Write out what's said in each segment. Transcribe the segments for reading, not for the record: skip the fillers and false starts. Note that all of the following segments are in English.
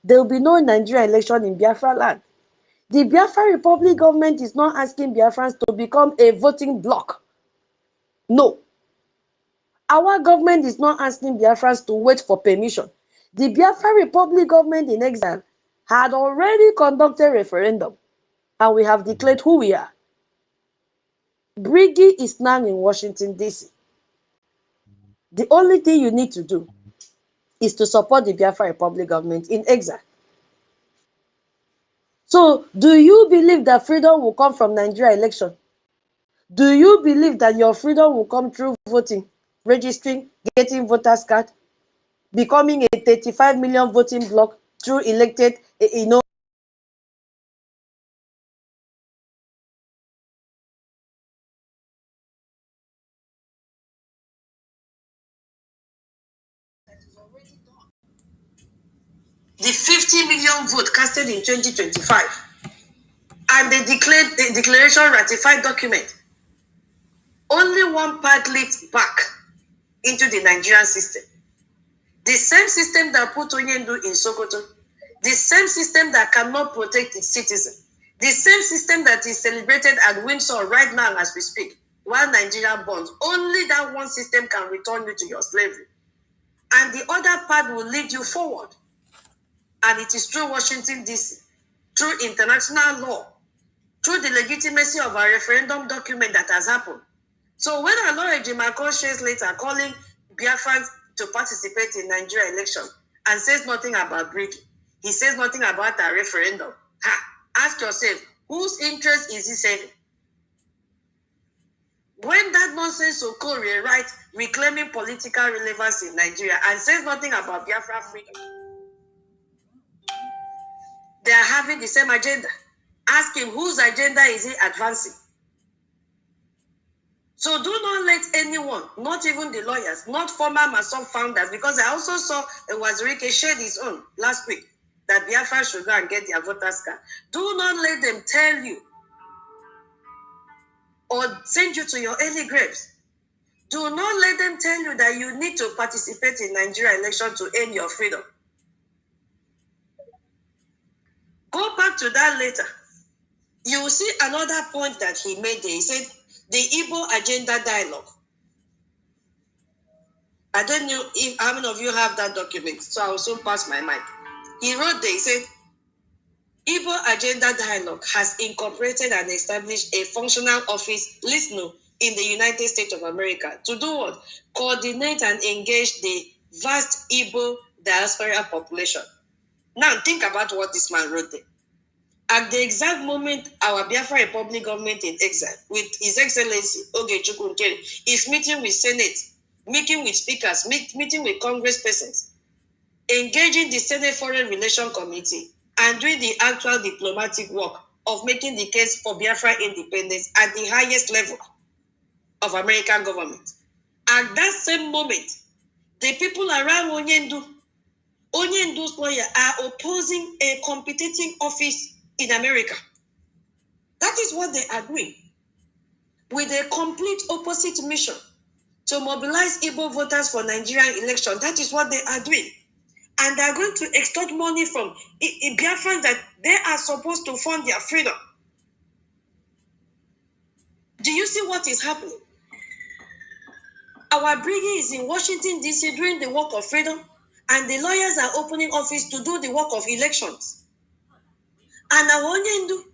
there will be no Nigerian election in Biafra land. The Biafra Republic government is not asking Biafrans to become a voting bloc. No. Our government is not asking Biafrans to wait for permission. The Biafra Republic government in exile had already conducted a referendum, and we have declared who we are. Brgie is now in Washington, D.C. The only thing you need to do is to support the Biafra Republic government in exile. So, do you believe that freedom will come from Nigeria election? Do you believe that your freedom will come through voting, registering, getting voters card, becoming a 35 million voting bloc through elected, the 50 million vote casted in 2025 and the declaration ratified document, only one part leaked back into the Nigerian system. The same system that put Onyendu in Sokoto, the same system that cannot protect its citizens, the same system that is celebrated at Windsor right now as we speak, while Nigeria burns, only that one system can return you to your slavery. And the other part will lead you forward. And it is through Washington, D.C., through international law, through the legitimacy of a referendum document that has happened. So when Aloy Ejimakor shares later calling Biafrans to participate in Nigeria election and says nothing about Brgie, he says nothing about a referendum. Ask yourself, whose interest is he serving? When that nonsense Okorie writes reclaiming political relevance in Nigeria and says nothing about Biafra freedom, they are having the same agenda. Ask him whose agenda is he advancing. So do not let anyone, not even the lawyers, not former Mason founders, because I also saw Wazirike shared his own last week, that Biafra should go and get their voters card. Do not let them tell you or send you to your early graves. Do not let them tell you that you need to participate in Nigeria election to earn your freedom. Go back to that later. You will see another point that he made there. He said, the Igbo agenda dialogue. I don't know if how many of you have that document, so I will soon pass my mic. He wrote there, he said, Igbo Agenda Dialogue has incorporated and established a functional office, listen, in the United States of America to do what? Coordinate and engage the vast Igbo diaspora population. Now think about what this man wrote there. At the exact moment our Biafra Republic government in exile, with His Excellency Ogechukwu Nkeri, is meeting with Senate, meeting with speakers, meeting with congresspersons, engaging the Senate Foreign Relations Committee, and doing the actual diplomatic work of making the case for Biafra independence at the highest level of American government. At that same moment, the people around Onyendu's lawyer are opposing a competing office in America. That is what they are doing, with a complete opposite mission to mobilize Igbo voters for Nigerian election. That is what they are doing. And they are going to extort money from Biafrans that they are supposed to fund their freedom. Do you see what is happening? Our Brgie is in Washington, D.C. doing the work of freedom, and the lawyers are opening office to do the work of elections. And our Onyendu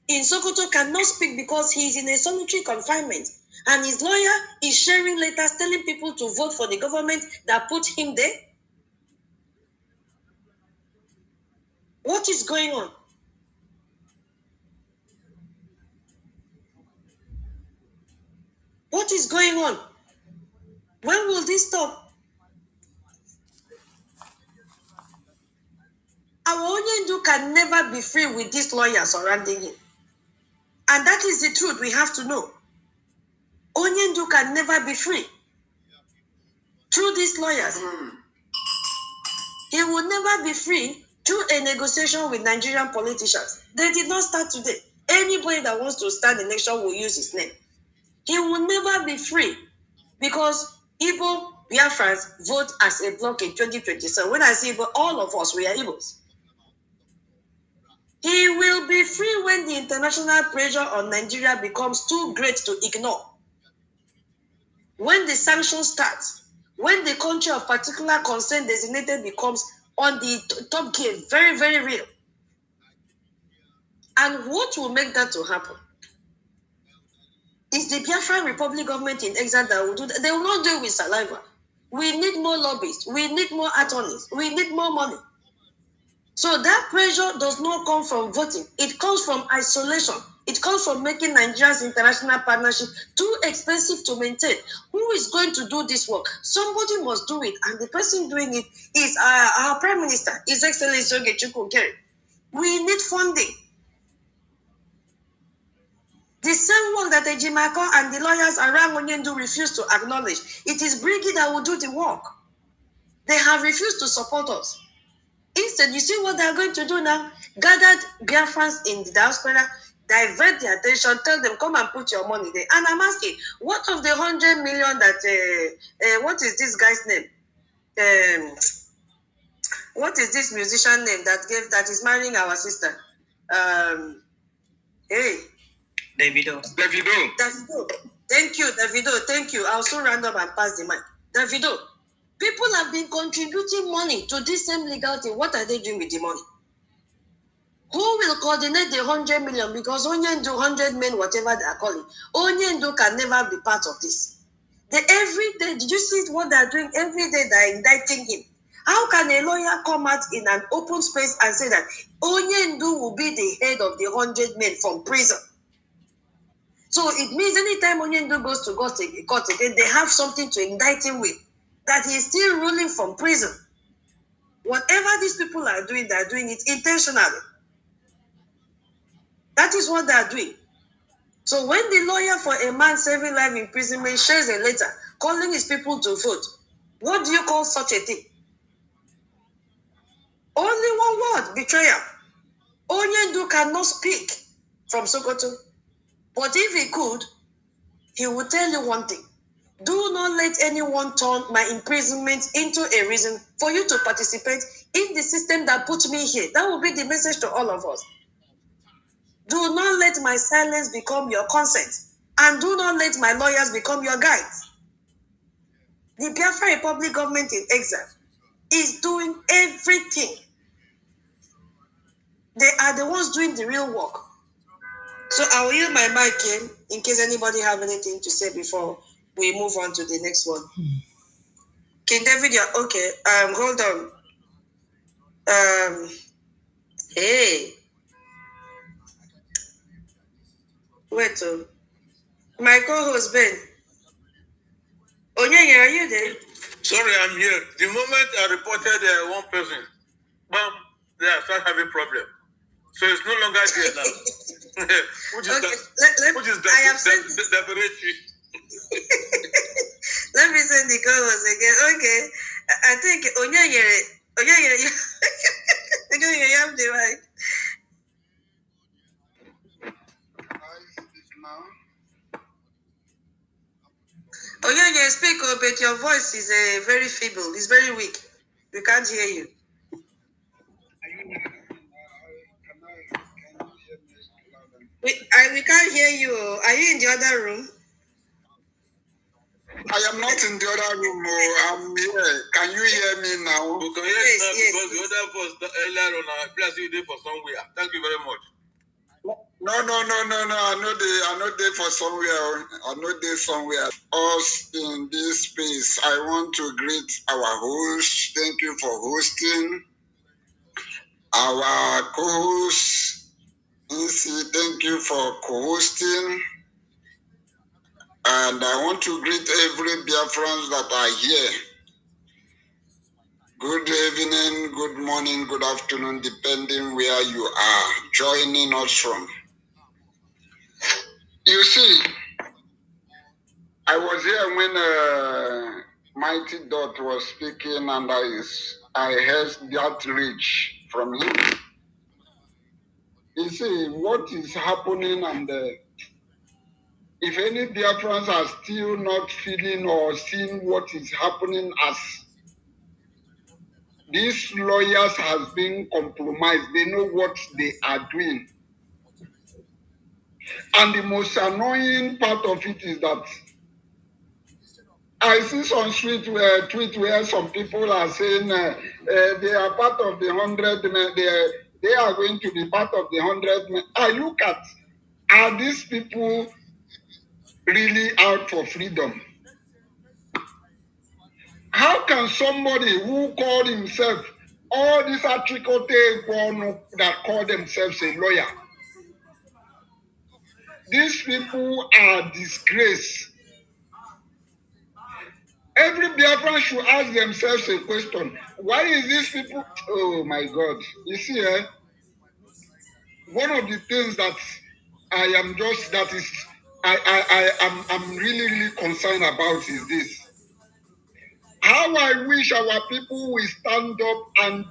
in Sokoto cannot speak because he is in a solitary confinement, and his lawyer is sharing letters telling people to vote for the government that put him there. What is going on? What is going on? When will this stop? Our Onyendu can never be free with these lawyers surrounding him. And that is the truth we have to know. Onyendu can never be free through these lawyers. He will never be free through a negotiation with Nigerian politicians. They did not start today. Anybody that wants to stand election will use his name. He will never be free because Igbo Biafrans vote as a bloc in 2027. When I say Igbo, all of us, we are Igbos. He will be free when the international pressure on Nigeria becomes too great to ignore. When the sanctions start, when the country of particular concern designated becomes on the top gear, very, very real. And what will make that to happen? Is the Biafran Republic government in exile that will do that? They will not do it with saliva. We need more lobbyists. We need more attorneys. We need more money. So that pressure does not come from voting. It comes from isolation. It comes from making Nigeria's international partnership too expensive to maintain. Who is going to do this work? Somebody must do it. And the person doing it is our Prime Minister, His Excellency Ogechukwu Okere. We need funding. The same work that Ejimako and the lawyers around Onyendu refuse to acknowledge. It is Brgie that will do the work. They have refused to support us. Instead, you see what they're going to do now? Gathered Biafrans in the diaspora, divert their attention, tell them, come and put your money there. And I'm asking, what of the 100 million that, what is this guy's name? What is this musician name that is marrying our sister? Hey. Davido. Thank you, Davido. Thank you. I'll soon round up and pass the mic. Davido. People have been contributing money to this same legality. What are they doing with the money? Who will coordinate the 100 million? Because Onyendu, 100 men, whatever they are calling, Onyendu can never be part of this. Every day, did you see what they are doing? Every day they are indicting him. How can a lawyer come out in an open space and say that Onyendu will be the head of the 100 men from prison? So it means anytime Onyendu goes to court again, they have something to indict him with, that he is still ruling from prison. Whatever these people are doing, they are doing it intentionally. That is what they are doing. So when the lawyer for a man serving life imprisonment shares a letter calling his people to vote, what do you call such a thing? Only one word: betrayal. Onyendu cannot speak from Sokoto. But if he could, he would tell you one thing: do not let anyone turn my imprisonment into a reason for you to participate in the system that put me here. That will be the message to all of us. Do not let my silence become your consent. And do not let my lawyers become your guides. The Biafra Republic government in exile is doing everything. They are the ones doing the real work. So I will use my mic here in case anybody have anything to say before we move on to the next one. King David, you're okay. Hold on. Hey. Wait. My co-host Ben. Onyenya, are you there? Sorry, I'm here. The moment I reported one person, bam, they start having problem. So it's no longer there now. Which is okay. Which is I have sent Let me send the co-host again. Okay. I think Onyenya, you have the right. Onyenya, speak up, but your voice is very feeble. It's very weak. We can't hear you. We can't hear you. Are you in the other room? I am not in the other room. I'm here. Can you hear me now? We can hear yes, you now because the other voice earlier on, I place you there for somewhere. Thank you very much. No. I know there for somewhere. I know there somewhere. Us in this space, I want to greet our host. Thank you for hosting. Our co-host, Incy, thank you for co-hosting. And I want to greet every Biafrans that are here. Good evening, good morning, good afternoon, depending where you are joining us from. You see, I was here when Mighty Dot was speaking, and I heard that reach from him. You see, what is happening, and if any Biafrans are still not feeling or seeing what is happening as These lawyers have been compromised. They know what they are doing. And the most annoying part of it is that I see some tweet where some people are saying they are part of the 100 men. They are going to be part of the 100 men. I look at, are these people really out for freedom? How can somebody who called himself, all these atrikote that call themselves a lawyer, these people are disgrace. Every Biafran should ask themselves a question. Why is these people? Oh my God. You see, one of the things that I am just, that is, I'm really concerned about is this. How I wish our people will stand up and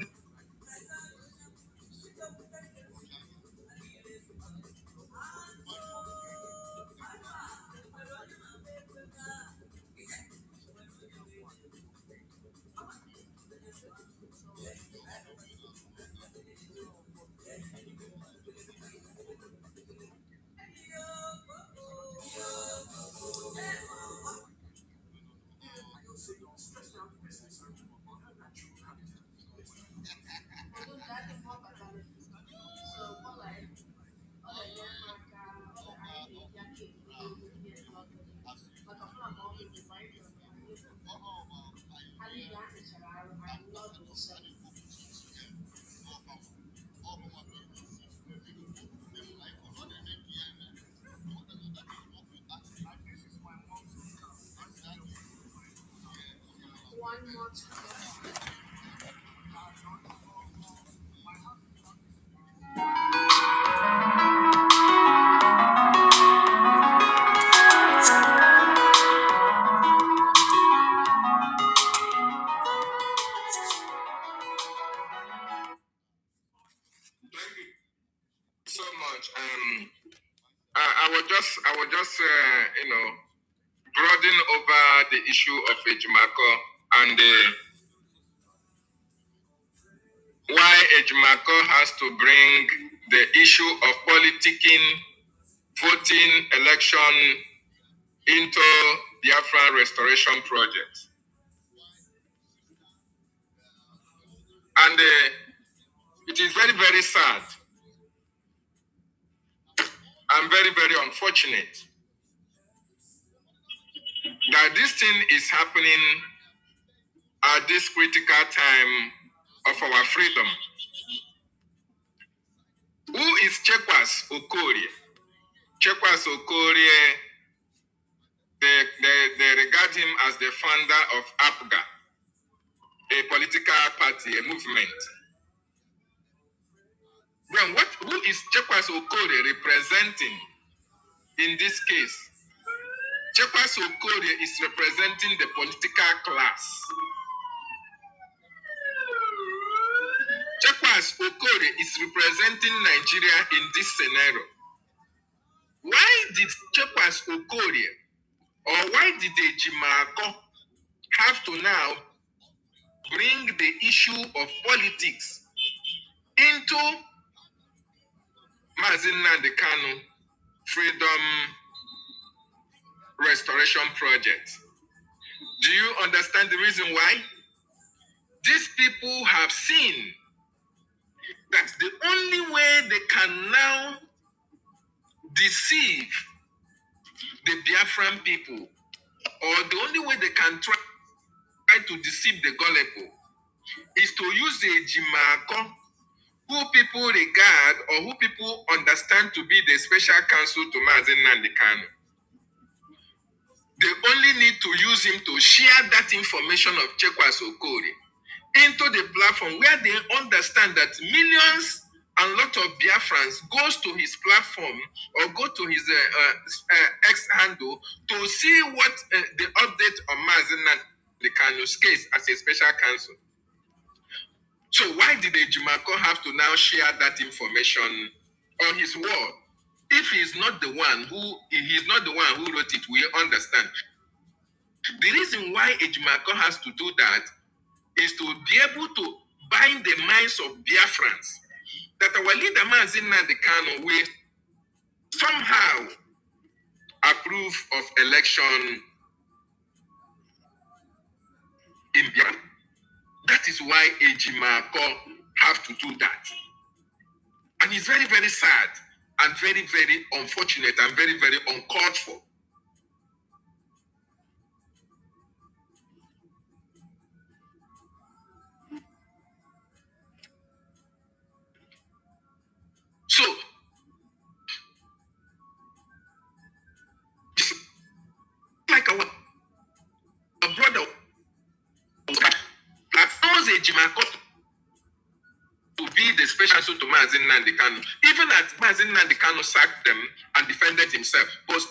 so much. I would just broaden over the issue of Ejimako and why Ejimako has to bring the issue of politicking, voting, election into Biafran restoration project. And it is very, very sad and very, very unfortunate that this thing is happening at this critical time of our freedom. Who is Chekwas Okorie? Chekwas Okorie, they regard him as the founder of APGA, a political party, a movement. Then who is Chekwas Okorie representing in this case? Chekwas Okorie is representing the political class. Chekwas Okorie is representing Nigeria in this scenario. Why did Chekwas Okorie, or why did the Ejimako have to now bring the issue of politics into Mazi Nnamdi Kanu Freedom Restoration Project? Do you understand the reason why? These people have seen that the only way they can now deceive the Biafran people, or the only way they can try to deceive the gullible, is to use the Ejimako, who people regard or who people understand to be the special counsel to Mazi Nnamdi Kanu. They only need to use him to share that information of Chekwas Okorie into the platform where they understand that millions and lot of Biafrans goes to his platform or go to his X handle to see what the update on Mazi Nnamdi Kanu's case as a special counsel. So why did Ejimako have to now share that information on his wall? If he's not the one who wrote it, we understand. The reason why Ejimako has to do that is to be able to buying the minds of Biafrans, that our leader Mazi Nnamdi Kanu will somehow approve of election in Biafra. That is why Ejimako have to do that. And it's very, very sad and very, very unfortunate and very, very uncalled for. So, it's like our brother that knows Ejimako to be the special suit to Mazi Nnamdi Kanu. Even as Mazi Nnamdi Kanu sacked them and defended himself, but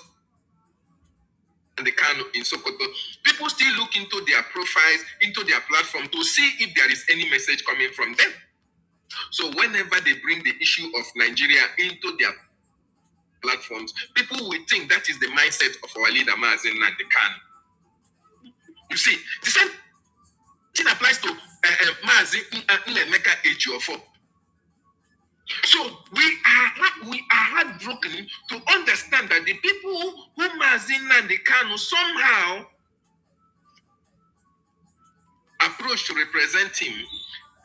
the Kanu in Sokoto, people still look into their profiles, into their platform to see if there is any message coming from them. So whenever they bring the issue of Nigeria into their platforms, people will think that is the mindset of our leader Mazi Nnamdi Kanu. You see, the same thing applies to Mazi Nnemeka Ejiofor. So we are heartbroken to understand that the people who Mazi Nnamdi Kanu somehow approached to represent him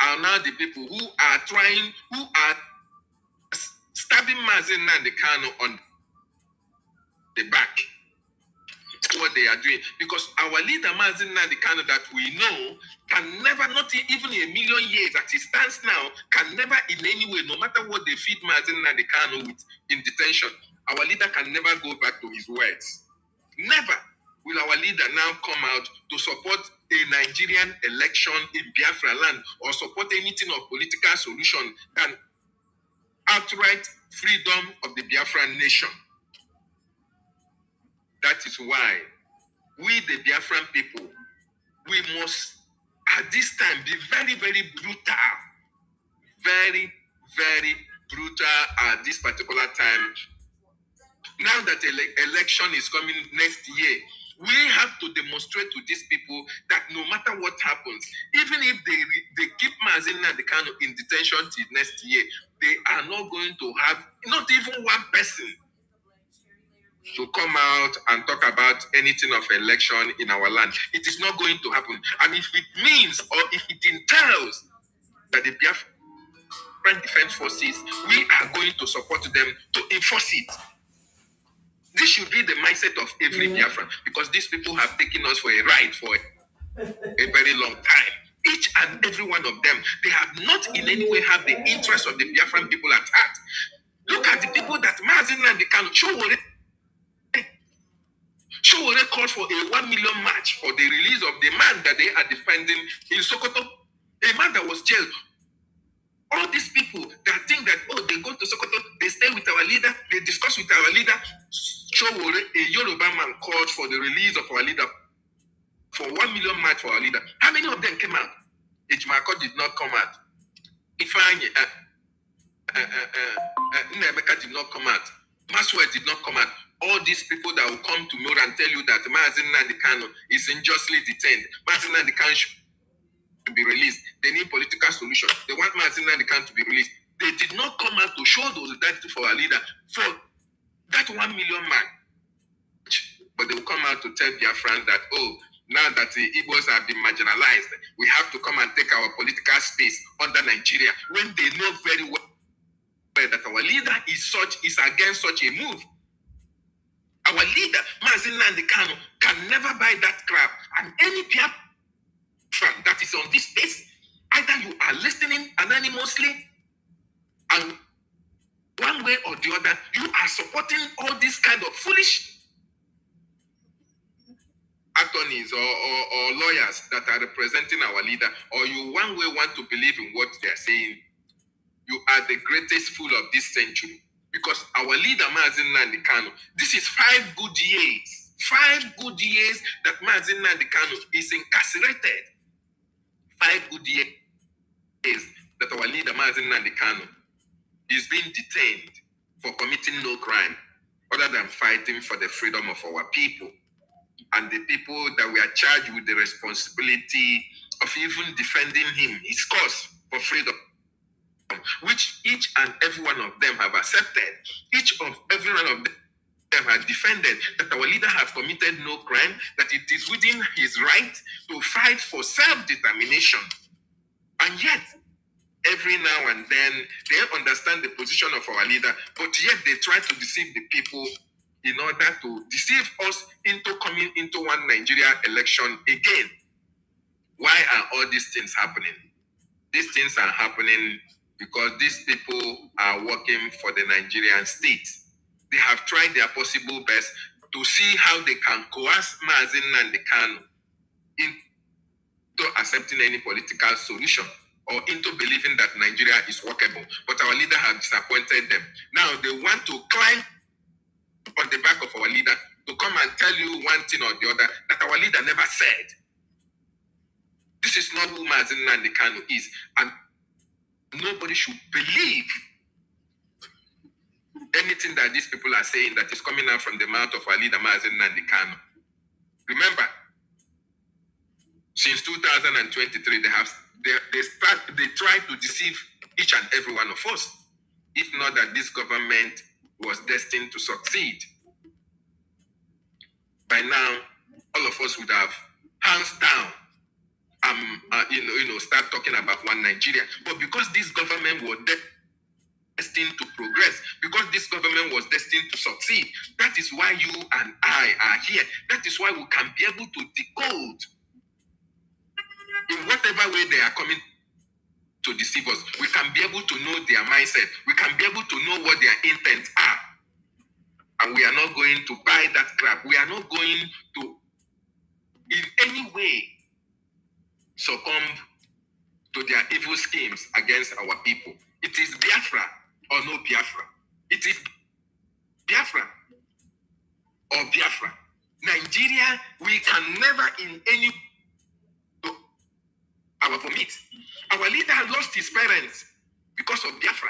are now the people who are stabbing Mazi Nnamdi Kanu on the back. That's what they are doing. Because our leader Mazi Nnamdi Kanu that we know can never, not even a million years that he stands now, can never in any way, no matter what they feed Mazi Nnamdi Kanu with in detention, our leader can never go back to his words. Never will our leader now come out to support a Nigerian election in Biafra land or support anything of political solution than outright freedom of the Biafran nation. That is why we, the Biafran people, we must at this time be very, very brutal. Very, very brutal at this particular time. Now that election is coming next year, we have to demonstrate to these people that no matter what happens, even if they keep Mazi Nnamdi Kanu in detention till next year, they are not going to have not even one person to come out and talk about anything of election in our land. It is not going to happen. And if it means or if it entails that the Biafran Defense Forces, we are going to support them to enforce it. This should be the mindset of every Biafran, because these people have taken us for a ride for a very long time. Each and every one of them, they have not in any way have the interest of the Biafran people at heart. Look at the people that Mazi Nnamdi Kanu Showore called for a 1 million march for the release of the man that they are defending in Sokoto, a man that was jailed. All these people that think that, oh, they go to Sokoto, they stay with our leader, they discuss with our leader. Showore, a Yoruba man, called for the release of our leader, for 1 million march for our leader. How many of them came out? Ejimako did not come out. Ifeanyi, Nnemeka did not come out. Maswell did not come out. All these people that will come to Mura and tell you that Mazi Nnamdi Kanu is unjustly detained, Mazi Nnamdi Kanu should be released. They need political solution. They want Mazi Nnamdi Kanu to be released. They did not come out to show those that for our leader for that 1 million man. But they will come out to tell their friends that, oh, now that the Igbos have been marginalized, we have to come and take our political space under Nigeria, when they know very well that our leader is against such a move. Our leader, Mazi Nnamdi Kanu, can never buy that crap. And any Biafran that is on this space, either you are listening anonymously, and one way or the other, you are supporting all these kind of foolish attorneys or lawyers that are representing our leader, or you one way want to believe in what they are saying, you are the greatest fool of this century. Because our leader, Mazi Nnamdi Kanu, this is 5 good years. 5 good years that Mazi Nnamdi Kanu is incarcerated. 5 good years that our leader, Mazi Nnamdi Kanu, is being detained for committing no crime other than fighting for the freedom of our people. And the people that we are charged with the responsibility of even defending him, his cause, for freedom, which each and every one of them have accepted. Each of every one of them have defended that our leader has committed no crime, that it is within his right to fight for self-determination. And yet, every now and then, they understand the position of our leader, but yet they try to deceive the people in order to deceive us into coming into one Nigeria election again. Why are all these things happening? These things are happening because these people are working for the Nigerian state. They have tried their possible best to see how they can coerce Mazi Nnamdi Kanu into accepting any political solution or into believing that Nigeria is workable. But our leader has disappointed them. Now they want to climb on the back of our leader to come and tell you one thing or the other that our leader never said. This is not who Mazi Nnamdi Kanu is. And nobody should believe anything that these people are saying that is coming out from the mouth of our leader, Mazi Nnamdi Kanu. Remember, since 2023, they try to deceive each and every one of us. If not that this government was destined to succeed, by now all of us would have hands down start talking about one Nigeria. But because this government was destined to progress, because this government was destined to succeed, that is why you and I are here. That is why we can be able to decode in whatever way they are coming to deceive us. We can be able to know their mindset. We can be able to know what their intents are. And we are not going to buy that crap. We are not going to in any way succumb to their evil schemes against our people. It is Biafra or no Biafra. It is Biafra or Biafra. Nigeria, we can never in any our vomit. Our leader had lost his parents because of Biafra.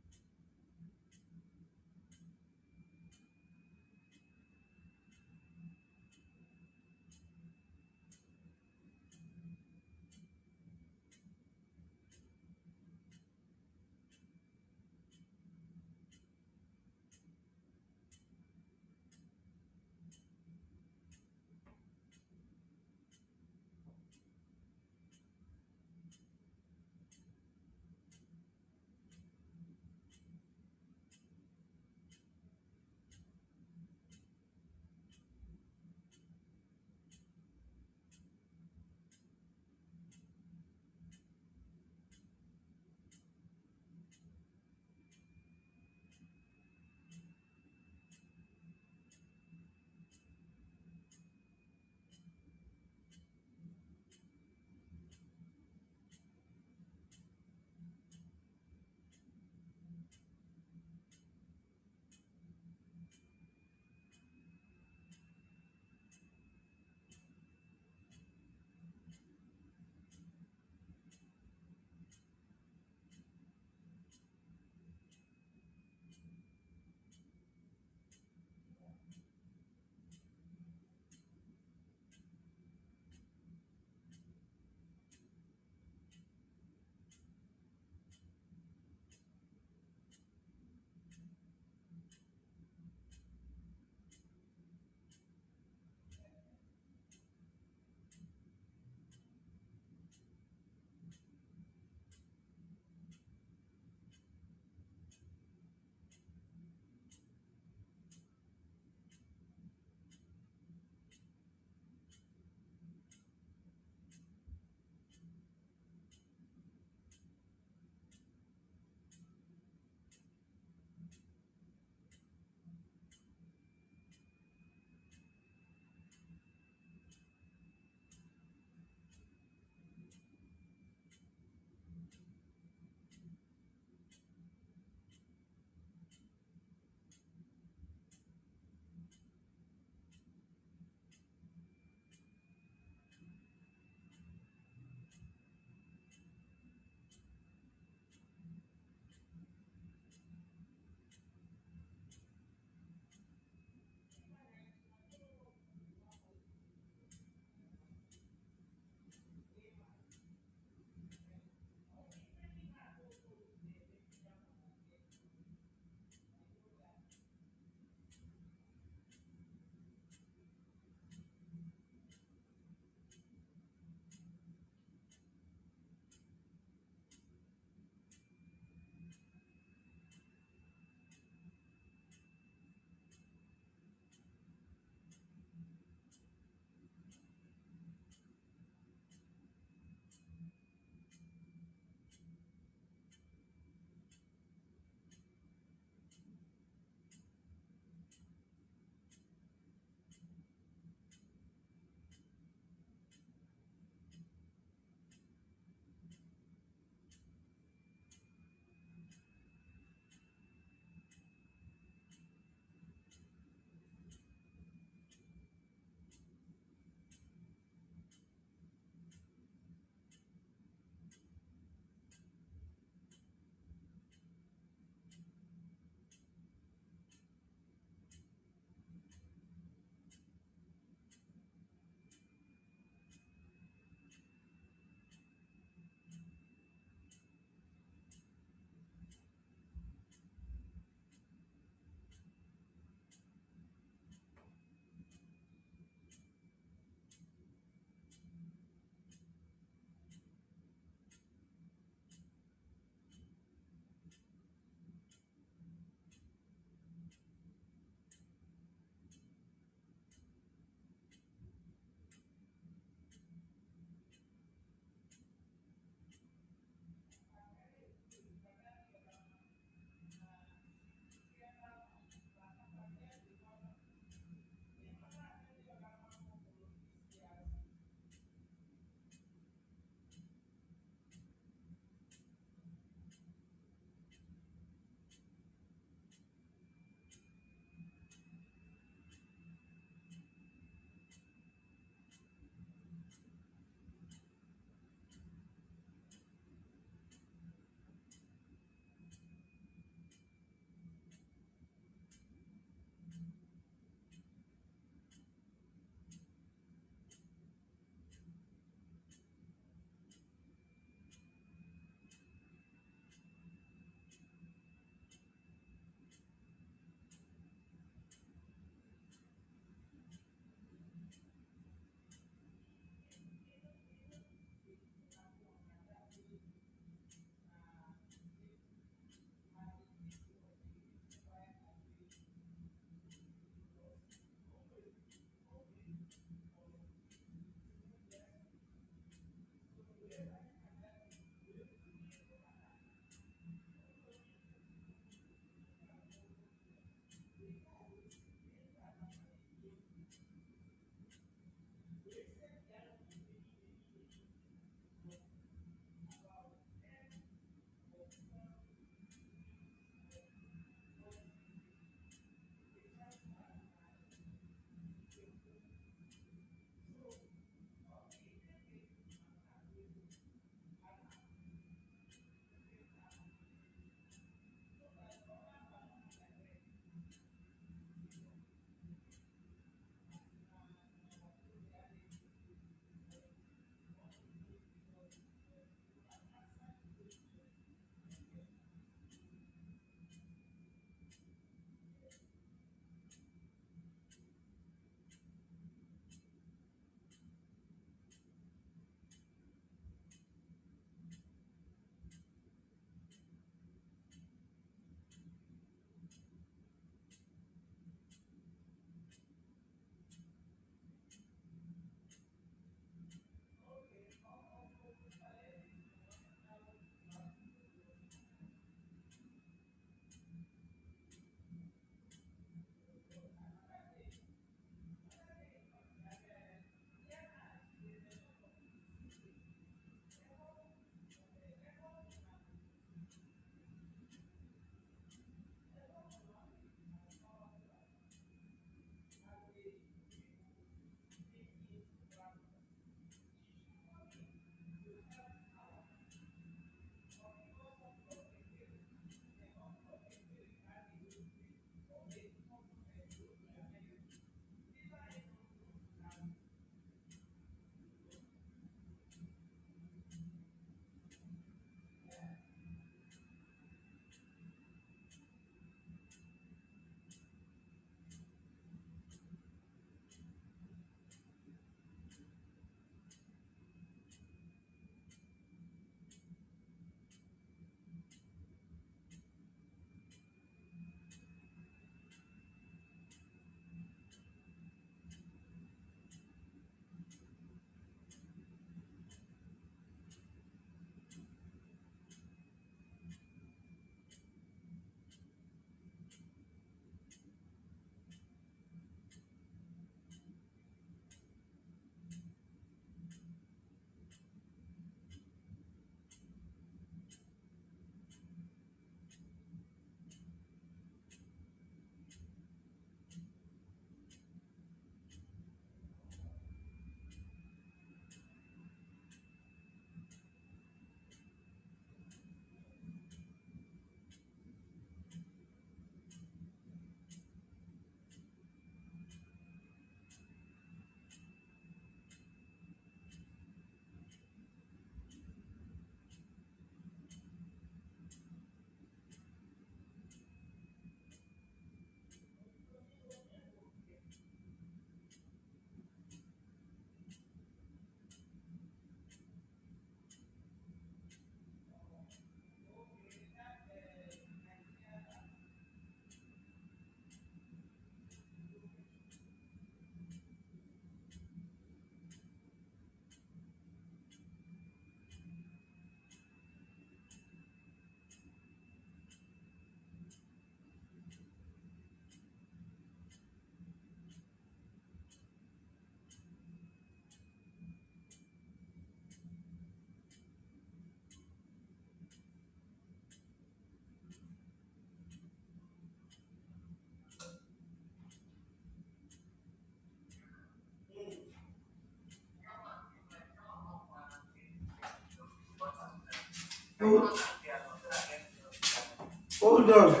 Hold on.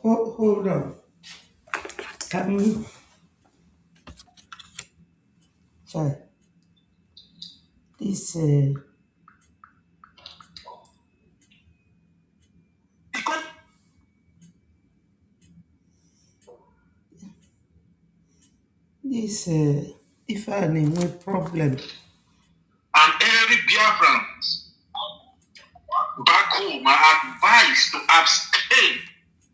Hold on. Can you? Sorry. This. This. If I name a problem. And every Biafran back home are advised to abstain,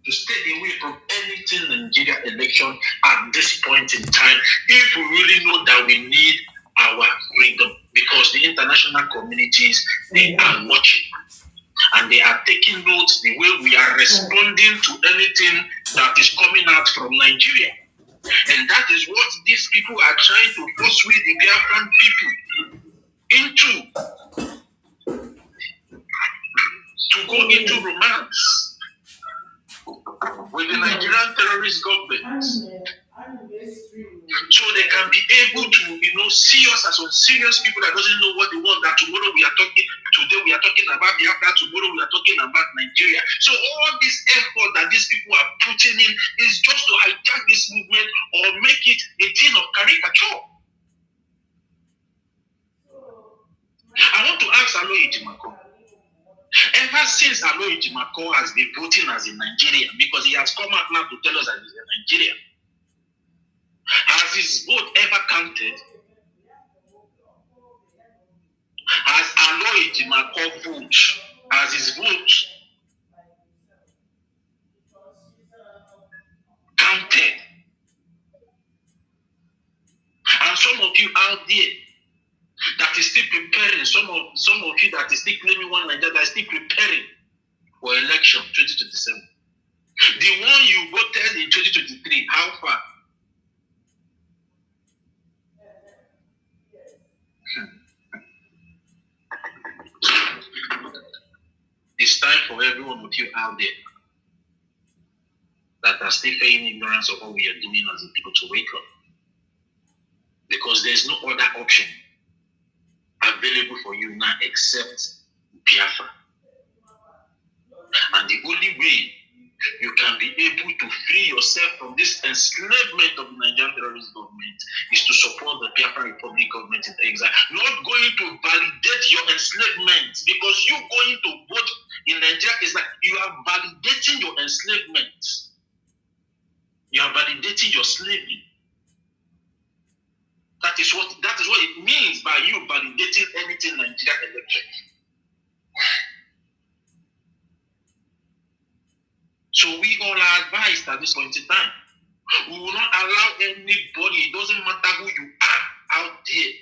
to stay away from anything Nigeria election at this point in time, if we really know that we need our freedom, because the international communities, they are watching and they are taking notes the way we are responding to anything that is coming out from Nigeria. And that is what these people are trying to persuade the Biafran people into, to go into romance with the Nigerian terrorist government, so they can be able to, see us as unserious people that doesn't know what they want. That today we are talking about Biafra, tomorrow we are talking about Nigeria. So all this effort that these people are putting in is just to hijack this movement or make it a thing of caricature. I want to ask Aloy Ejimako. Ever since Aloy Ejimako has been voting as a Nigerian, because he has come out now to tell us that he's a Nigerian, has his vote ever counted? Has Aloy Ejimako vote, has his vote counted? And some of you out there that is still preparing, some of you that is still claiming one Nigeria, that is still preparing for election 2027. The one you voted in 2023, how far? It's time for every one of you out there that are still feigning ignorance of what we are doing as a people to wake up. Because there's no other option available for you now except Biafra. And the only way you can be able to free yourself from this enslavement of the Nigerian terrorist government is to support the Biafra Republic government in exile. Not going to validate your enslavement, because you going to vote in Nigeria is like you are validating your enslavement. You are validating your slavery. That is what it means by you validating anything Nigeria election. So we all are advised at this point in time. We will not allow anybody, it doesn't matter who you are out there,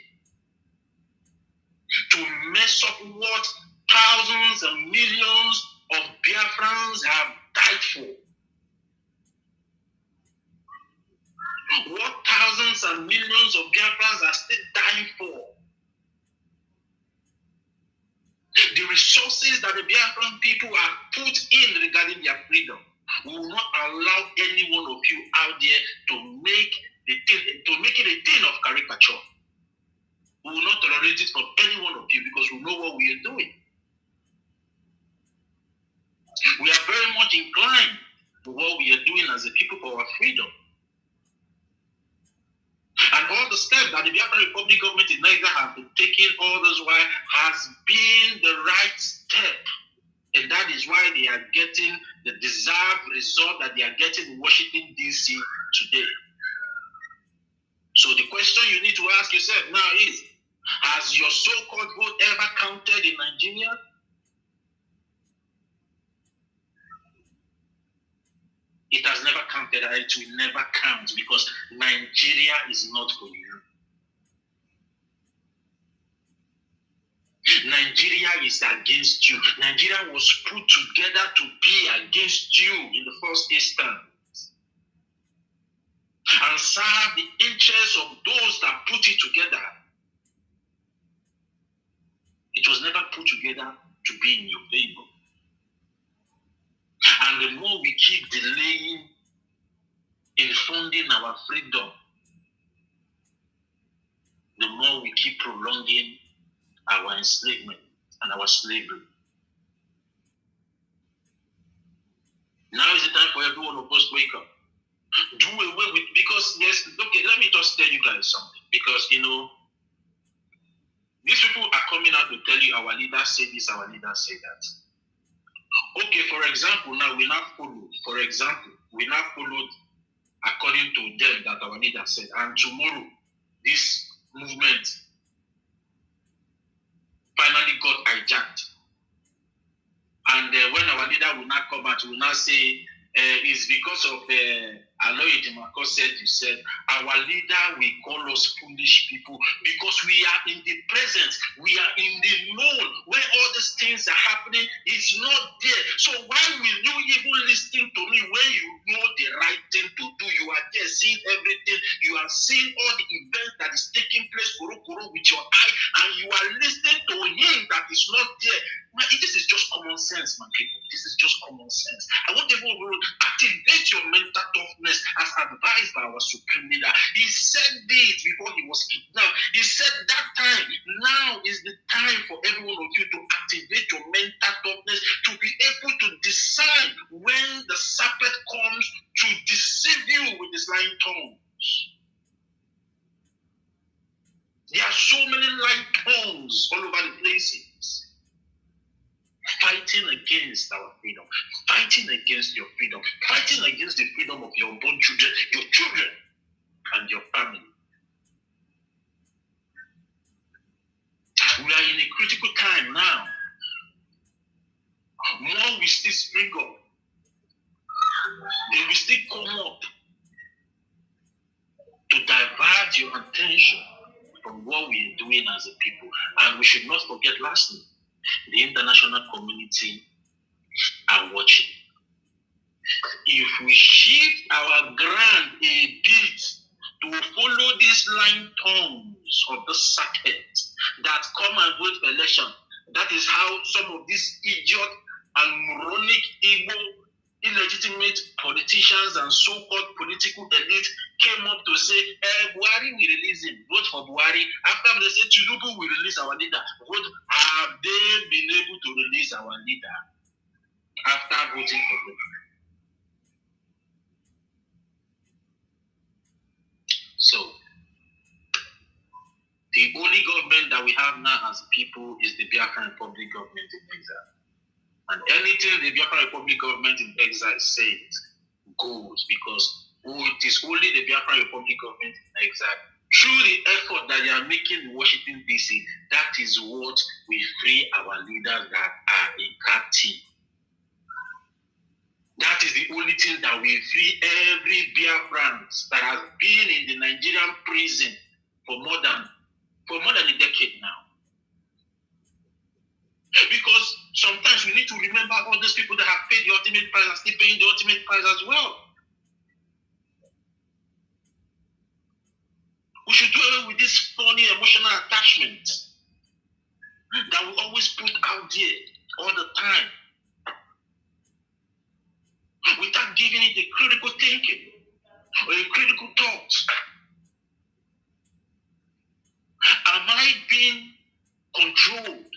to mess up what thousands and millions of Biafrans have died for. What thousands and millions of Biafrans are still dying for. The resources that the Biafran people have put in regarding their freedom. We will not allow any one of you out there to make it a thing of caricature. We will not tolerate it from any one of you, because we know what we are doing. We are very much inclined to what we are doing as a people for our freedom. And all the steps that the Biafra Republic government in Nigeria have been taking all this while has been the right step. And that is why they are getting the deserved result that they are getting in Washington, D.C. today. So the question you need to ask yourself now is, has your so-called vote ever counted in Nigeria? It has never counted, and it will never count, because Nigeria is not for you. Nigeria is against you. Nigeria was put together to be against you in the first instance, and serve the interests of those that put it together. It was never put together to be in your favor. And the more we keep delaying in funding our freedom, the more we keep prolonging our enslavement. and our slavery. Now is the time for every one of us to wake up. Do away with, because yes, okay, let me just tell you guys something. Because these people are coming out to tell you our leaders say this, our leaders say that. Okay, for example, now we now follow. For example, we now followed according to them that our leader said, and tomorrow this movement finally got hijacked. And when our leader will not come out, will not say, it's because of Aloy Demako said, you said, our leader will call us foolish people because we are in the present, we are in the known, where all these things are happening, it's not there. So why will you even listen to me when you know the right thing to do? You are there seeing everything, you are seeing all the events that is taking place with your eye, and you are listening to him that is not there. This is just common sense, my people. This is just common sense. I want everyone to activate your mental toughness as advised by our supreme leader. He said this before he was kidnapped. He said that time, now is the time for every one of you to activate your mental toughness to be able to decide when the serpent comes to deceive you with his lying tongues. There are so many lying tongues all over the places. Fighting against our freedom, fighting against your freedom, fighting against the freedom of your unborn children, and your family. We are in a critical time now. More will still spring up. They will still come up to divert your attention from what we are doing as a people. And we should not forget, lastly, the international community are watching. If we shift our ground a bit to follow these lying tongues of the serpent that come and vote for election, that is how some of these idiot and moronic, evil, illegitimate politicians and so-called political elite came up to say, Buhari will release him, vote for Buhari. After they say Tinubu will release our leader, vote. Have they been able to release our leader after voting for them? So, the only government that we have now as people is the Biafran Republic government in exile. And anything the Biafran Republic government in exile says goes, because it is only the Biafran Republic government in exile. Through the effort that they are making in Washington, D.C., that is what we free our leaders that are in captivity. That is the only thing that will free every Biafran that has been in the Nigerian prison for more than a decade now. Because sometimes we need to remember all those people that have paid the ultimate price and still paying the ultimate price as well. We should do away with this funny emotional attachment that we always put out there all the time, without giving it a critical thinking or a critical thought. Am I being controlled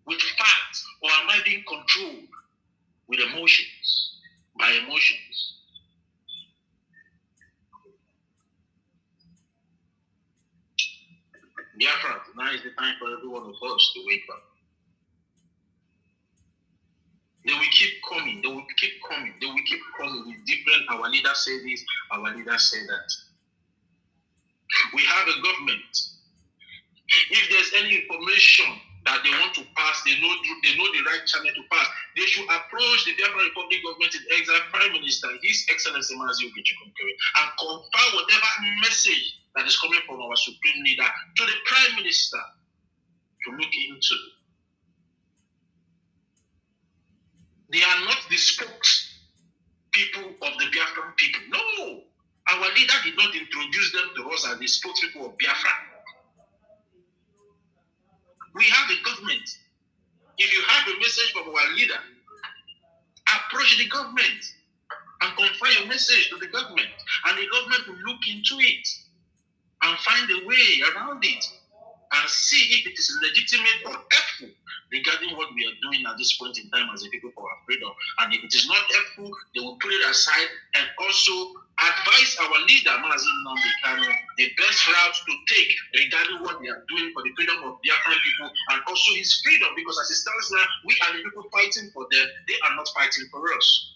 with facts, or am I being controlled with emotions, by emotions? Biafra, now is the time for every one of us to wake up. They will keep coming, they will keep coming, they will keep coming with different, our leaders say this, our leaders say that. We have a government. If there's any information that they want to pass, they know the right channel to pass, they should approach the Biafran Republic government in exile, Prime Minister, His Excellency Mazi Ogechi, and confer whatever message that is coming from our supreme leader to the Prime Minister to look into. They are not the spokespeople of the Biafran people. No, our leader did not introduce them to us as the spokespeople of Biafra. We have a government. If you have a message from our leader, approach the government and confer your message to the government, and the government will look into it and find a way around it and see if it is legitimate or helpful regarding what we are doing at this point in time as a people for our freedom. And if it is not helpful, they will put it aside and also advise our leader, Mazin Nambikano, the best route to take regarding what they are doing for the freedom of their own people and also his freedom, because as it stands now, we are the people fighting for them, they are not fighting for us.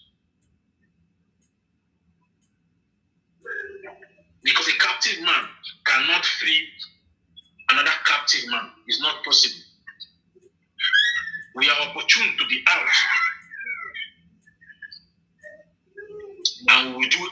Because a captive man cannot free another captive man. It's not possible. We are opportune to be out. And we will do.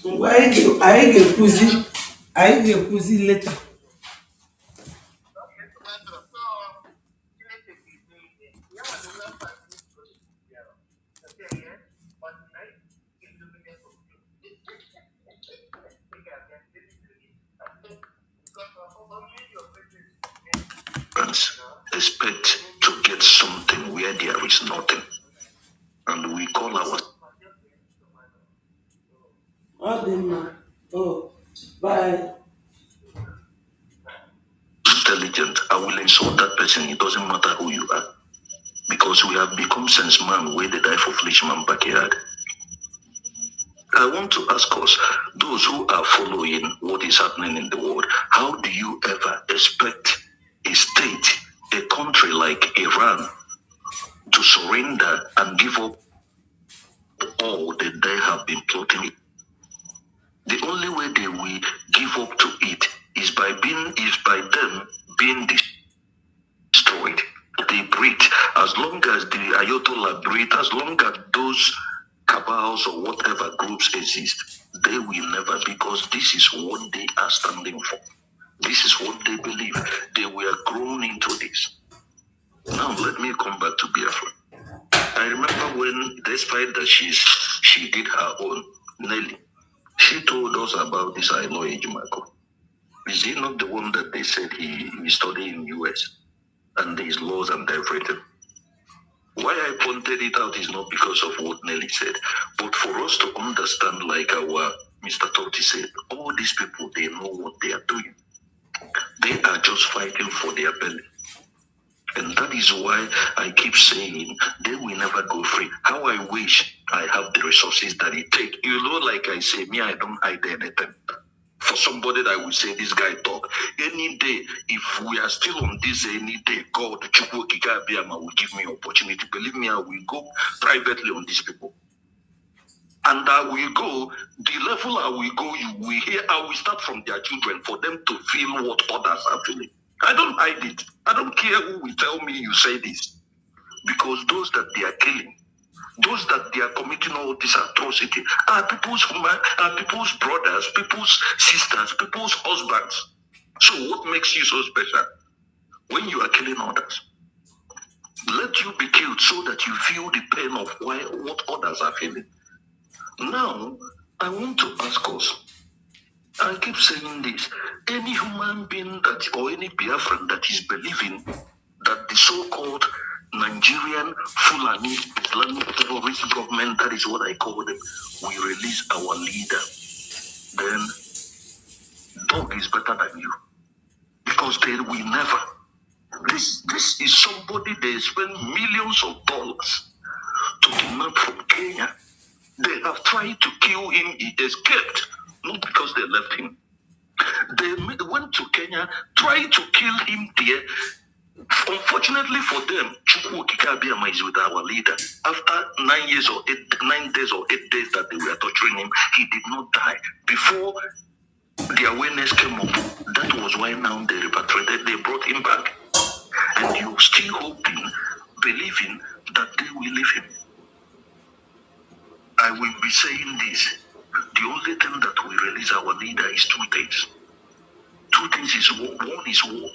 Mgbe anyị ga-ekwuzi leta. humans expect to get something where there is nothing. And we call our Bye. intelligent. I will insult that person. It doesn't matter who you are. Because we have become sense man where they die for flesh man backyard. I want to ask us, those who are following what is happening in the world, how do you ever expect a state, a country like Iran, to surrender and give up all that they have been plotting? The only way they will give up to it is by them being destroyed. They breathe. As long as the Ayatollah breathe, as long as those cabals or whatever groups exist, they will never, because this is what they are standing for. This is what they believe. They were grown into this. Now let me come back to Biafra. I remember when, despite that she did her own, Nelly, she told us about this I know Ejimako. Is he not the one that they said he studied in US and his laws and everything? Why I pointed it out is not because of what Nelly said, but for us to understand, like our Mr. Totti said, all these people, they know what they are doing. They are just fighting for their belly. And that is why I keep saying they will never go free. How I wish I have the resources that it takes. You know, like I say, me, I don't hide anything. For somebody that will say this guy talk, any day, if we are still on this any day, God, Chukwu Okike Abiyama will give me opportunity. Believe me, I will go privately on these people. And I will go, the level I will go, you will hear, I will start from their children for them to feel what others are feeling. I don't hide it. I don't care who will tell me you say this. Because those that they are killing, those that they are committing all this atrocity are people's brothers, people's sisters, people's husbands. So what makes you so special when you are killing others? Let you be killed so that you feel the pain of what others are feeling. Now, I want to ask us, I keep saying this, any human being that, or any Biafran that is believing that the so-called Nigerian Fulani Islamic terrorist government, that is what I call them, will release our leader, then dog is better than you. Because they will never. This is somebody they spend millions of dollars to kidnap from Kenya. They have tried to kill him, he escaped, not because they left him. They went to Kenya, tried to kill him there. Unfortunately for them, Chukwu Okike Abiyama is with our leader. After 9 days or 8 days that they were torturing him, he did not die. Before the awareness came up, that was why now they repatriated, they brought him back. And you're still hoping, believing that they will leave him. I will be saying this. The only thing that will release our leader is two things. Two things is war. One is war.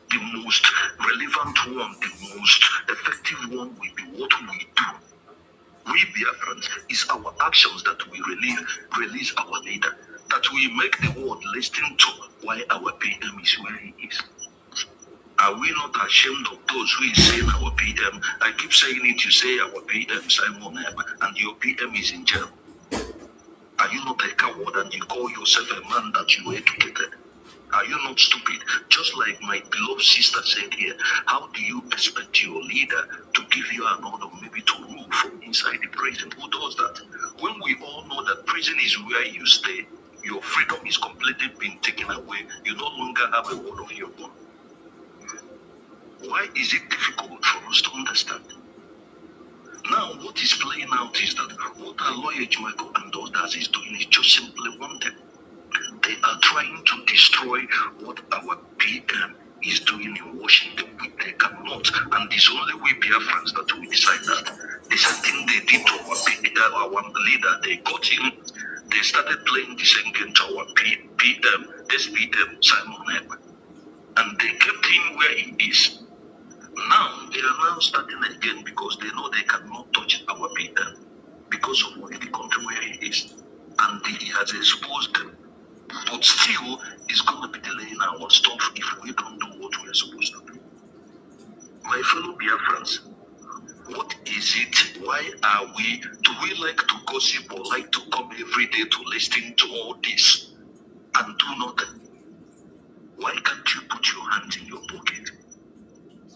The most relevant one, the most effective one will be what we do. We Biafrans, is our actions that will release our leader. That will make the world listen to why our PM is where he is. Are we not ashamed of those who is saying our PM? I keep saying it, you say our PM, Simon M, and your PM is in jail. Are you not a coward and you call yourself a man that you educated? Are you not stupid? Just like my beloved sister said here, how do you expect your leader to give you an order maybe to rule from inside the prison? Who does that? When we all know that prison is where you stay, your freedom is completely being taken away. You no longer have a word of your own. Why is it difficult for us to understand? Now, what is playing out is that what our lawyer Michael and others is doing is just simply one thing. They are trying to destroy what our PM is doing in Washington. They cannot, and it's only we Biafrans that will decide that. The same thing they did to our leader. They got him. They started playing the same game to our PM, this PM, Simon M. And they kept him where he is. Now, they are now starting again because they know they cannot touch our PM because of what the country where he is. And he has exposed them. But still, it's going to be delaying our stuff if we don't do what we're supposed to do. My fellow Biafrans, what is it? Why do we like to gossip or like to come every day to listen to all this and do nothing? Why can't you put your hands in your pocket?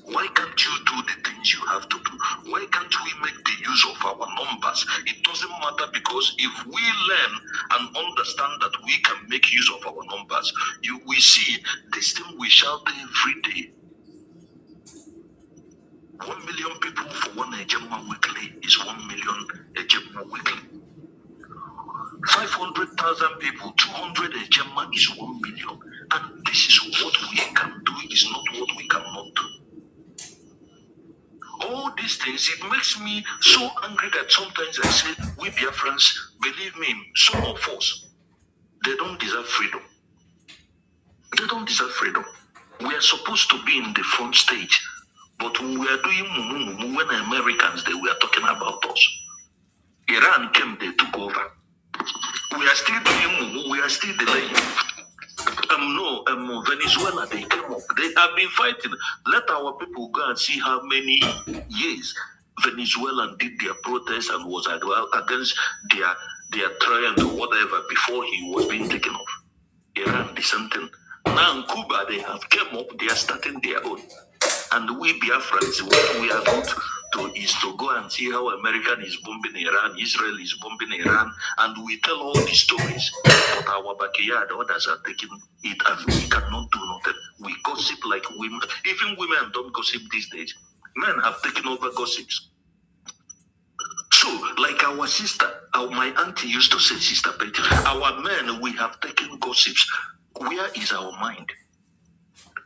Why can't you do the things you have to do? Why can't we make the use of our numbers? It doesn't matter, because if we learn and understand that we can make use of our numbers, we see this thing we shout every day. 1 million people for one Ejema weekly is 1 million Ejema weekly. 500,000 people, 200 Ejema is 1 million. And this is what we can do, is not what we cannot do. All these things, it makes me so angry that sometimes I say, we Biafrans, believe me, some of us, they don't deserve freedom. They don't deserve freedom. We are supposed to be in the front stage. But when we are doing mumu, when Americans, they were talking about us. Iran came, they took over. We are still doing mumu, we are still delaying. Venezuela, they came up. They have been fighting. Let our people go and see how many years Venezuela did their protest and was against their triumph or whatever before he was being taken off. Iran, the same thing. Now in Cuba, they have came up, they are starting their own. And we Biafrans, what we are not to is to go and see how America is bombing Iran, Israel is bombing Iran, and we tell all these stories. But our backyard, others are taking it, and we cannot do nothing. We gossip like women. Even women don't gossip these days. Men have taken over gossips. So, like our sister, my auntie used to say, Sister Betty, our men, we have taken gossips. Where is our mind?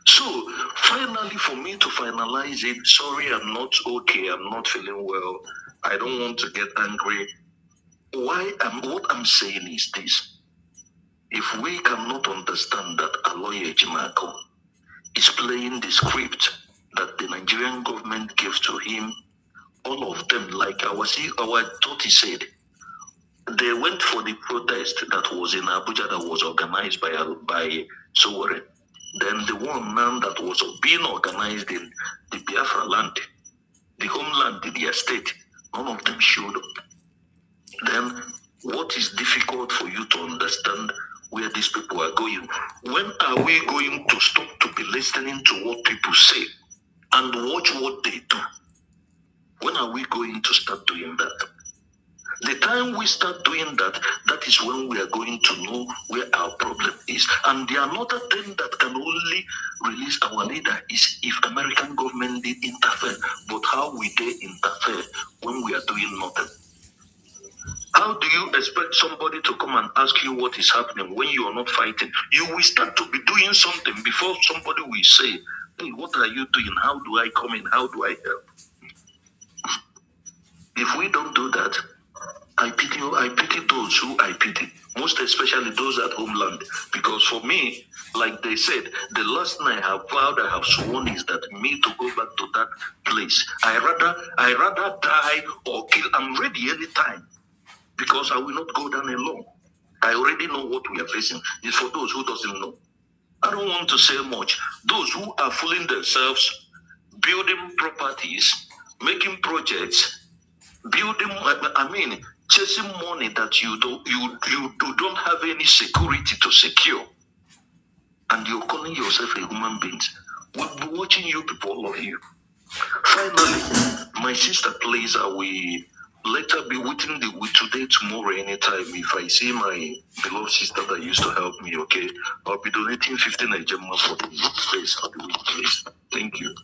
So, finally, for me to finalize it, sorry, I'm not okay, I'm not feeling well, I don't want to get angry. What I'm saying is this. If we cannot understand that Aloy Ejimako is playing the script that the Nigerian government gave to him, all of them, like our Toti said, they went for the protest that was in Abuja that was organized by Sowore. Then the one now that was being organized in the Biafra land, the homeland, the state, none of them showed up. Then what is difficult for you to understand where these people are going? When are we going to stop to be listening to what people say and watch what they do? When are we going to start doing that? The time we start doing that, that is when we are going to know where our problem is. And the another thing that can only release our leader is if American government did interfere. But how will they interfere when we are doing nothing? How do you expect somebody to come and ask you what is happening when you are not fighting? You will start to be doing something before somebody will say, hey, what are you doing? How do I come in? How do I help? If we don't do that, I pity those who I pity, most especially those at homeland. Because for me, like they said, the last thing I have vowed, I have sworn is that me to go back to that place. I rather die or kill. I'm ready anytime because I will not go down alone. I already know what we are facing. It's for those who doesn't know. I don't want to say much. Those who are fooling themselves, building properties, making projects, chasing money that you don't have any security to secure, and you're calling yourself a human being. We'll be watching you people, all of you. Finally, my sister, please, I will later be waiting with today, tomorrow, anytime. If I see my beloved sister that used to help me, okay, I'll be donating 15 Ejema for the place for the week, please. Thank you.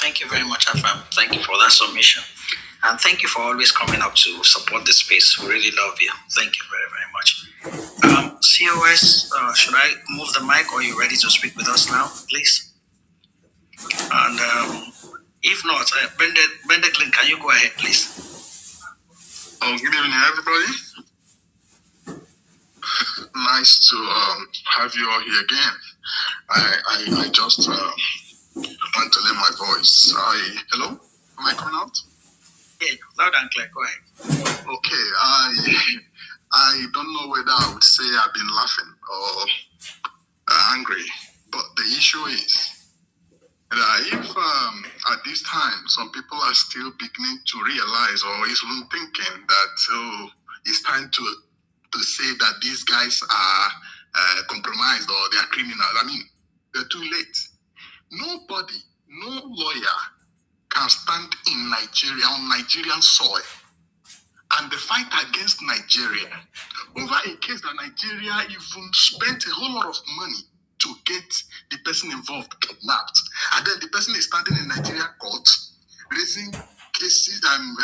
Thank you very much, Afam. Thank you for that submission. And thank you for always coming up to support the space. We really love you. Thank you very, very much. COS, should I move the mic or are you ready to speak with us now, please? And if not, Bendeclin, can you go ahead, please? Good evening, everybody. Nice to have you all here again. I just want to lend my voice. Hello? Am I coming out? Yeah, loud and clear. Go ahead. Okay. I don't know whether I would say I've been laughing or angry, but the issue is that if at this time some people are still beginning to realize or even thinking that it's time to say that these guys are compromised or they are criminals, I mean, they're too late. Nobody, no lawyer can stand in Nigeria on Nigerian soil and the fight against Nigeria over a case that Nigeria even spent a whole lot of money to get the person involved kidnapped, and then the person is standing in Nigeria court raising cases and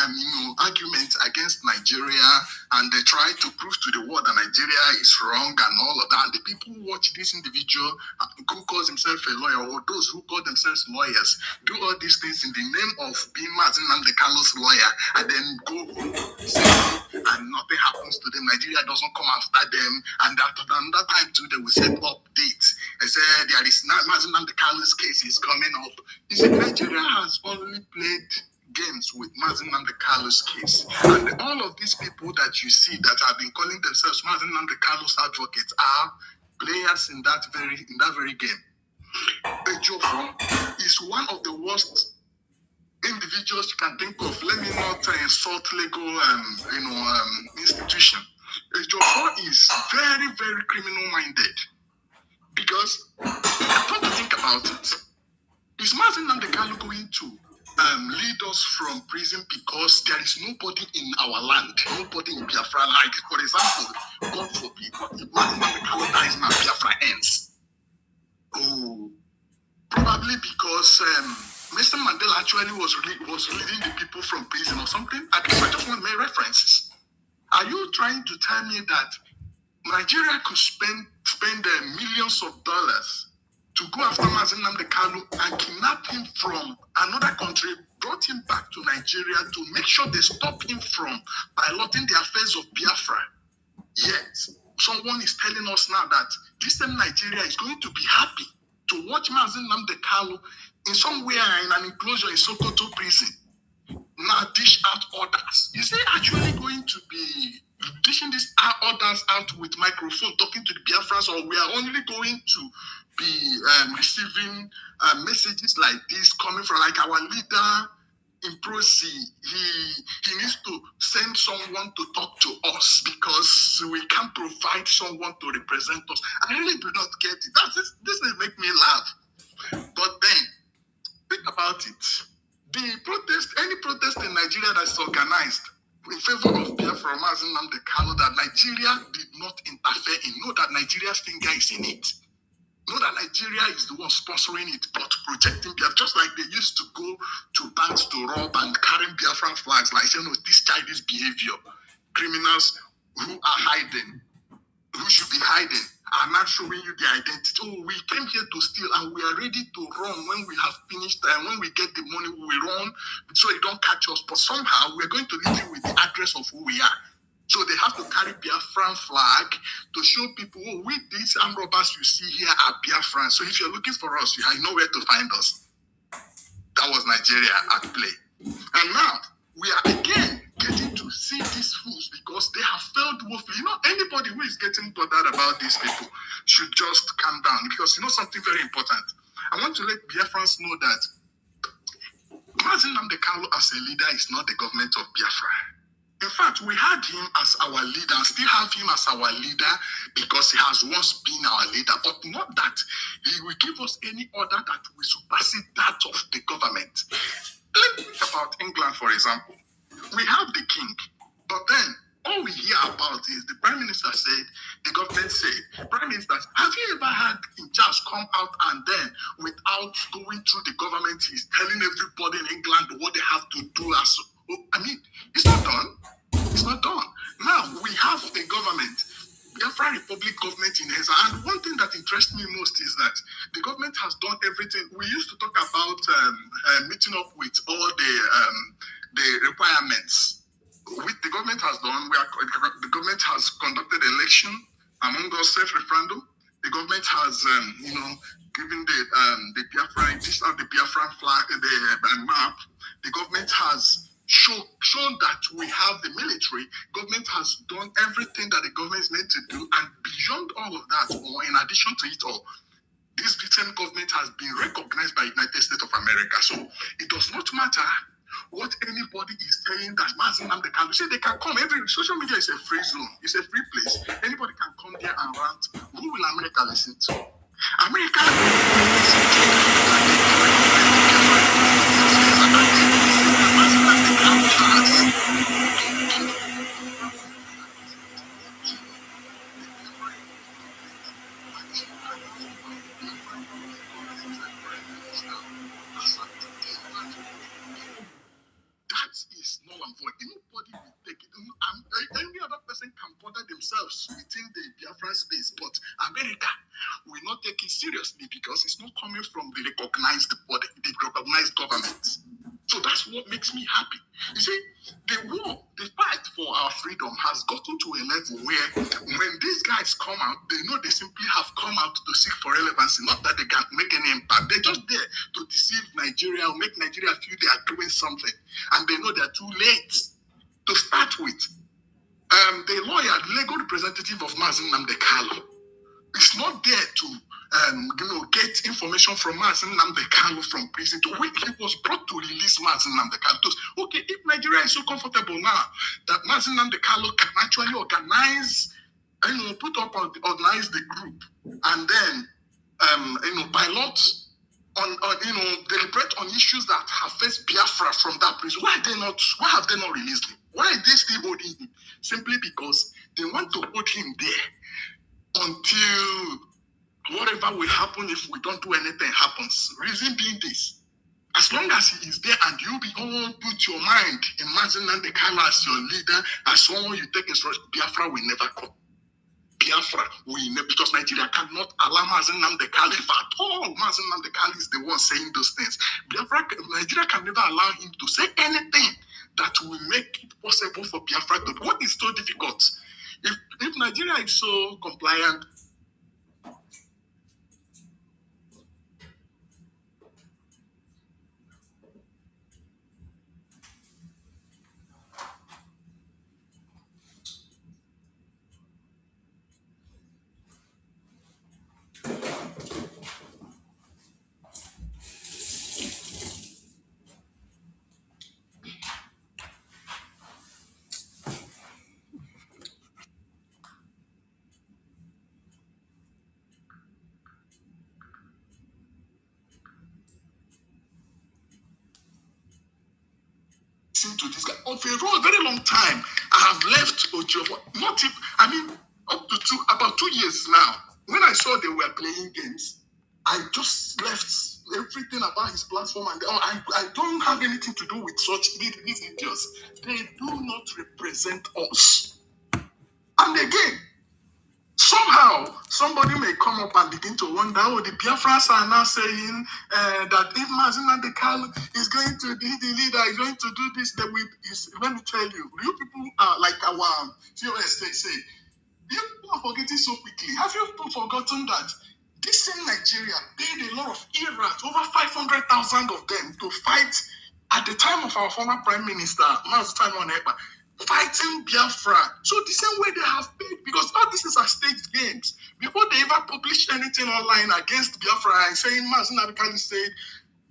arguments against Nigeria, and they try to prove to the world that Nigeria is wrong and all of that. And the people who watch this individual who calls himself a lawyer, or those who call themselves lawyers, do all these things in the name of being Martin Nnamdi Kalu's lawyer, and then go home and nothing happens to them. Nigeria doesn't come after them, and that time too they will set up dates. They say there is not Martin Nnamdi Kalu's case is coming up. You see, Nigeria has only played games with Martin Nnamdi Kalu's case, and all of these people that you see that have been calling themselves Martin Nnamdi Kalu's advocates are players in that very game. Ejiofor is one of the worst individuals you can think of. Let me not insult legal institution. Ejiofor is very, very criminal minded, because come to think about it, is Martin Nnamdi Kalu going to lead us from prison because there is nobody in our land, nobody in Biafra? Like, for example, God forbid, if Martin Nnamdi Kalu dies now, Biafra ends. Oh, probably because Mr. Mandela actually was leading the people from prison or something. I just want to make references. Are you trying to tell me that Nigeria could spend millions of dollars to go after Martin Nnamdi Kalu and kidnap him from another country, brought him back to Nigeria to make sure they stop him from piloting the affairs of Biafra? Yet, someone is telling us now that this same Nigeria is going to be happy to watch Martin Nnamdi Kalu in somewhere in an enclosure in Sokoto prison now dish out orders. Is he actually going to be dishing these orders out with microphone, talking to the Biafrans, or we are only going to be receiving messages like this coming from, like, our leader in Brgie? He needs to send someone to talk to us because we can't provide someone to represent us. I really do not get it. This will make me laugh. But then, think about it. Any protest in Nigeria that's organized in favor of Biafra, Martin Nnamdi Kalu, that Nigeria did not interfere in, know that Nigeria's finger is in it. Know that Nigeria is the one sponsoring it, but projecting Biafra, just like they used to go to banks to rob and carrying Biafran flags, like, this childish behavior. Criminals who are hiding, who should be hiding, are not showing you their identity. Oh, we came here to steal and we are ready to run when we have finished, and when we get the money, we will run so you don't catch us. But somehow we're going to leave you with the address of who we are. So they have to carry Biafran flag to show people, oh, these armed robbers you see here are Biafran. So if you're looking for us, you know where to find us. That was Nigeria at play. And now we are again getting to see these fools because they have failed woefully. Anybody who is getting bothered about these people should just calm down, because something very important. I want to let Biafrans know that Martin Nnamdi Kalu as a leader is not the government of Biafra. In fact, we had him as our leader and still have him as our leader because he has once been our leader, but not that he will give us any order that will supersede that of the government. Let's think about England, for example. We have the king, but then all we hear about is the prime minister said, the government said. Prime minister, have you ever had King Charles come out and then, without going through the government, he's telling everybody in England what they have to do? It's not done. It's not done. Now we have a government, Biafra Republic government in his hand. And one thing that interests me most is that the government has done everything. We used to talk about meeting up with all the requirements. Which the government has done. The government has conducted election among us, self-referendum. The government has, given the Biafra, dished out the Biafran flag, the map. The government has shown that we have the military. Government has done everything that the government is meant to do, and beyond all of that, or in addition to it all, this Britain government has been recognized by United States of America. So it does not matter what anybody is saying that Mazi Nnamdi Kanu say they can come. Every social media is a free zone, it's a free place. Anybody can come there and rant. Who will America listen to? America listen to that is null and void. Anybody will take it. Any other person can bother themselves within the Biafran space, but America will not take it seriously because it's not coming from the recognized body, the recognized government. So that's what makes me happy. You see, the war, the fight for our freedom has gotten to a level where when these guys come out, they know they simply have come out to seek for relevancy, not that they can make any impact. They're just there to deceive Nigeria or make Nigeria feel they are doing something. And they know they're too late. To start with, the lawyer, the legal representative of Mazi Nnamdi Kanu, is not there to get information from Mazi Nnamdi Kanu from prison. To which he was brought to release Mazi Nnamdi Kanu. Okay, if Nigeria is so comfortable now that Mazi Nnamdi Kanu can actually organize, organize the group, and then pilot on deliberate on issues that have faced Biafra from that prison. Why have they not released him? Why are they still holding him? Simply because they want to hold him there until whatever will happen if we don't do anything happens. Reason being this: as long as he is there and you all put your mind in Mazi Nnamdi Kanu as your leader, as someone you take instruction, Biafra will never come. Biafra will never, because Nigeria cannot allow Mazi Nnamdi Kanu. If at all Mazi Nnamdi Kanu is the one saying those things, Nigeria can never allow him to say anything that will make it possible for Biafra to. What is so difficult? If Nigeria is so compliant, to this guy for a very long time. I have left Ojo. About 2 years now. When I saw they were playing games, I just left everything about his platform, and I don't have anything to do with these idiots. They do not represent us. And again, somehow, somebody may come up and begin to wonder, the Biafrans are now saying that if Mazi Nnamdi Kanu is going to be the leader, is going to do this, let me tell you people are like our COS, they say, you people are forgetting so quickly. Have you forgotten that this same Nigeria paid a lot of Iraq, over 500,000 of them, to fight at the time of our former Prime Minister, Mazi Nnamdi, fighting Biafra. So the same way they have paid, because all this is a staged games. Before they ever published anything online against Biafra and saying Mazi Nnamdi Kanu said,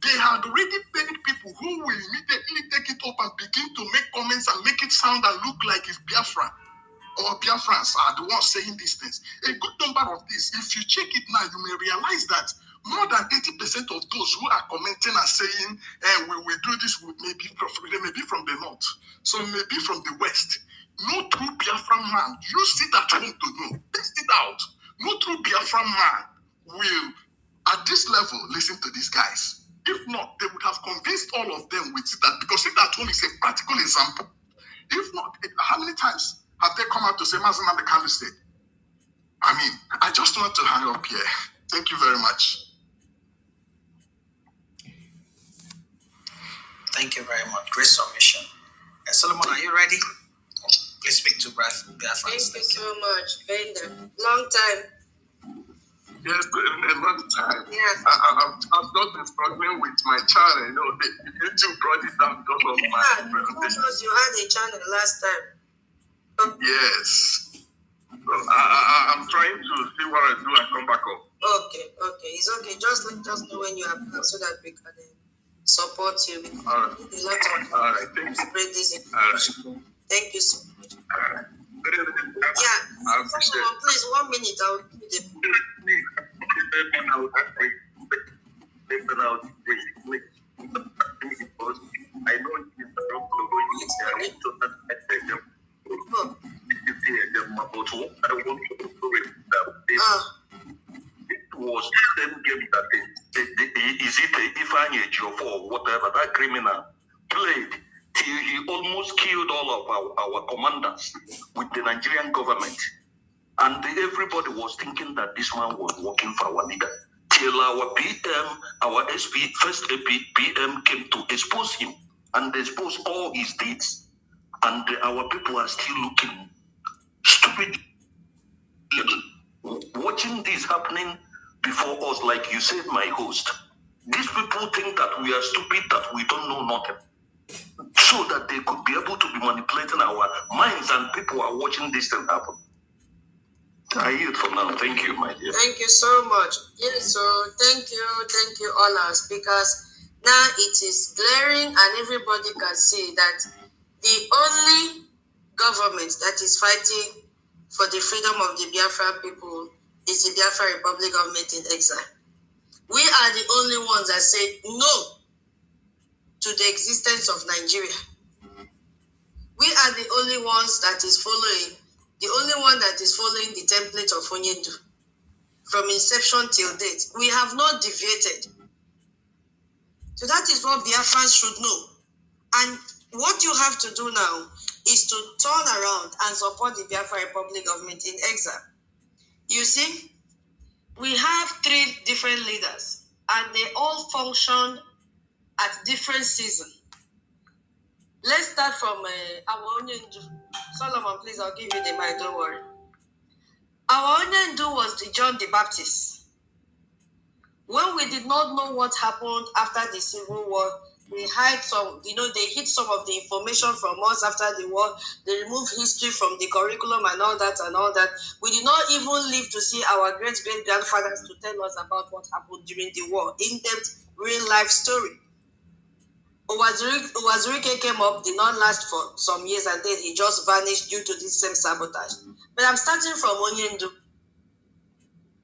they had already paid people who will immediately take it up and begin to make comments and make it sound and look like it's Biafra. Or Biafrans are the ones saying these things. A good number of these, if you check it now, you may realize that more than 80% of those who are commenting and saying, we will do this, they may be from the north, some may be from the west. No true Biafran man, you sit at home to know, test it out. No true Biafran man will, at this level, listen to these guys. If not, they would have convinced all of them with sit at, because sit at home is a practical example. If not, how many times have they come out to say Mazi Nnamdi Kanu said? I just want to hang up here. Thank you very much. Thank you very much. Great submission. Solomon, are you ready? Please speak to Biafra. Thank you so much, Bender. Long time. Yes, a long time. Yes. I've just been struggling with my channel. You know, YouTube brought it down because of my presentation. You had a channel last time. Yes. So I'm trying to see what I do and come back up. Okay, it's okay. Just let us know when you are back so that we can support you. All right. All right. Thank you. Spread this information. All right. Thank you so much. All right. Yeah. I appreciate it. Please, 1 minute. I'll do the. I know Oh. but what I want to do is that it was the same game that is it Ifeanyi Ejiofor or whatever, that criminal played till he almost killed all of our commanders with the Nigerian government. And everybody was thinking that this man was working for our leader. Till our PM, our SP, first PM came to expose him and expose all his deeds. And our people are still looking stupid. Watching this happening before us, like you said, my host, these people think that we are stupid, that we don't know nothing. So that they could be able to be manipulating our minds, and people are watching this thing happen. I yield for now. Thank you, my dear. Thank you so much. Yes, so thank you all our speakers. Now it is glaring and everybody can see that the only government that is fighting for the freedom of the Biafran people is the Biafra Republic government in exile. We are the only ones that say no to the existence of Nigeria. We are the only ones that is following, the only one that is following the template of Onyendu. From inception till date, we have not deviated. So that is what Biafrans should know. And what you have to do now is to turn around and support the Biafra Republic government in exile. You see, we have 3 different leaders, and they all function at different seasons. Let's start from our Onyendu. Solomon, please, I'll give you the mic, don't worry. Our Onyendu was the John the Baptist. When we did not know what happened after the Civil War, they hid some, they hid some of the information from us after the war. They removed history from the curriculum and all that. We did not even live to see our great-great-grandfathers to tell us about what happened during the war. In-depth, real-life story. Owazurike came up, did not last for some years, and then he just vanished due to this same sabotage. But I'm starting from Onyendu.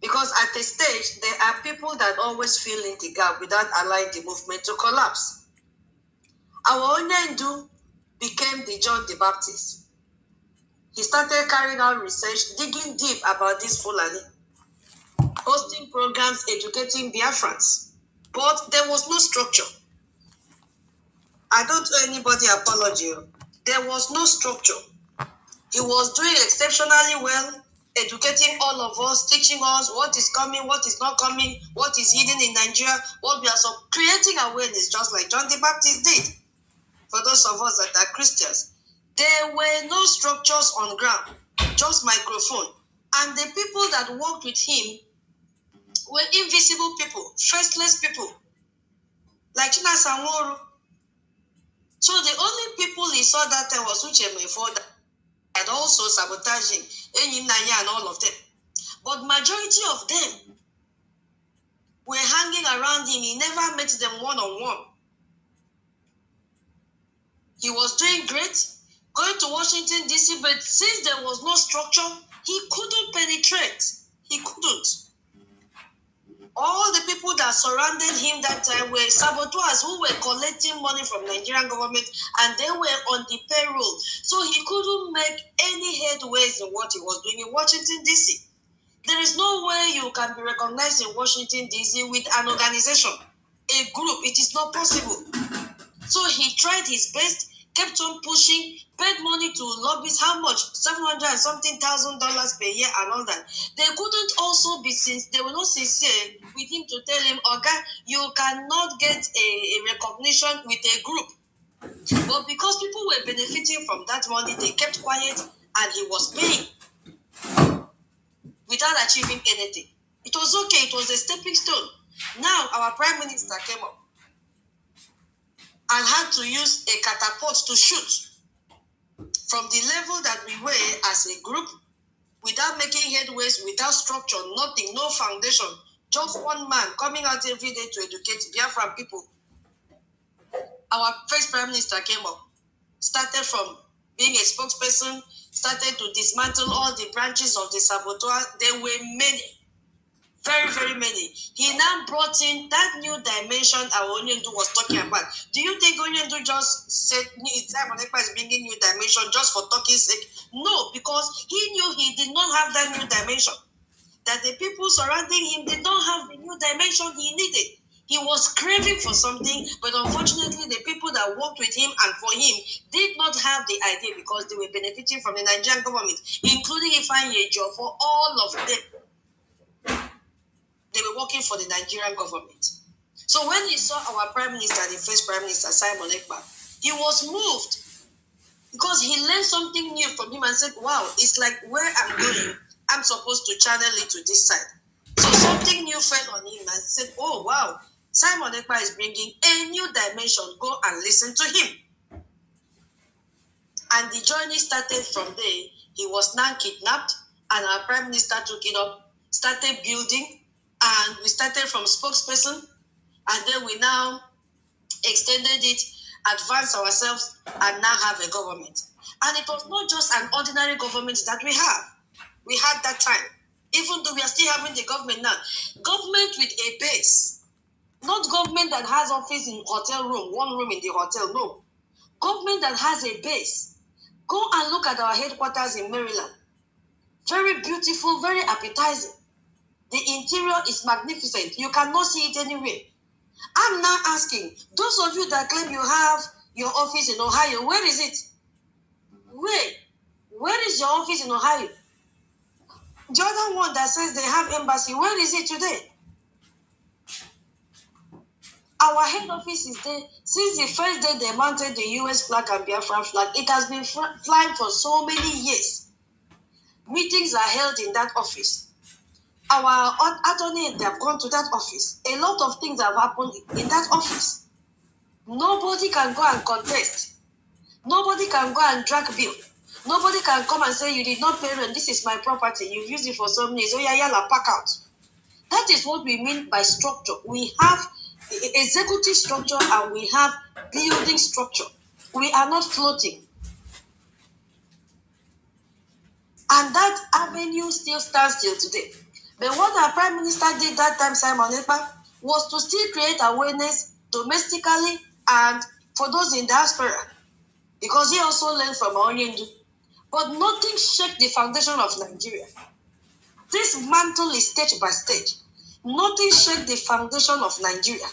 Because at a stage, there are people that always fill in the gap without allowing the movement to collapse. Our Onyendu became the John the Baptist. He started carrying out research, digging deep about this Fulani, hosting programs, educating Biafrans. But there was no structure. I don't owe anybody apology. There was no structure. He was doing exceptionally well, educating all of us, teaching us what is coming, what is not coming, what is hidden in Nigeria, what we are creating awareness, just like John the Baptist did. For those of us that are Christians, there were no structures on ground, just microphone. And the people that worked with him were invisible people, faceless people, like China Sanworu. So the only people he saw that time was Uche Mefo and also sabotaging Enyinaya and all of them. But majority of them were hanging around him. He never met them one-on-one. He was doing great, going to Washington, D.C., but since there was no structure, he couldn't penetrate. He couldn't. All the people that surrounded him that time were saboteurs who were collecting money from Nigerian government, and they were on the payroll. So he couldn't make any headways in what he was doing in Washington, D.C. There is no way you can be recognized in Washington, D.C. with an organization, a group. It is not possible. So he tried his best, kept on pushing, paid money to lobbyists. How much? $700 and something thousand per year and all that. They couldn't also be they were not sincere with him to tell him, okay, you cannot get a recognition with a group. But because people were benefiting from that money, they kept quiet and he was paying without achieving anything. It was okay. It was a stepping stone. Now our prime minister came up and had to use a catapult to shoot from the level that we were as a group, without making headways, without structure, nothing, no foundation, just one man coming out every day to educate Biafran people. Our first prime minister came up, started from being a spokesperson, started to dismantle all the branches of the saboteur. There were many, very, very many. He now brought in that new dimension our Onyendu was talking about. Do you think Onyendu just said Simon Ekpa is bringing new dimension just for talking sake? No, because he knew he did not have that new dimension. That the people surrounding him did not have the new dimension he needed. He was craving for something, but unfortunately, the people that worked with him and for him did not have the idea because they were benefiting from the Nigerian government, including Ifeanyi Ejo. For all of them, they were working for the Nigerian government. So when he saw our prime minister, the first prime minister, Simon Ekpa, he was moved because he learned something new from him and said, wow, it's like where I'm going, I'm supposed to channel it to this side. So something new fell on him and said, oh, wow, Simon Ekpa is bringing a new dimension. Go and listen to him. And the journey started from there. He was now kidnapped, and our prime minister took it up, started building, and we started from spokesperson, and then we now extended it, advanced ourselves, and now have a government. And it was not just an ordinary government that we have. We had that time. Even though we are still having the government now. Government with a base. Not government that has office in hotel room, one room in the hotel, no. Government that has a base. Go and look at our headquarters in Maryland. Very beautiful, very appetizing. The interior is magnificent. You cannot see it anywhere. I'm now asking, those of you that claim you have your office in Ohio, where is it? Where is your office in Ohio? The other one that says they have embassy, where is it today? Our head office is there. Since the first day they mounted the US flag and Biafran flag, it has been flying for so many years. Meetings are held in that office. Our attorney, they have gone to that office. A lot of things have happened in that office. Nobody can go and contest. Nobody can go and drag bill. Nobody can come and say, you did not pay rent, this is my property, you've used it for some years, oh yeah, yalla, pack out. That is what we mean by structure. We have executive structure and we have building structure. We are not floating. And that avenue still stands till today. But what our prime minister did that time, Simon Ekpa, was to still create awareness domestically and for those in diaspora. Because he also learned from Onyendu. But nothing shakes the foundation of Nigeria. This mantle is stage by stage. Nothing shakes the foundation of Nigeria.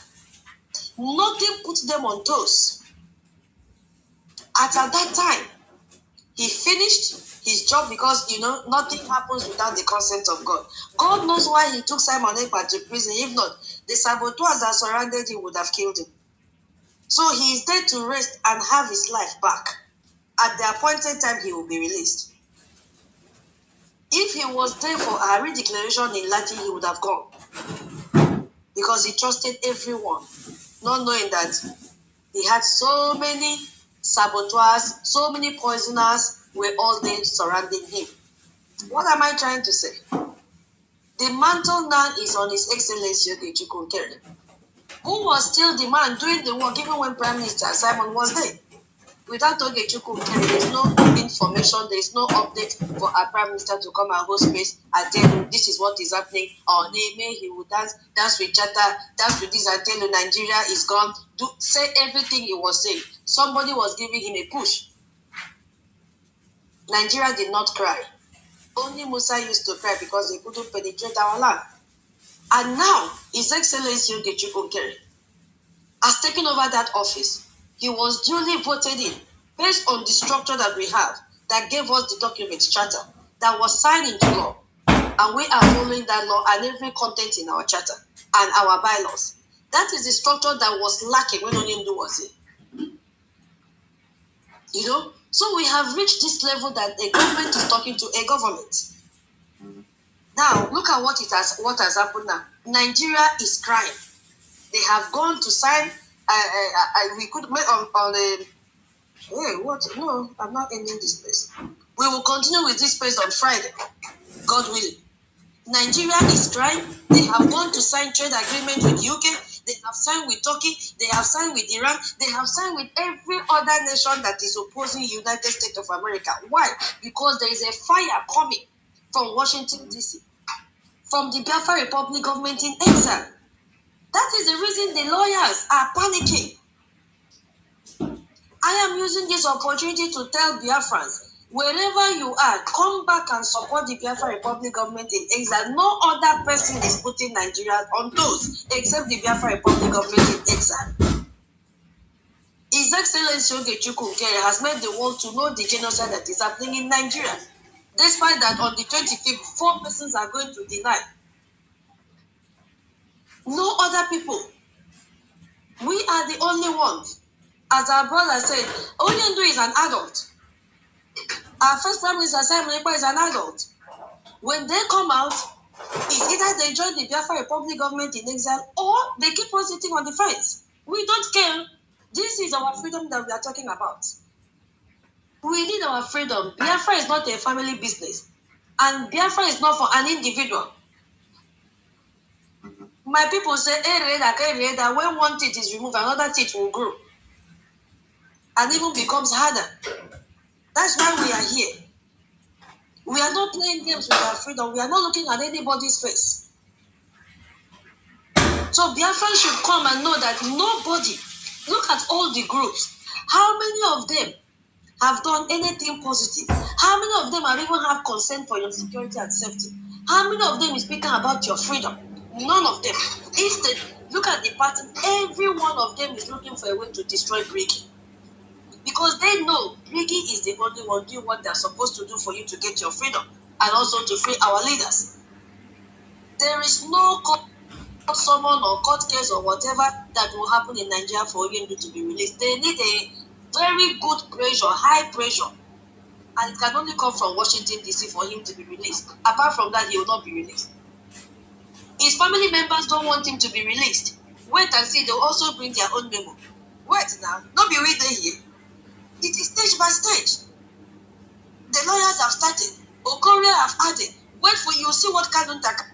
Nothing puts them on toes. At that time, he finished his job because, nothing happens without the consent of God. God knows why he took Simon Ekpa to prison. If not, the saboteurs that surrounded him would have killed him. So he is there to rest and have his life back. At the appointed time, he will be released. If he was there for a redeclaration in Latin, he would have gone. Because he trusted everyone, not knowing that he had so many saboteurs, so many poisoners were all there surrounding him. What am I trying to say? The mantle now is on His Excellency Ogechukwu Nkere, who was still the man doing the work even when Prime Minister Simon was there. Without Ogechukwu Nkere, there is no information, there is no update for our Prime Minister to come and host space and tell you this is what is happening. Or maybe he will dance with Chatter, dance with this and tell you Nigeria is gone. Say everything he was saying. Somebody was giving him a push. Nigeria did not cry. Only Musa used to cry because they couldn't penetrate our land. And now, His Excellency Ogechukwu Nkere has taken over that office. He was duly voted in based on the structure that we have that gave us the document charter that was signed into law. And we are following that law and every content in our charter and our bylaws. That is the structure that was lacking when Onyendu was in. So we have reached this level that a government is talking to a government. Now look at what has happened now. Nigeria is crying. They have gone to sign. We could make on a. Hey, what? No, I'm not ending this place. We will continue with this place on Friday, God willing. Nigeria is crying. They have gone to sign trade agreement with UK. They have signed with Turkey. They have signed with Iran. They have signed with every other nation that is opposing United States of America. Why? Because there is a fire coming from Washington DC, from the Biafra Republic government in exile. That is the reason the lawyers are panicking. I am using this opportunity to tell Biafrans, wherever you are, come back and support the Biafra Republic government in exile. No other person is putting Nigeria on toes except the Biafra Republic government in exile. His Excellency Ogechukwu has made the world to know the genocide that is happening in Nigeria. Despite that, on the 25th, 4 persons are going to deny. No other people. We are the only ones. As our brother said, Onyendu is an adult. Our first Prime Minister, Simon Ekpa, is an adult. When they come out, it's either they join the Biafra Republic government in exile or they keep on sitting on the fence. We don't care. This is our freedom that we are talking about. We need our freedom. Biafra is not a family business. And Biafra is not for an individual. My people say, that when one teeth is removed, another teeth will grow. And even becomes harder. That's why we are here. We are not playing games with our freedom. We are not looking at anybody's face. So Biafran should come and know that nobody, look at all the groups, how many of them have done anything positive? How many of them have even have concern for your security and safety? How many of them is speaking about your freedom? None of them. Instead, look at the pattern. Every one of them is looking for a way to destroy Brgie. Because they know Brgie is the only one doing what they're supposed to do for you to get your freedom and also to free our leaders. There is no someone or court case or whatever that will happen in Nigeria for Oyindu to be released. They need a very good pressure, high pressure, and it can only come from Washington DC for him to be released. Apart from that, he will not be released. His family members don't want him to be released. Wait and see, they'll also bring their own memo. Wait now, not be waiting here. It is stage by stage. The lawyers have started. Okoria have added. Wait for you, see what Kanunta.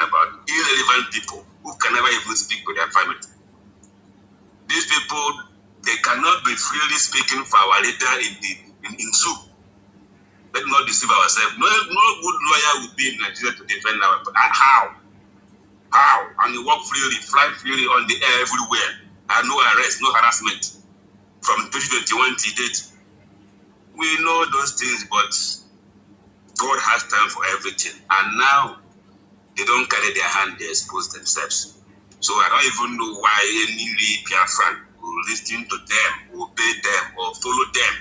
About irrelevant people who can never even speak to their family. These people, they cannot be freely speaking for our leader in Zoom. Let's not deceive ourselves. No good lawyer will be in Nigeria to defend our. How? How? And you walk freely, fly freely on the air everywhere, and no arrest, no harassment. From 2021 to date, we know those things, but God has time for everything. And now they don't carry their hand; they expose themselves. So I don't even know why any Biafran will listen to them, obey them, or follow them.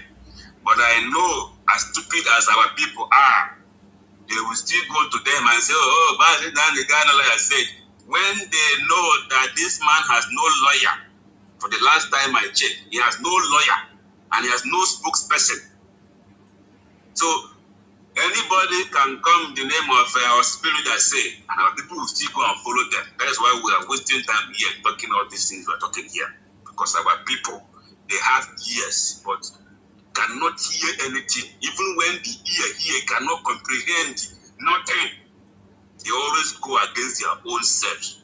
But I know, as stupid as our people are, they will still go to them and say, oh, but the Ghana lawyer said, when they know that this man has no lawyer, for the last time I checked, he has no lawyer and he has no spokesperson. So anybody can come in the name of our spirit that say, and our people will still go and follow them. That is why we are wasting time here talking all these things we are talking here. Because our people, they have ears, but cannot hear anything. Even when the ear cannot comprehend nothing, they always go against their own selves.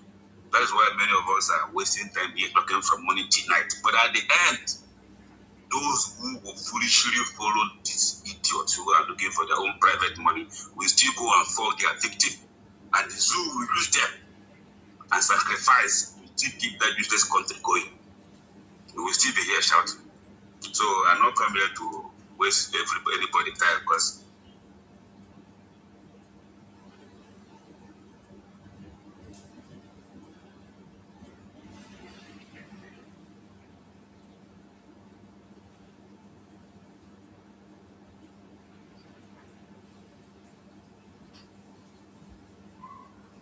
That is why many of us are wasting time here talking from morning till night. But at the end, those who will foolishly follow these idiots who are looking for their own private money will still go and fall their victim. And the zoo will use them and sacrifice to still keep that useless country going. We will still be here shouting. So I'm not coming here to waste anybody time because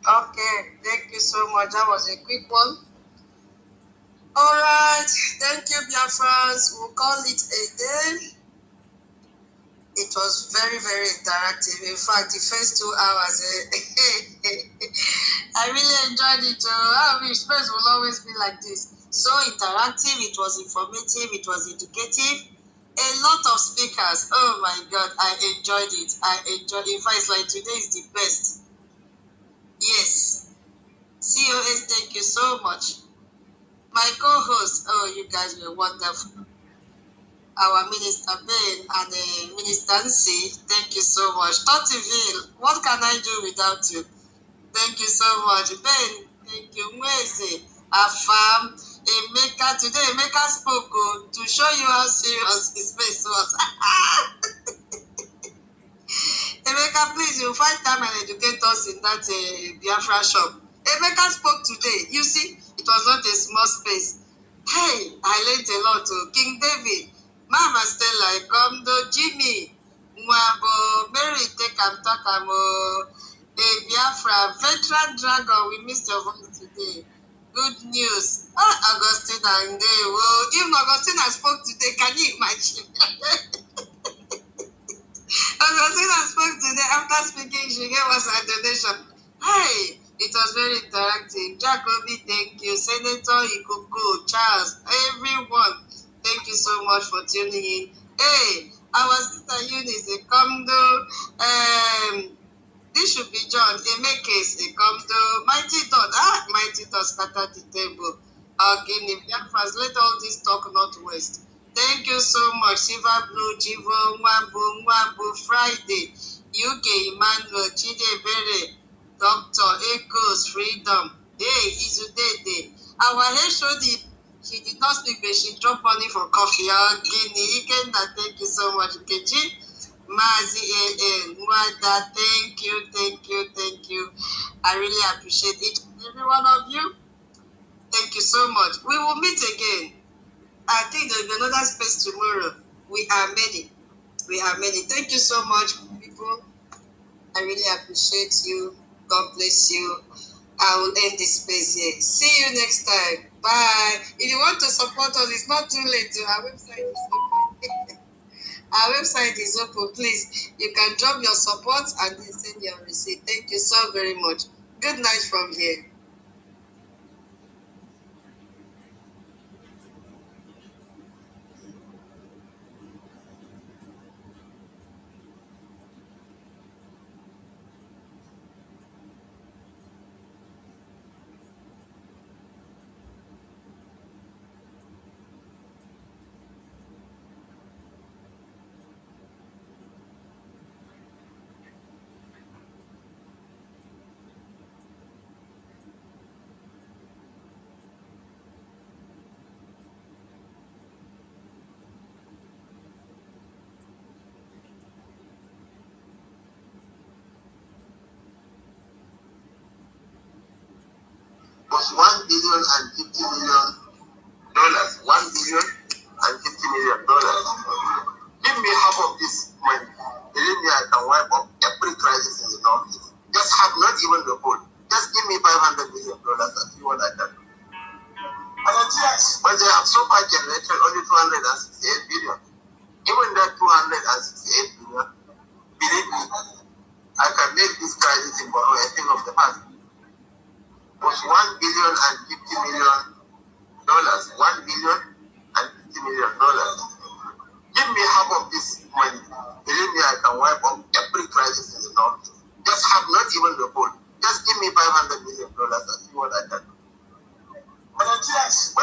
Okay, thank you so much. That was a quick one. All right, thank you, Biafrans. We'll call it a day. It was very, very interactive. In fact, the first 2 hours, I really enjoyed it. I wish space will always be like this. So interactive, it was informative, it was educative. A lot of speakers. Oh my God, I enjoyed it. In fact, it's like today is the best. Yes. COS, thank you so much. My co-host, oh, you guys were wonderful. Our Minister Ben and Minister Nsi, thank you so much. Totiville, what can I do without you? Thank you so much. Ben, thank you. Mweze, Afam, Emeka. Today, Emeka spoke to show you how serious his face was. Emeka, please, you'll find time and educate us in that Biafra shop. Emeka spoke today. You see, it was not a small space. Hey, I learned a lot too. King David, Mama Stella, Komdo, Jimmy, Mwabo, Mary, Takamo, Biafra, Veteran Dragon, we missed your voice today. Good news. Augustina and well, even Augustina spoke today, can you imagine? Augustina spoke today after speaking, she gave us a donation. Hey, it was very interactive. Jacoby, thank you. Senator Ikuku, Charles, everyone, thank you so much for tuning in. Hey, our sister Eunice, this should be John. Emekes, Mighty Dot. Mighty Dot scattered the table. Guinea, translate all this talk northwest. Thank you so much. Silver Blue, Jivo, Mwambu, Friday, UK, Emmanuel, Chidebere, Dr. Echoes, Freedom. Hey, Izudede. Our HOD, she did not speak, but she dropped money for coffee. Guinea, Ikenna, thank you so much. Keji. Mazi Mwada, thank you. I really appreciate each and every one of you. Thank you so much. We will meet again. I think there will be another space tomorrow. We are many. Thank you so much, people. I really appreciate you. God bless you. I will end this space here. See you next time. Bye. If you want to support us, it's not too late. Our website is open. Our website is open. Please, you can drop your support and then send your receipt. Thank you so very much. Good night from here. Was $1,050,000,000. $1,050,000,000. Give me half of this money. Believe me, I can wipe up every crisis in the Northeast. Just have not even the whole. Just give me $500,000,000 and see what I can do. But they have so far generated only 268 billion. Even that 268 billion, believe me, I can make this crisis in Borno a thing of the past. Was $1,050,000,000. $1,050,000,000. Give me half of this money. Believe me, I can wipe up every crisis in the North. Just have not even the whole. Just give me $500,000,000 and see what I can do. But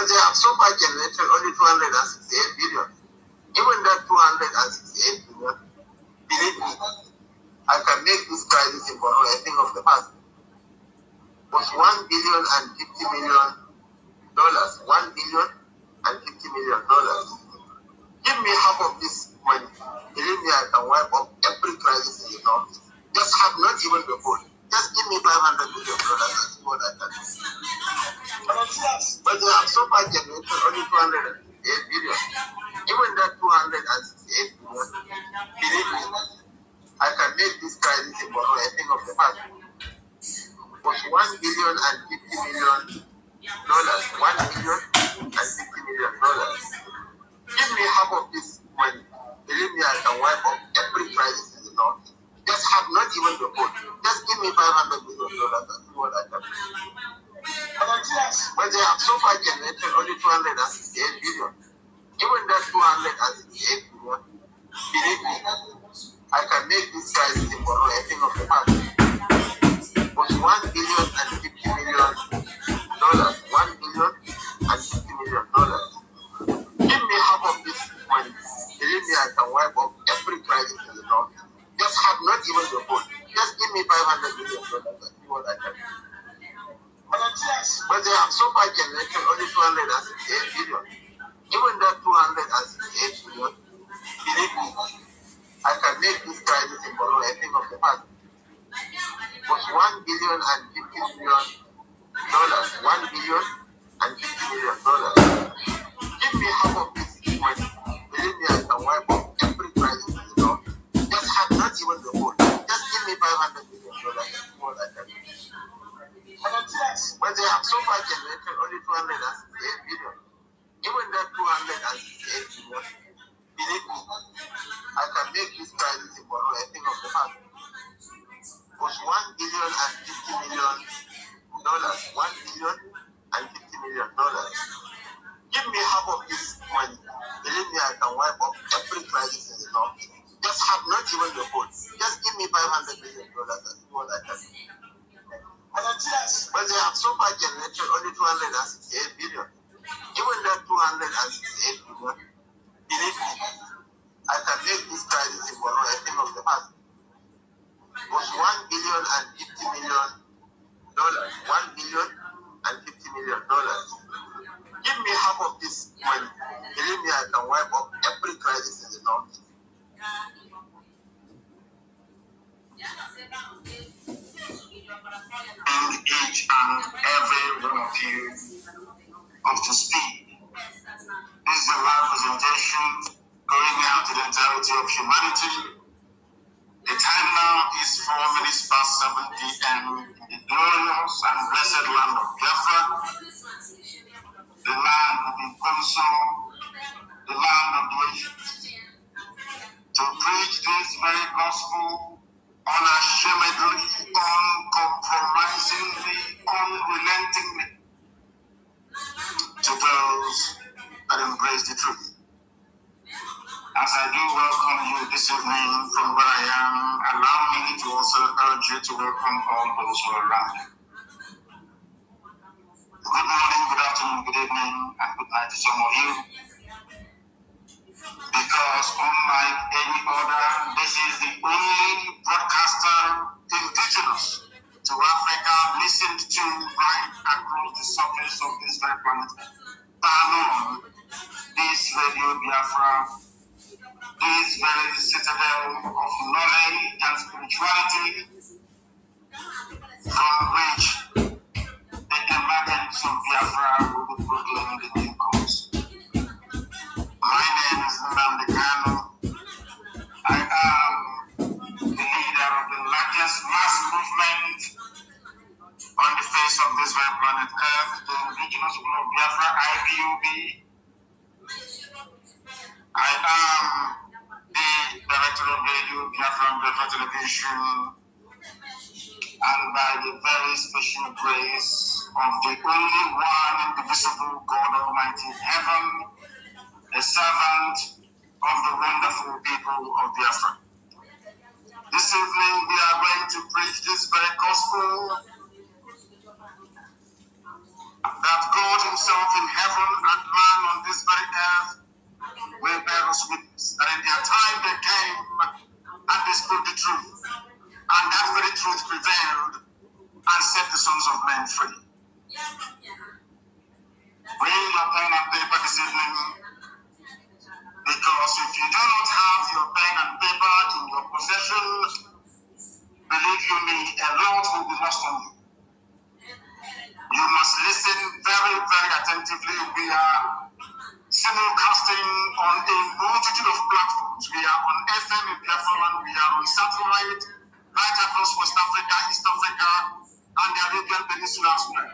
they have so far generated only 268 billion. Even that 268 billion, believe me, I can make this crisis in Borno a thing of the past. Was $1,050,000,000. $1,050,000,000. Give me half of this money. Believe me, I can wipe up every crisis in the North. Just have not even the whole. Just give me $500,000,000 and see what I can do. But they have so far generated only 268 billion. Even that 268 billion, believe me, I can make this crisis in Borno a thing of the past. Was $1,050,000,000. $1,050,000,000. Give me half of this money. Believe me, I can wipe up every crisis in the North. Just have not even the whole. Just give me $500,000,000 and see what I can do. But they have so far generated only 268 billion. Even that 268 billion, believe me, I can make this crisis in Borno a thing of the past. Was $1,050,000,000. $1,050,000,000. Give me half of this money. Believe me, I can wipe up every crisis in the North. Just have not even the whole. Just give me $500,000,000 and see what I can do. But they have so far generated only 268 billion. Even that 268 billion, believe me, I can make this crisis in Borno a thing of the past. Was $1,050,000,000. $1,050,000,000. Give me half of this money. Believe me, I can wipe up every crisis in the North. Just have not even the whole. Just give me $500,000,000 and see what I can do. But they have so far generated only 268 billion. Even that 268 billion, believe me, I can make this crisis in Borno a thing of the past. Was $1,050,000,000. $1,050,000,000. Give me half of this money. Believe me, I can wipe up every crisis in the North. Just have not even the whole. Just give me $500,000,000 and see what I can do. But they have so far generated only 268 billion. Even that 268 billion, believe me, I can make this crisis in Borno a thing of the past. Was $1,050,000,000. $1,050,000,000. Give me half of this money. Believe me, I can wipe up every crisis in the North. And each and every one of you up to speed. This is a live presentation going out to the entirety of humanity. The time now is 4 minutes past 7 p.m. in the glorious and blessed land of Govt, the land of the council, the land of the I do welcome you this evening from where I am, allow me to also urge you to welcome all those who are around you. Good morning, good afternoon, good evening, and good night to some of you. Because unlike any other, this is the only broadcaster indigenous to Africa listened to right across the surface of this very planet. Alone, this Radio Biafra, this very citadel of knowledge and spirituality, from which the emergence of Biafra will be proclaimed in due course. My name is Nnamdi Kanu. I am the leader of the largest mass movement on the face of this very planet Earth, the indigenous people of Biafra, IPOB. I am the director of Radio Biafra and Biafra Television, and by the very special grace of the only one indivisible God Almighty, heaven, a servant of the wonderful people of Biafra. This evening we are going to preach this very gospel that God himself in heaven and man on this very earth will bear us witness that in their time they came and they spoke the truth, and that very truth prevailed and set the sons of men free. Bring your pen and paper this evening, because if you do not have your pen and paper in your possession, believe you me, a lot will be lost on you. You must listen very, very attentively. We are simulcasting on a multitude of platforms. We are on FM in Biafra land, we are on satellite right across West Africa, East Africa, and the Arabian Peninsula as well.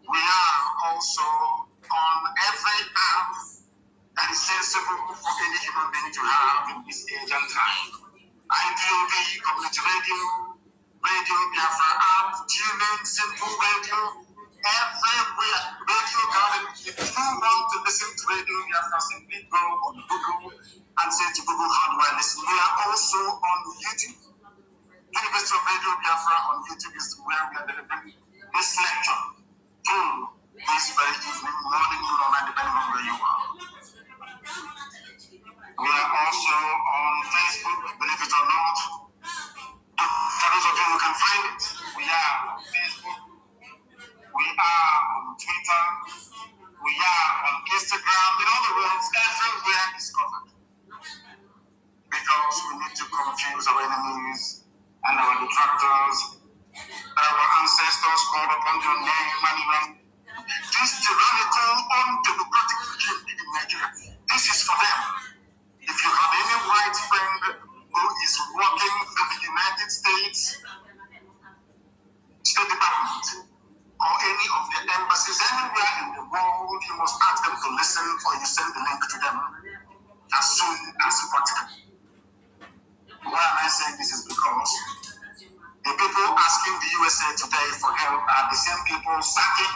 We are also on every app that is sensible for any human being to have in this age and time. IPOB, Community Radio, Radio Biafra app, TuneIn, Simple Radio, everywhere. Radio Garden. If you want to listen to Radio Biafra, simply go on Google and say to Google, how do I listen? We are also on YouTube. University of Radio Biafra on YouTube is where we are delivering this lecture through this very evening, morning, noon, or night, depending on where you are. We are also on Facebook, believe it or not. For those of you who can find it, we are on Facebook, we are on Twitter, we are on Instagram. In other words, everywhere is covered. Because we need to confuse our enemies and our detractors. Our ancestors called upon your name and even this tyrannical, undemocratic regime in Nigeria. This is for them. If you have any white friend who is working for the United States State Department or any of the embassies anywhere in the world, you must ask them to listen, or you send the link to them as soon as practical. Why am I saying this is because the people asking the USA today for help are the same people sacking,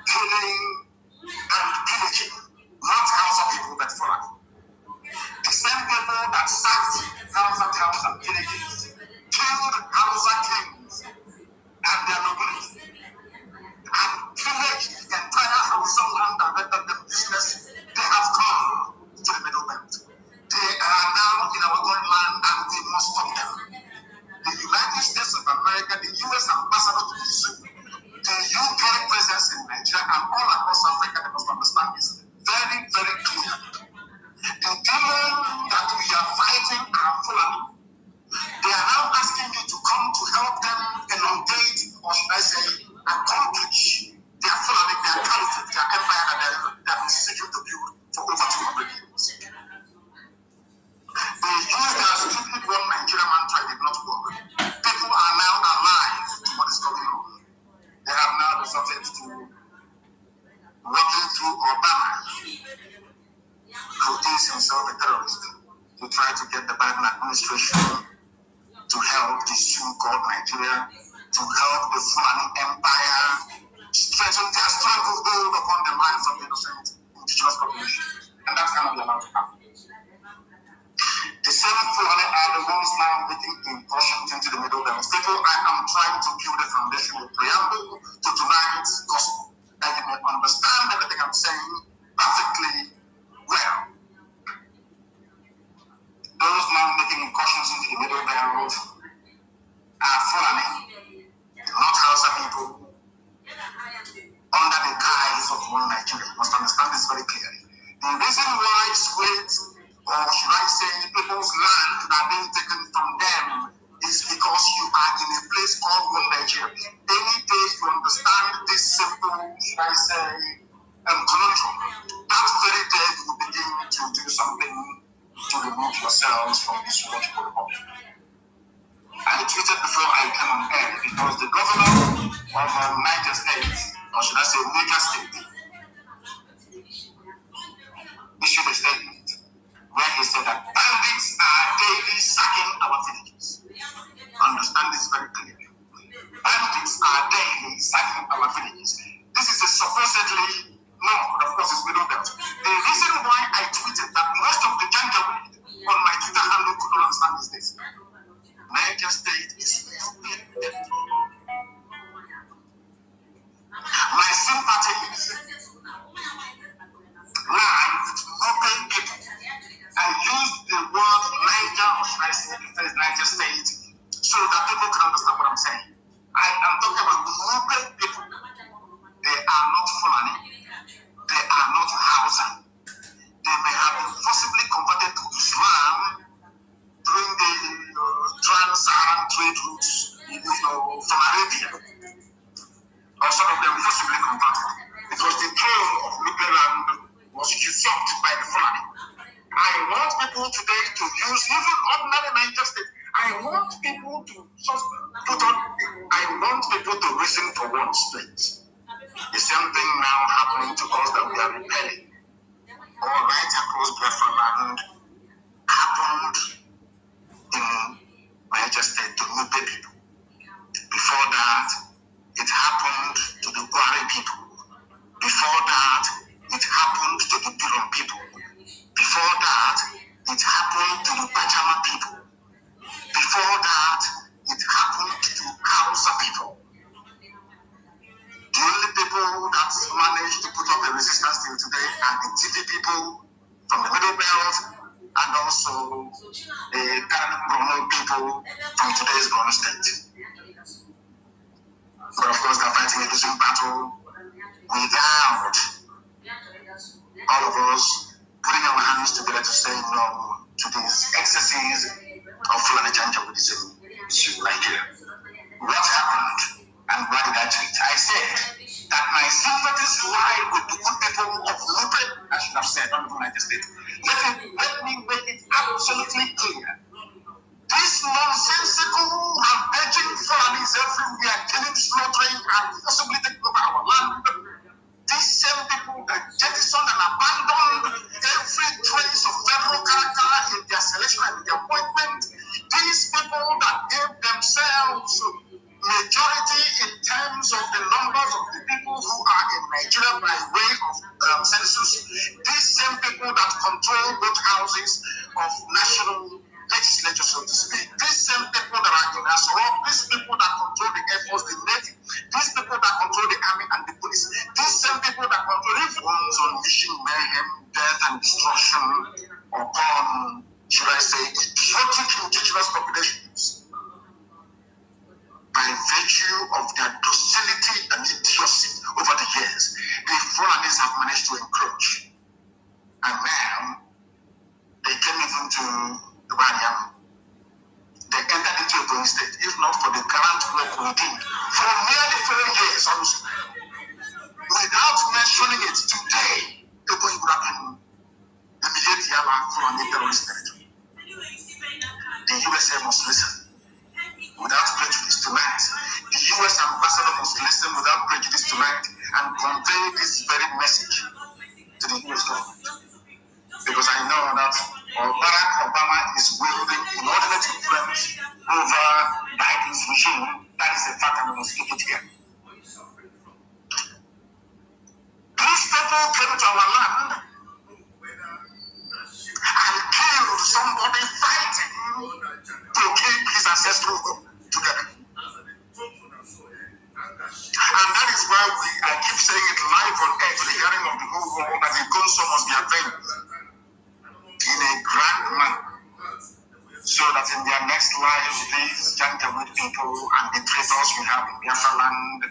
killing, and pillaging, not Hausa people, but Fulani. The same people that sacked Hausa towns and villages, killed Hausa kings and their nobility, and pillaged the entire Hausa land and rendered them business, they have come to the Middle Belt. They are now in our own land and we must stop them. The United States of America, the U.S. ambassador to the zoo, the UK presence in Nigeria and all across Africa, they must understand this very, very clear. The demon that we are fighting are Fulani. They are now asking you to come to help them elongate, or should I say, accomplish their Fulani, their caliphate, their empire that they have been seeking to build for over 200 years. They used their stupid one Nigeria mantra, it did not work. People are now alive to what is going on. They have now resorted to working through Obama, who is himself a terrorist, to try to get the Biden administration to help the so-called Nigeria, to help the Fulani Empire strengthen their stranglehold upon the minds of the innocent indigenous population. And that cannot be allowed to happen. making incursions into the Middle Belt. People, I am trying to build a foundation, a preamble to tonight's gospel, that you may understand everything I'm saying perfectly well. Those now making incursions into the Middle Belt are Fulani, not Hausa people, under the guise of one Nigeria. You must understand this very clearly. The reason why Swedes, or should I say, people's land are being taken from them is because you are in a place called one Nigeria. Any day you understand this simple, should I say, conundrum, that very day you will begin to do something to remove yourselves from this wonderful republic. I tweeted before I came on air because the governor of Niger State, or should I say Niger State, issued a statement where he said that bandits are daily sacking our villages. Understand this very clearly. Bandits are daily sacking our villages. This is a supposedly, no, but of course it's Middle Belt. The reason why I tweeted that most of the Janjaweed on my Twitter handle could not understand is this. Niger State is my sympathies lie with local people. I use the word Niger, or should I say Niger State, so that people can understand what I'm saying. I am talking about local people. They are not Fulani. They are not Hausa. They may have been forcibly converted to Islam during the trans-Saharan trade routes, from Arabia, or some of them forcibly converted, because the throne of local land was usurped by the Fulani. I want people today to use even ordinary Niger State. I want people to just I want people to reason for one state. The same thing now happening to us that we are repelling. All right across Biafra land happened in Niger State to Nupe people. Before that, it happened to the Gwari people. Before that, it happened to the Biron people. Before that, it happened to the Bajama people. Before that, it happened to Hausa people. The only people that managed to put up a resistance till today are the TV people from the Middle Belt and also the Karan people from today's Borno State. But of course, they're fighting a losing battle without all of us putting our hands together to say no to these excesses of Fulani Janjaweedism to Nigeria. What happened and why did I tweet? I said that my sympathies lie with the good people of Lupe, I should have said, not the United States. Let me make it absolutely clear. These nonsensical, rampaging Fulanis everywhere, killing, slaughtering, and possibly taking over our land. These same people that jettisoned and abandoned every trace of federal character in their selection and in their appointment. These people that gave themselves majority in terms of the numbers of the people who are in Nigeria by way of census. These same people that control both houses of national legislature, so to speak. These same people that are in Asoro, these people that control the Air Force, the Navy, these people that control the Army and the police, these same people that control the ones unleashing mayhem, death, and destruction upon, should I say, exotic indigenous populations. By virtue of their docility and idiocy over the years, the Fulanis have managed to encroach. And now, they came even to the Banyam. They entered into a growing state, if not for the current work we did for nearly 4 years also. Without mentioning it today, they're going to happen immediately from the terrorist territory. The USA must listen without prejudice tonight. The US ambassador must listen without prejudice tonight and convey this very message to the US government. Because I know that Barack Obama is wielding inordinate influence over Biden's regime. That is a fact, and we must keep it here. These people came to our land and killed somebody fighting to keep ancestral home together. And that is why I keep saying it live on air to the hearing of the whole world that the council must be avenged in a grand manner, so that in their next life, these Janjaweed people and the traitors we have in Biafra land,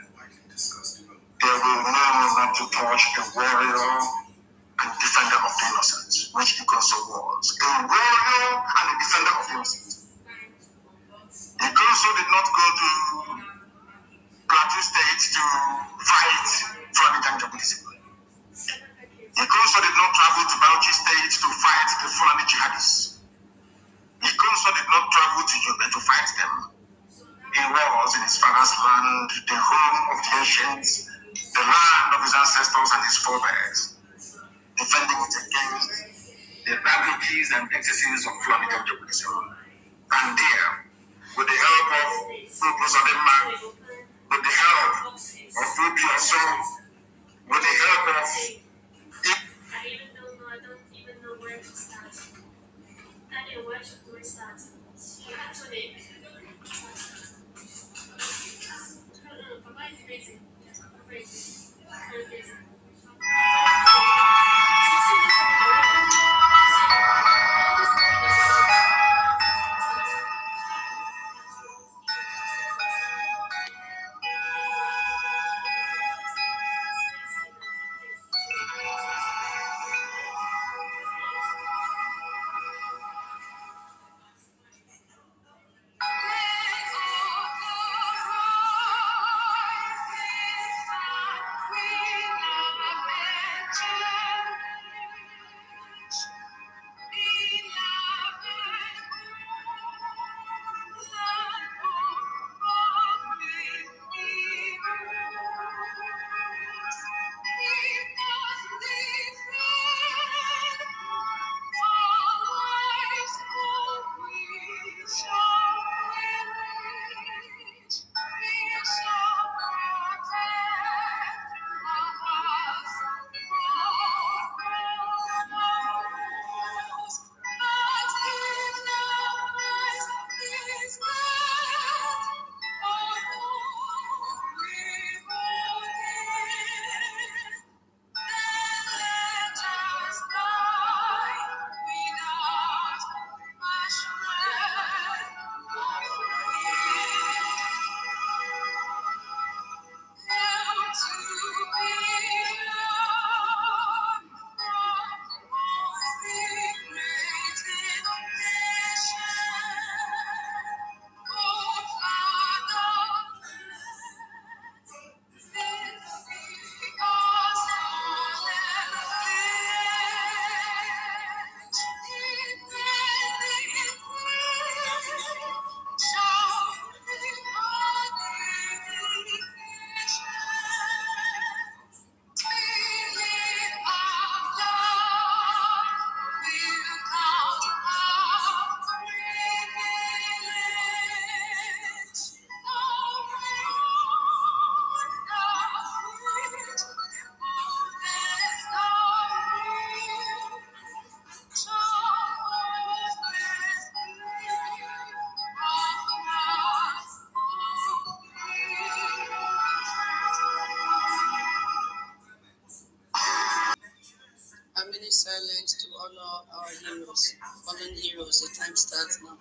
they will know not to touch a warrior and defender of the innocent, which the council was. A warrior and a defender of the innocent. The council did not go to Plateau State to fight for the Janjaweed. The council did not travel to Bauchi State to fight the Fulani jihadists. The council did not travel to Yobe to fight them. He was in his father's land, the home of the ancients, the land of his ancestors and his forebears, defending it against the ravages and excesses of Fulani Janjaweedism. And there, with the help of Upo Sadema, with the help of Upi Oso, with the help of I don't even know where to start. Daniel, where should we start? Actually, Papa is amazing. Amazing. A minute silence to honor our heroes. Fallen heroes, the time starts now.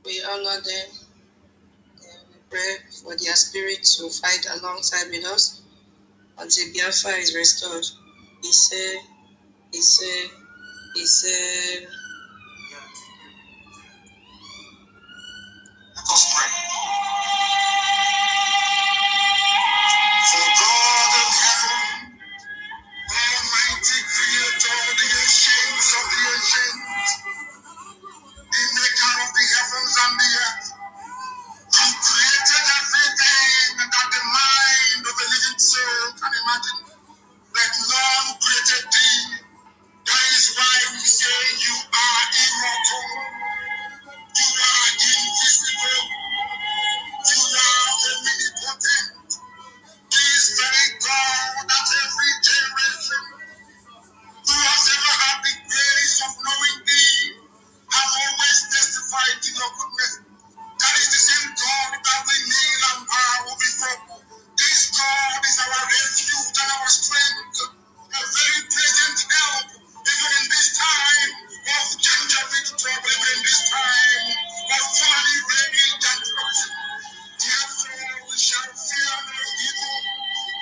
We honor them. We pray for their spirit to fight alongside with us until Biafra is restored. He said, he said, he said. Let us pray. For God in heaven, Almighty Creator of the ancients of the ancients, the maker of the heavens and the earth, who created everything that the mind of a living soul can imagine, but none created thee. That is why we say you are immortal, you are invisible, you are omnipotent. This very God that every generation who has ever had the grace of knowing thee have always testified to your goodness. That is the same God that we kneel and bow before. This God is our refuge and our strength, a very present help, even in this time of gingerly trouble, even in this time of fully raging destruction. Therefore, we shall fear no evil.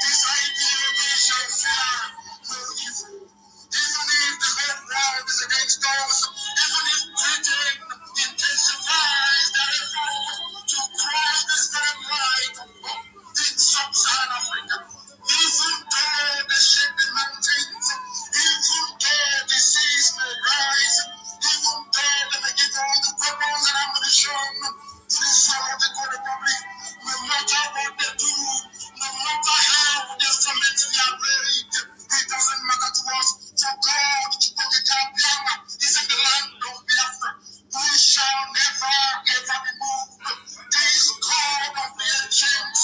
This idea we shall fear no evil. Even if the whole world is against us, even if Britain intensifies their effort to cross this very light in sub-Saharan Africa, even though they shake the mountains, even though the seas may rise, even though they may give all the weapons and ammunition to the soul of the God Republic, no matter what they do, no matter how they ferment their rage, it doesn't matter to us. For God, is in the land of Biafra. We shall never ever be moved. This God of the ancients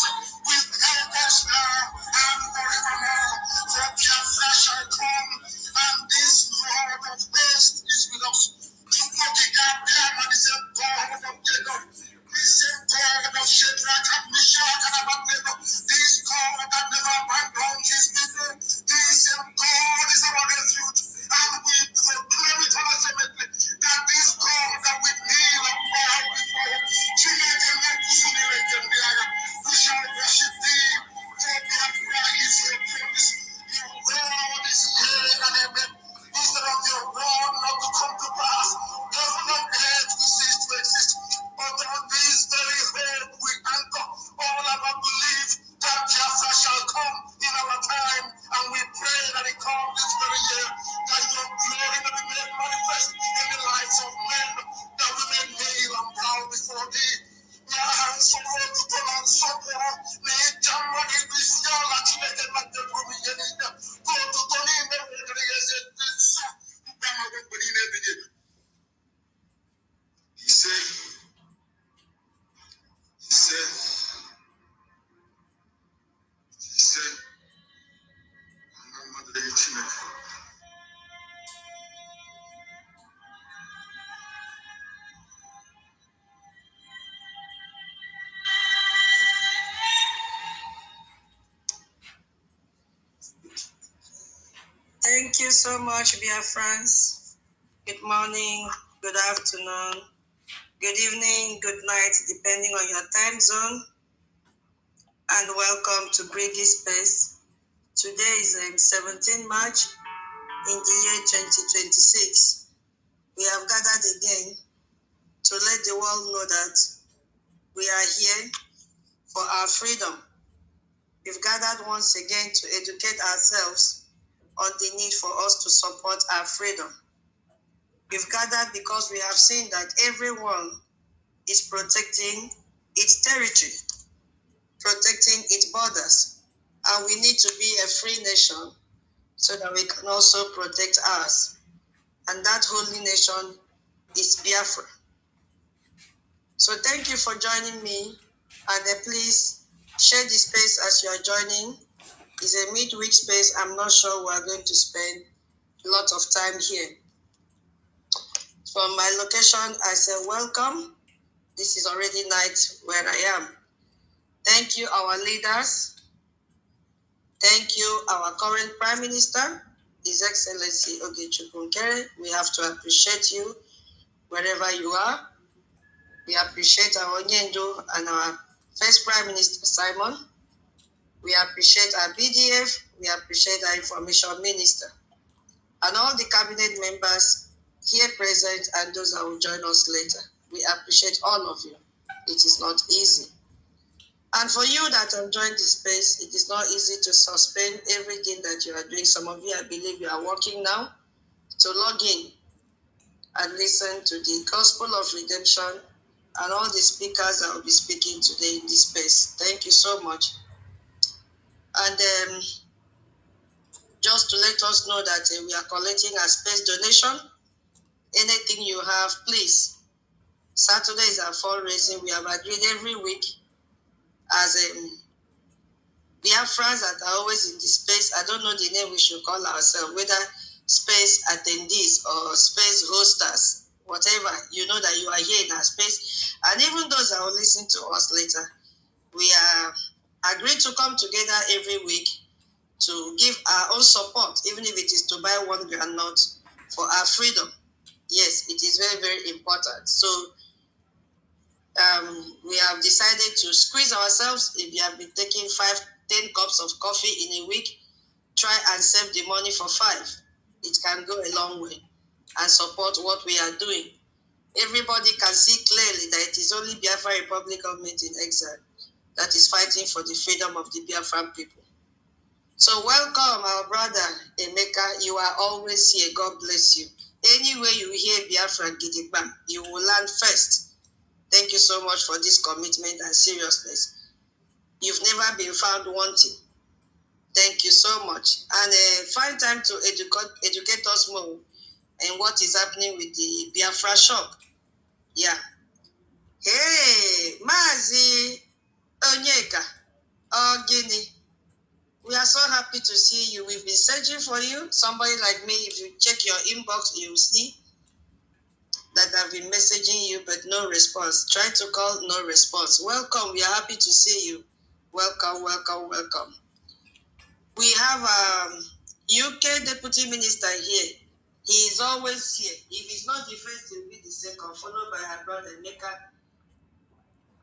will help us now and forevermore. For Biafra shall come, and this Lord of hosts is with us. To put the same God of Jacob, the same God of Shadrach and Meshach and Abednego, this God that never abandons his people, this same God is our refuge, and we proclaim it ultimately that this God that we kneel and bow before, we shall worship thee, for Biafra is your promise. Your word is here and amen. Instead of your word not to come to pass, heaven and earth will cease to exist. But on this very hope we anchor all our belief that Biafra shall come in our time, and we pray that it comes this very year, that your glory may be made manifest in the lives of men, that we may kneel and bow before thee. He said, thank you so much, dear friends. Good morning, good afternoon, good evening, good night, depending on your time zone. And welcome to Brgie Space. Today is 17 March in the year 2026. We have gathered again to let the world know that we are here for our freedom. We've gathered once again to educate ourselves on the need for us to support our freedom. We've gathered because we have seen that everyone is protecting its territory, protecting its borders, and we need to be a free nation so that we can also protect ours. And that holy nation is Biafra. So thank you for joining me, and please share the space as you are joining. It's a midweek space. I'm not sure we are going to spend a lot of time here. From my location, I say welcome. This is already night where I am. Thank you, our leaders. Thank you, our current Prime Minister, His Excellency Ogechi Nkere. We have to appreciate you wherever you are. We appreciate our Onyendo and our first Prime Minister, Simon. We appreciate our BDF. We appreciate our Information Minister. And all the cabinet members here present and those that will join us later. We appreciate all of you. It is not easy. And for you that have joined this space, it is not easy to suspend everything that you are doing. Some of you, I believe you are working now to log in and listen to the gospel of redemption and all the speakers that will be speaking today in this space. Thank you so much. And just to let us know that we are collecting a space donation. Anything you have, please. Saturday is our fundraising. We have agreed every week as Biafrans that are always in the space. I don't know the name we should call ourselves, whether space attendees or space hosters, whatever. You know that you are here in our space. And even those that will listen to us later, we are agreed to come together every week to give our own support, even if it is to buy one granite for our freedom. Yes, it is very, very important. So we have decided to squeeze ourselves. If you have been taking 10 cups of coffee in a week, try and save the money for 5. It can go a long way and support what we are doing. Everybody can see clearly that it is only Biafra Republic Government in Exile that is fighting for the freedom of the Biafran people. So welcome, our brother Emeka. You are always here. God bless you. Anywhere you hear Biafra Gidigba, you will land first. Thank you so much for this commitment and seriousness. You've never been found wanting. Thank you so much. And find time to educate us more in what is happening with the Biafra shock. Yeah. Hey, Mazi Onyeka, Ogini. We are so happy to see you. We've been searching for you. Somebody like me, if you check your inbox, you'll see that I've been messaging you, but no response. Try to call, no response. Welcome. We are happy to see you. Welcome, welcome, welcome. We have UK Deputy Minister here. He is always here. If he's not the first, he'll be the second, followed by our brother Meka.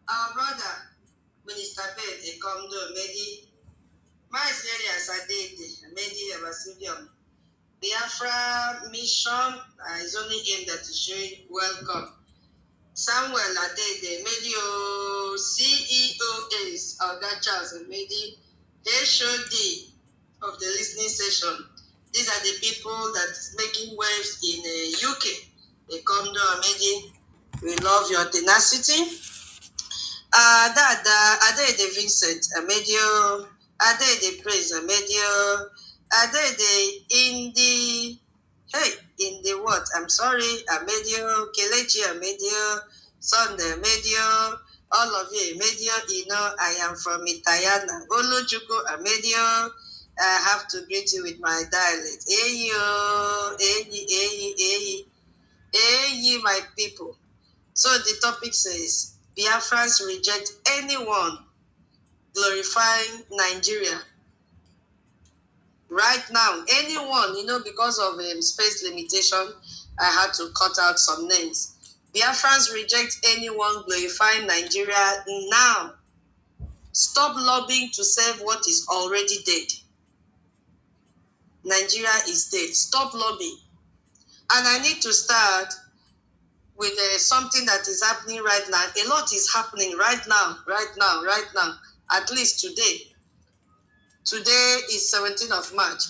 Our brother, Minister Ben Ekomdo Medi. My serious Adede, Medi Evasibium. Biafra mission is only aimed at showing welcome. Samuel Adede, Medio CEOs of that Charles Medi, HOD of the listening session. These are the people that's making waves in UK. They come to Amedi. We love your tenacity. Adede Vincent Amedio, Adede Praise Amedio, Adede in the what? I'm sorry, Amedio, Kelechi Amedio, Sunday Amedio, all of you Amedio, you know I am from Itayana. Oluchuku Amedio, I have to greet you with my dialect. Eyi, my people. So the topic says, Biafrans reject anyone glorifying Nigeria. Right now, anyone, because of space limitation, I had to cut out some names. Biafrans reject anyone glorifying Nigeria now. Stop lobbying to save what is already dead. Nigeria is dead. Stop lobbying. And I need to start with something that is happening right now. A lot is happening right now. At least today. Today is 17th of March.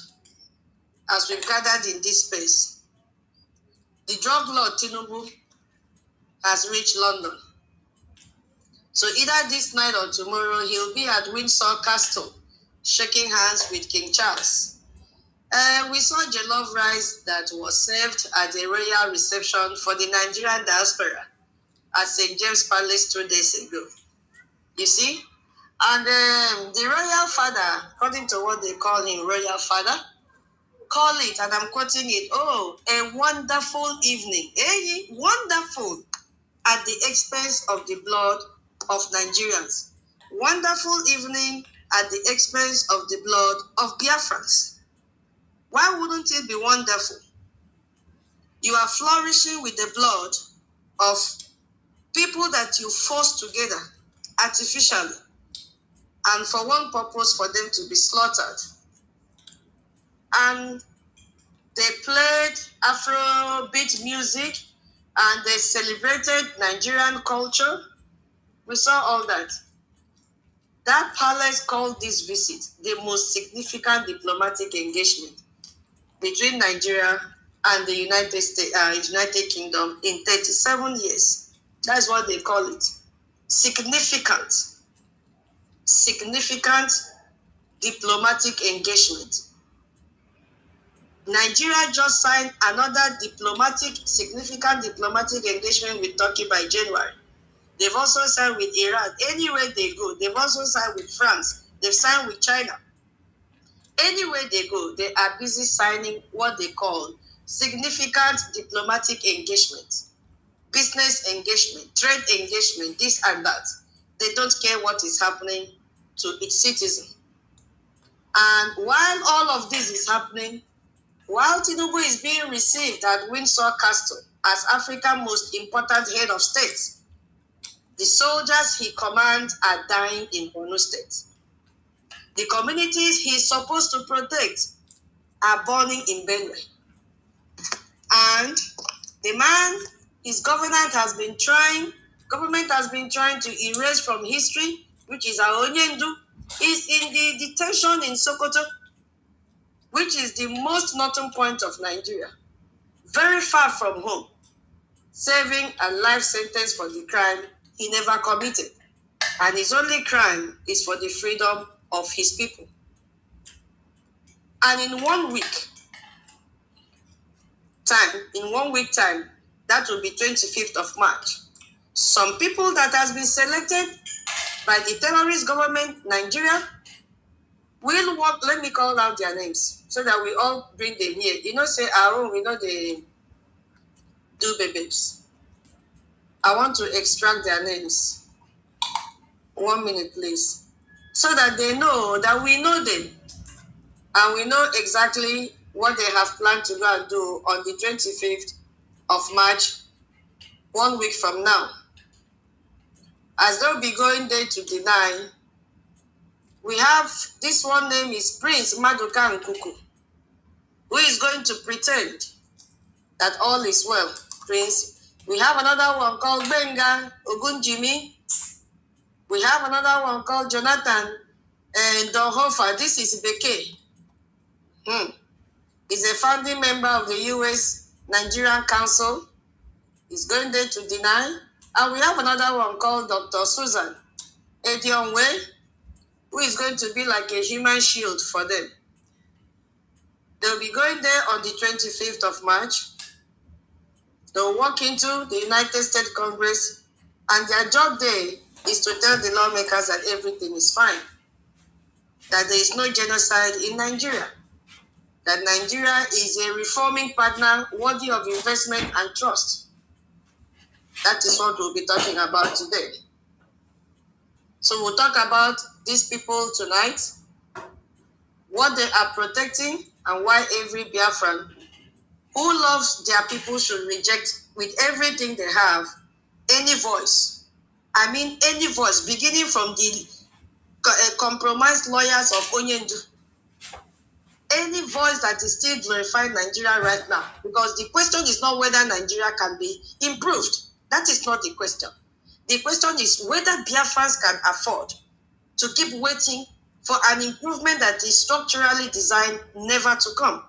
As we've gathered in this space, the drug lord Tinubu has reached London. So either this night or tomorrow, he'll be at Windsor Castle, shaking hands with King Charles. We saw jollof rice that was served at a royal reception for the Nigerian diaspora at St. James Palace 2 days ago. You see? And the royal father, according to what they call him, royal father, call it, and I'm quoting it, a wonderful evening. Wonderful at the expense of the blood of Nigerians. Wonderful evening at the expense of the blood of Biafrans. Why wouldn't it be wonderful? You are flourishing with the blood of People that you force together artificially and for one purpose, for them to be slaughtered. And they played Afrobeat music and they celebrated Nigerian culture. We saw all that. That palace called this visit the most significant diplomatic engagement between Nigeria and the United Kingdom in 37 years. That's what they call it. Significant diplomatic engagement. Nigeria just signed another significant diplomatic engagement with Turkey by January. They've also signed with Iran. Anywhere they go, they've also signed with France. They've signed with China. Anywhere they go, they are busy signing what they call significant diplomatic engagement, business engagement, trade engagement, this and that. They don't care what is happening to its citizens. And while all of this is happening, while Tinubu is being received at Windsor Castle as Africa's most important head of state, the soldiers he commands are dying in Borno State. The communities he's supposed to protect are burning in Benue. And the man, his government has been trying to erase from history, which is Aonyendu, is in the detention in Sokoto, which is the most northern point of Nigeria, very far from home, serving a life sentence for the crime he never committed. And his only crime is for the freedom of his people. And in 1 week time, that will be 25th of March, some people that has been selected by the terrorist government, Nigeria, will work. Let me call out their names so that we all bring them here. You know, say our own, we know they do babes. I want to extract their names. 1 minute, please. So that they know that we know them. And we know exactly what they have planned to go and do on the 25th of March, 1 week from now. As they'll be going there to deny, we have this one name is Prince Maduka Nkuku, who is going to pretend that all is well. Prince. We have another one called Benga Ogunjimi. We have another one called Jonathan and Donhofer. This is Beke. He's a founding member of the U.S. Nigerian Council. He's going there to deny. And we have another one called Dr. Susan Edionwe, who is going to be like a human shield for them. They'll be going there on the 25th of March. They'll walk into the United States Congress, and their job there is to tell the lawmakers that everything is fine, that there is no genocide in Nigeria, that Nigeria is a reforming partner worthy of investment and trust. That is what we'll be talking about today. So we'll talk about these people tonight, what they are protecting, and why every Biafran who loves their people should reject with everything they have any voice. I mean any voice, beginning from the compromised lawyers of Onyendu. Any voice that is still glorifying Nigeria right now. Because the question is not whether Nigeria can be improved. That is not the question. The question is whether Biafrans can afford to keep waiting for an improvement that is structurally designed never to come.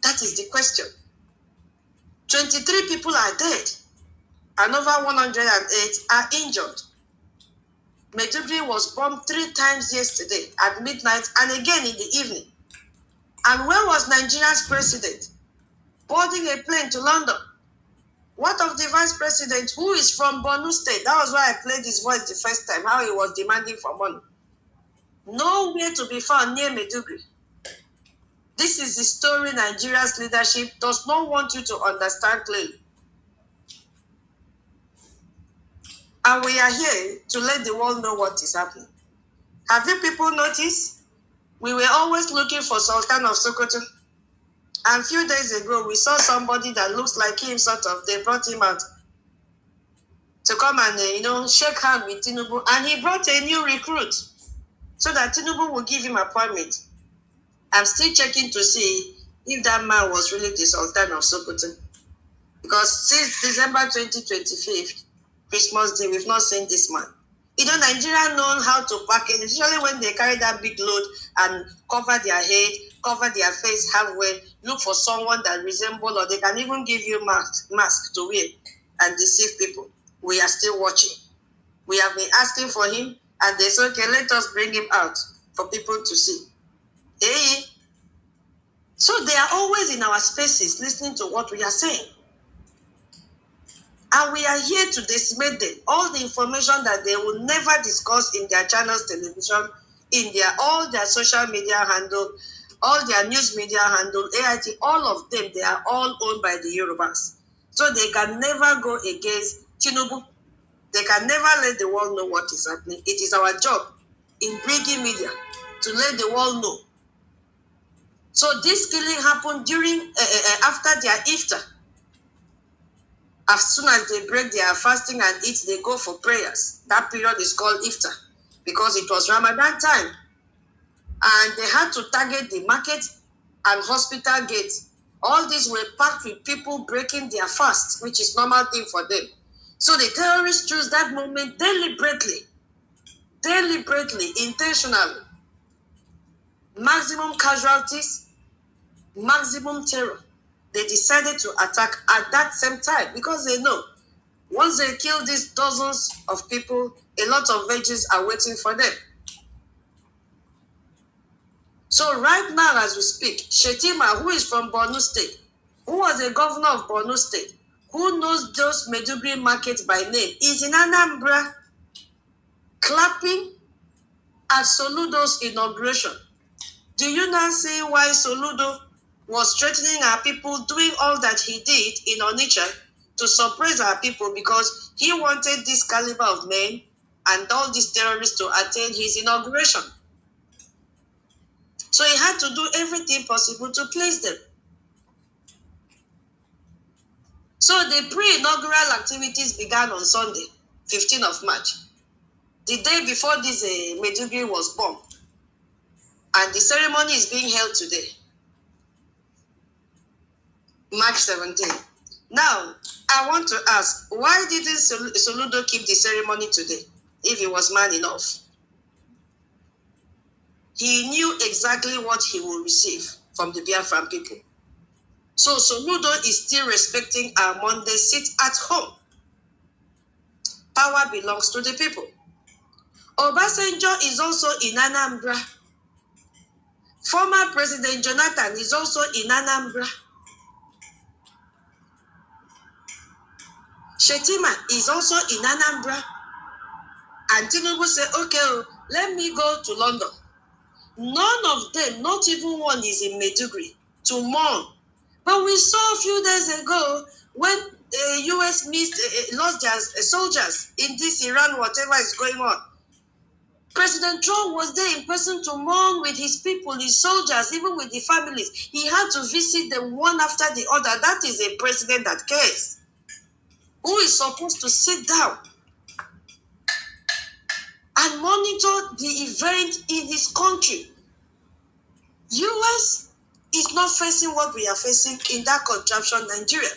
That is the question. 23 people are dead and over 108 are injured. Maiduguri was bombed 3 times yesterday at midnight and again in the evening. And where was Nigeria's president? Boarding a plane to London. What of the vice president who is from Borno State? That was why I played his voice the first time, how he was demanding for money. Nowhere to be found near Maiduguri. This is the story Nigeria's leadership does not want you to understand clearly. And we are here to let the world know what is happening. Have you people noticed? We were always looking for Sultan of Sokoto. And a few days ago, we saw somebody that looks like him, sort of. They brought him out. come and, shake hands with Tinubu. And he brought a new recruit so that Tinubu will give him appointment. I'm still checking to see if that man was really the Sultan of Sokoto. Because since December 2025, Christmas Day, we've not seen this man. Nigeria know how to package, especially when they carry that big load and cover their head, cover their face halfway, look for someone that resembles, or they can even give you mask to wear and deceive people. We are still watching. We have been asking for him, and they say, okay, let us bring him out for people to see. Hey. So they are always in our spaces listening to what we are saying. And we are here to decimate them. All the information that they will never discuss in their channels, television, in all their social media handle, all their news media handle, AIT, all of them, they are all owned by the Yorubas. So they can never go against Tinubu. They can never let the world know what is happening. It is our job in Brgie Media to let the world know. So this killing happened during, after their iftar. As soon as they break their fasting and eat, they go for prayers. That period is called iftar because it was Ramadan time. And they had to target the market and hospital gates. All these were packed with people breaking their fast, which is normal thing for them. So the terrorists chose that moment deliberately, intentionally. Maximum casualties, maximum terror. They decided to attack at that same time because they know once they kill these dozens of people, a lot of veggies are waiting for them. So right now as we speak, Shetima, who is from Borno State, who was the governor of Borno State, who knows those Medugri markets by name, is in Anambra clapping at Soludo's inauguration. Do you now see why Soludo was threatening our people, doing all that he did in Onitsha to suppress our people because he wanted this caliber of men and all these terrorists to attend his inauguration? So he had to do everything possible to please them. So the pre-inaugural activities began on Sunday, 15th of March. The day before this Medugri was bombed. And the ceremony is being held today, March 17th. Now, I want to ask, why didn't Soludo keep the ceremony today if he was man enough? He knew exactly what he will receive from the Biafran people. So Soludo is still respecting our Monday sit at home. Power belongs to the people. Obasanjo is also in Anambra. Former President Jonathan is also in Anambra. Shetima is also in Anambra. And Tinubu said, okay, let me go to London. None of them, not even one, is in Maiduguri to mourn. But we saw a few days ago when the U.S. lost their soldiers in this Iran, whatever is going on. President Trump was there in person to mourn with his people, his soldiers, even with the families. He had to visit them one after the other. That is a president that cares, who is supposed to sit down and monitor the event in his country. U.S. is not facing what we are facing in that contraption, Nigeria.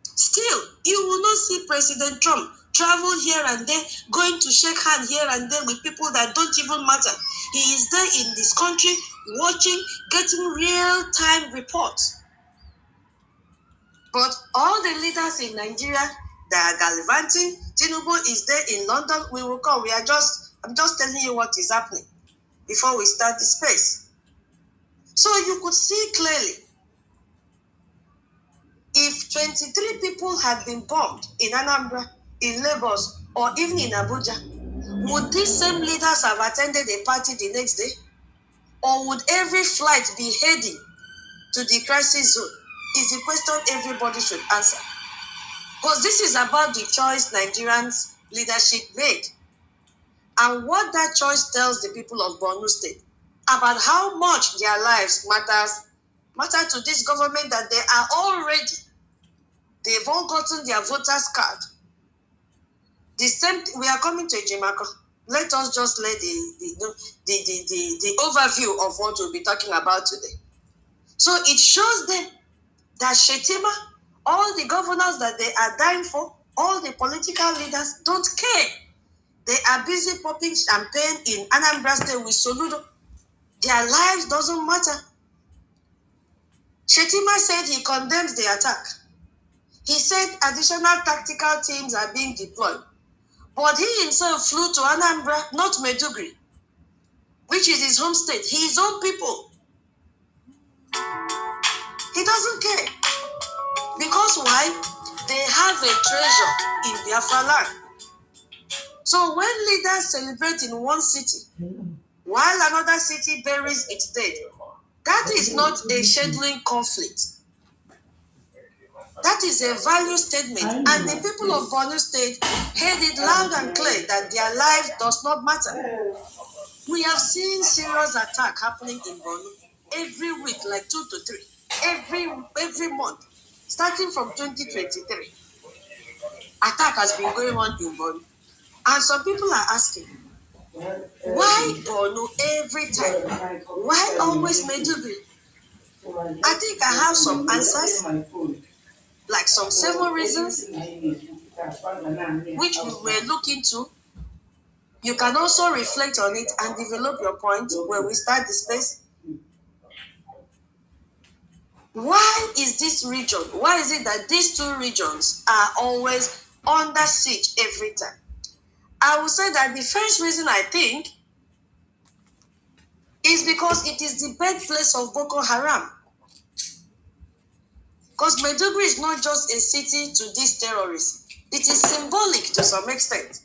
Still, you will not see President Trump travel here and there, going to shake hands here and there with people that don't even matter. He is there in this country, watching, getting real-time reports. But all the leaders in Nigeria that are gallivanting, Tinubu is there in London, we will come. I'm just telling you what is happening before we start the space. So you could see clearly, if 23 people had been bombed in Anambra, in Lagos, or even in Abuja, would these same leaders have attended a party the next day? Or would every flight be heading to the crisis zone? Is the question everybody should answer. Because this is about the choice Nigerians leadership made. And what that choice tells the people of Borno State about how much their lives matter to this government, that they are already, they've all gotten their voters card. The same. We are coming to Ejimako. Let us just lay the overview of what we'll be talking about today. So it shows them that Shetima, all the governors that they are dying for, all the political leaders don't care. They are busy popping champagne in Anambra State with Soludo. Their lives doesn't matter. Shetima said he condemns the attack. He said additional tactical teams are being deployed. But he himself flew to Anambra, not Maiduguri, which is his home state, his own people. He doesn't care. Because why? They have a treasure in Biafra land. So when leaders celebrate in one city, while another city buries its dead, that is not a scheduling conflict. That is a value statement. And the people of Borno State heard it loud and clear that their life does not matter. We have seen serious attack happening in Borno every week, like 2 to 3, every month, starting from 2023. Attack has been going on in Borno. And some people are asking, why Borno every time? Why always Maiduguri? I think I have some answers, like some 7 reasons, which we will look into. You can also reflect on it and develop your point when we start the space. Why is this region, why is it that these 2 regions are always under siege every time? I would say that the first reason I think is because it is the birthplace of Boko Haram. Because Maiduguri is not just a city to these terrorists. It is symbolic to some extent.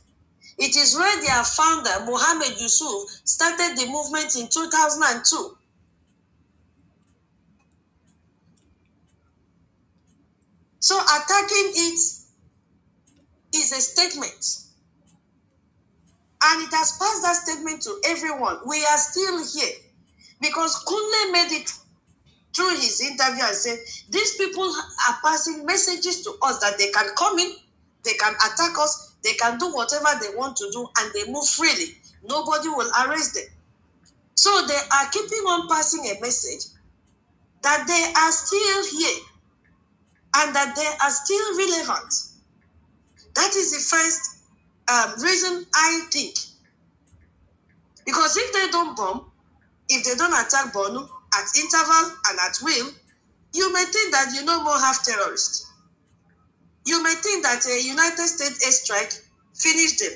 It is where their founder, Mohammed Yusuf, started the movement in 2002. So attacking it is a statement. And it has passed that statement to everyone. We are still here. Because Kunle made it through his interview and said, these people are passing messages to us that they can come in, they can attack us, they can do whatever they want to do, and they move freely. Nobody will arrest them. So they are keeping on passing a message that they are still here and that they are still relevant. That is the first reason I think. Because if they don't bomb, if they don't attack Borno at interval and at will, you may think that you no more have terrorists. You may think that a United States airstrike finished them.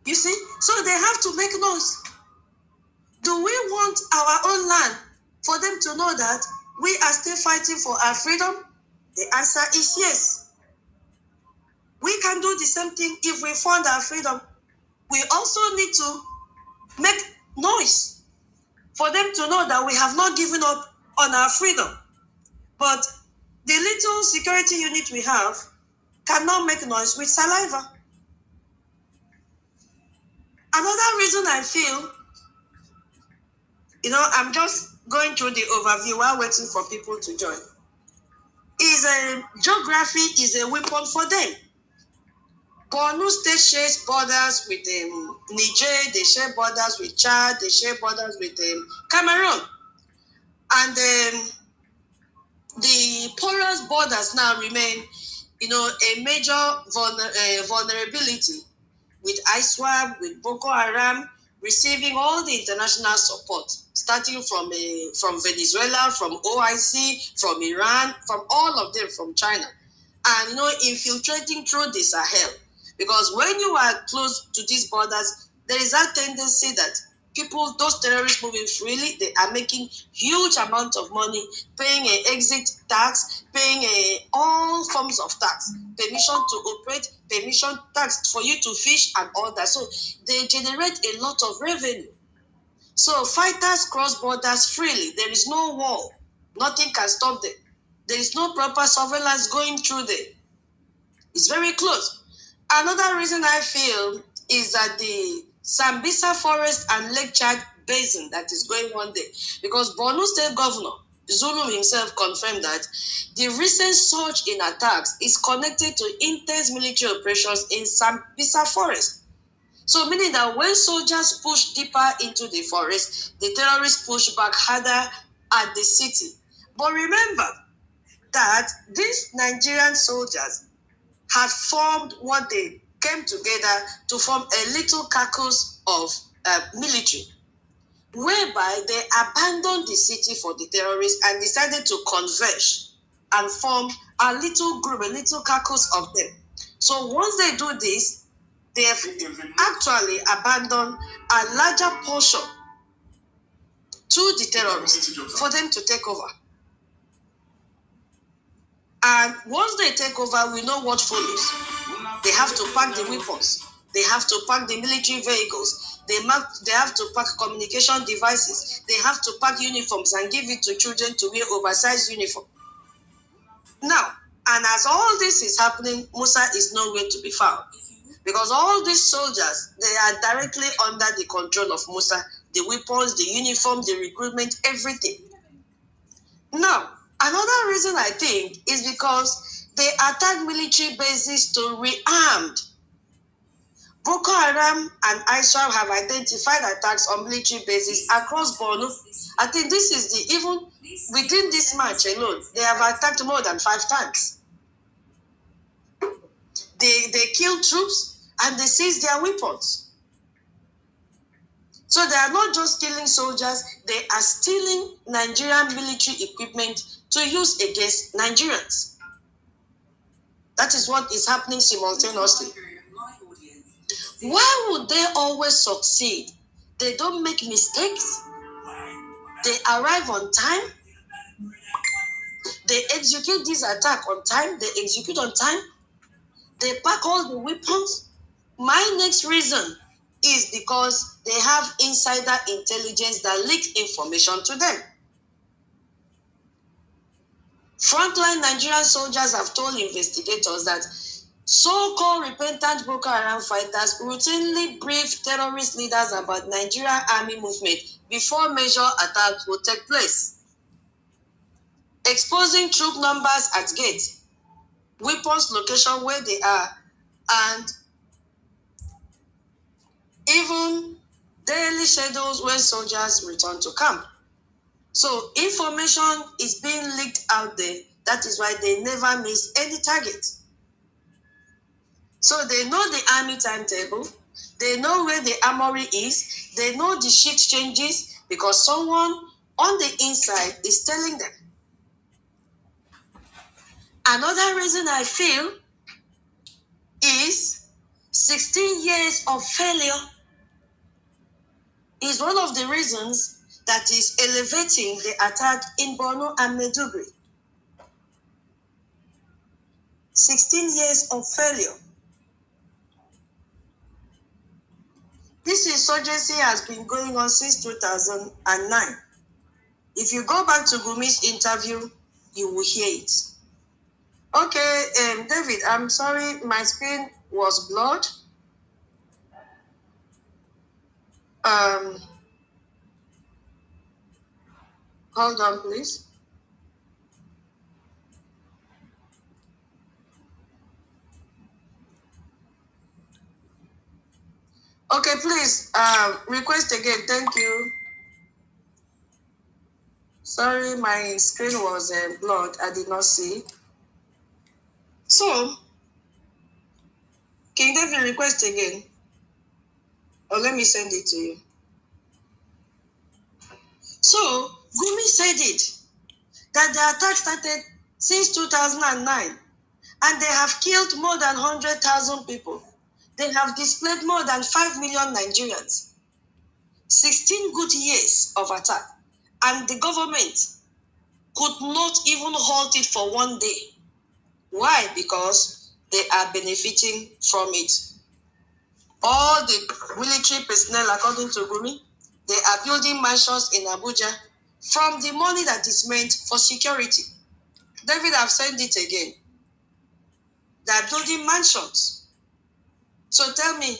You see? So they have to make noise. Do we want our own land for them to know that we are still fighting for our freedom? The answer is yes. We can do the same thing if we found our freedom. We also need to make noise for them to know that we have not given up on our freedom. But the little security unit we have cannot make noise with saliva. Another reason I feel, I'm just going through the overview while waiting for people to join, is geography is a weapon for them. Borno State shares borders with Niger, they share borders with Chad, they share borders with Cameroon. And the porous borders now remain, a major vulnerability with ISWAP, with Boko Haram, receiving all the international support, starting from Venezuela, from OIC, from Iran, from all of them, from China. And, infiltrating through the Sahel. Because when you are close to these borders, there is that tendency that people, those terrorists moving freely, they are making huge amounts of money, paying an exit tax, paying all forms of tax, permission to operate, permission tax for you to fish and all that. So they generate a lot of revenue. So fighters cross borders freely. There is no wall. Nothing can stop them. There is no proper surveillance going through there. It's very close. Another reason I feel is that the Sambisa Forest and Lake Chad Basin that is going on there. Because Borno State Governor Zulu himself confirmed that the recent surge in attacks is connected to intense military operations in Sambisa forest. So meaning that when soldiers push deeper into the forest, the terrorists push back harder at the city. But remember that these Nigerian soldiers had formed what they came together to form a little caucus of military, whereby they abandoned the city for the terrorists and decided to converge and form a little group, a little caucus of them. So once they do this, they have actually abandoned a larger portion to the terrorists for them to take over. And once they take over, we know what follows. They have to pack the weapons. They have to pack the military vehicles. They have to pack communication devices. They have to pack uniforms and give it to children to wear oversized uniform. Now, and as all this is happening, Musa is nowhere to be found. Because all these soldiers, they are directly under the control of Musa. The weapons, the uniform, the recruitment, everything. Now, another reason I think is because they attack military bases to rearm. Boko Haram and ISWAP have identified attacks on military bases across Borno. I think this is even within this March alone, they have attacked more than 5 times. They kill troops and they seize their weapons. So they are not just killing soldiers, they are stealing Nigerian military equipment to use against Nigerians. That is what is happening simultaneously. Why would they always succeed? They don't make mistakes. They arrive on time. They execute this attack on time. They execute on time. They pack all the weapons. My next reason is because they have insider intelligence that leaks information to them. Frontline Nigerian soldiers have told investigators that so-called repentant Boko Haram fighters routinely brief terrorist leaders about Nigerian army movement before major attacks will take place, exposing troop numbers at gate, weapons location where they are, and even daily schedules when soldiers return to camp. So information is being leaked out there. That is why they never miss any target. So they know the army timetable. They know where the armory is. They know the shift changes because someone on the inside is telling them. Another reason I feel is 16 years of failure is one of the reasons that is elevating the attack in Borno and Maiduguri. 16 years of failure. This insurgency has been going on since 2009. If you go back to Gumi's interview, you will hear it. Okay, David, I'm sorry, my screen was blurred. Hold on, please. Okay, please, request again. Thank you. Sorry, my screen was blurred. I did not see. So, can David request again? Or let me send it to you. So, Gumi said it, that the attack started since 2009, and they have killed more than 100,000 people. They have displaced more than 5 million Nigerians. 16 good years of attack, and the government could not even halt it for one day. Why? Because they are benefiting from it. All the military personnel, according to Gumi, they are building mansions in Abuja from the money that is meant for security. David, I've said it again. They are building mansions. So tell me,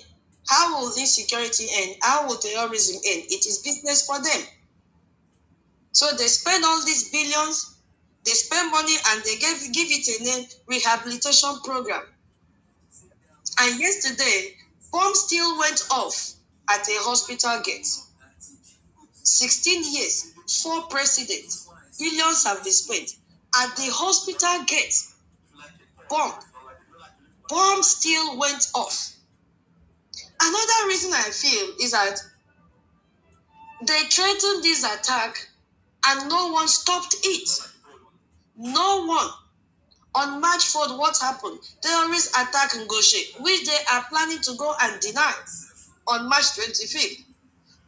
how will insecurity end? How will terrorism end? It is business for them. So they spend all these billions, they spend money, and they give it a name, rehabilitation program. And yesterday, bomb still went off at a hospital gate. 16 years, 4 presidents, billions have been spent. At the hospital gate, bomb still went off. Another reason I feel is that they threatened this attack and no one stopped it. No one. On March 4th, what happened? Terrorists attack Ngoshe, which they are planning to go and deny on March 25th.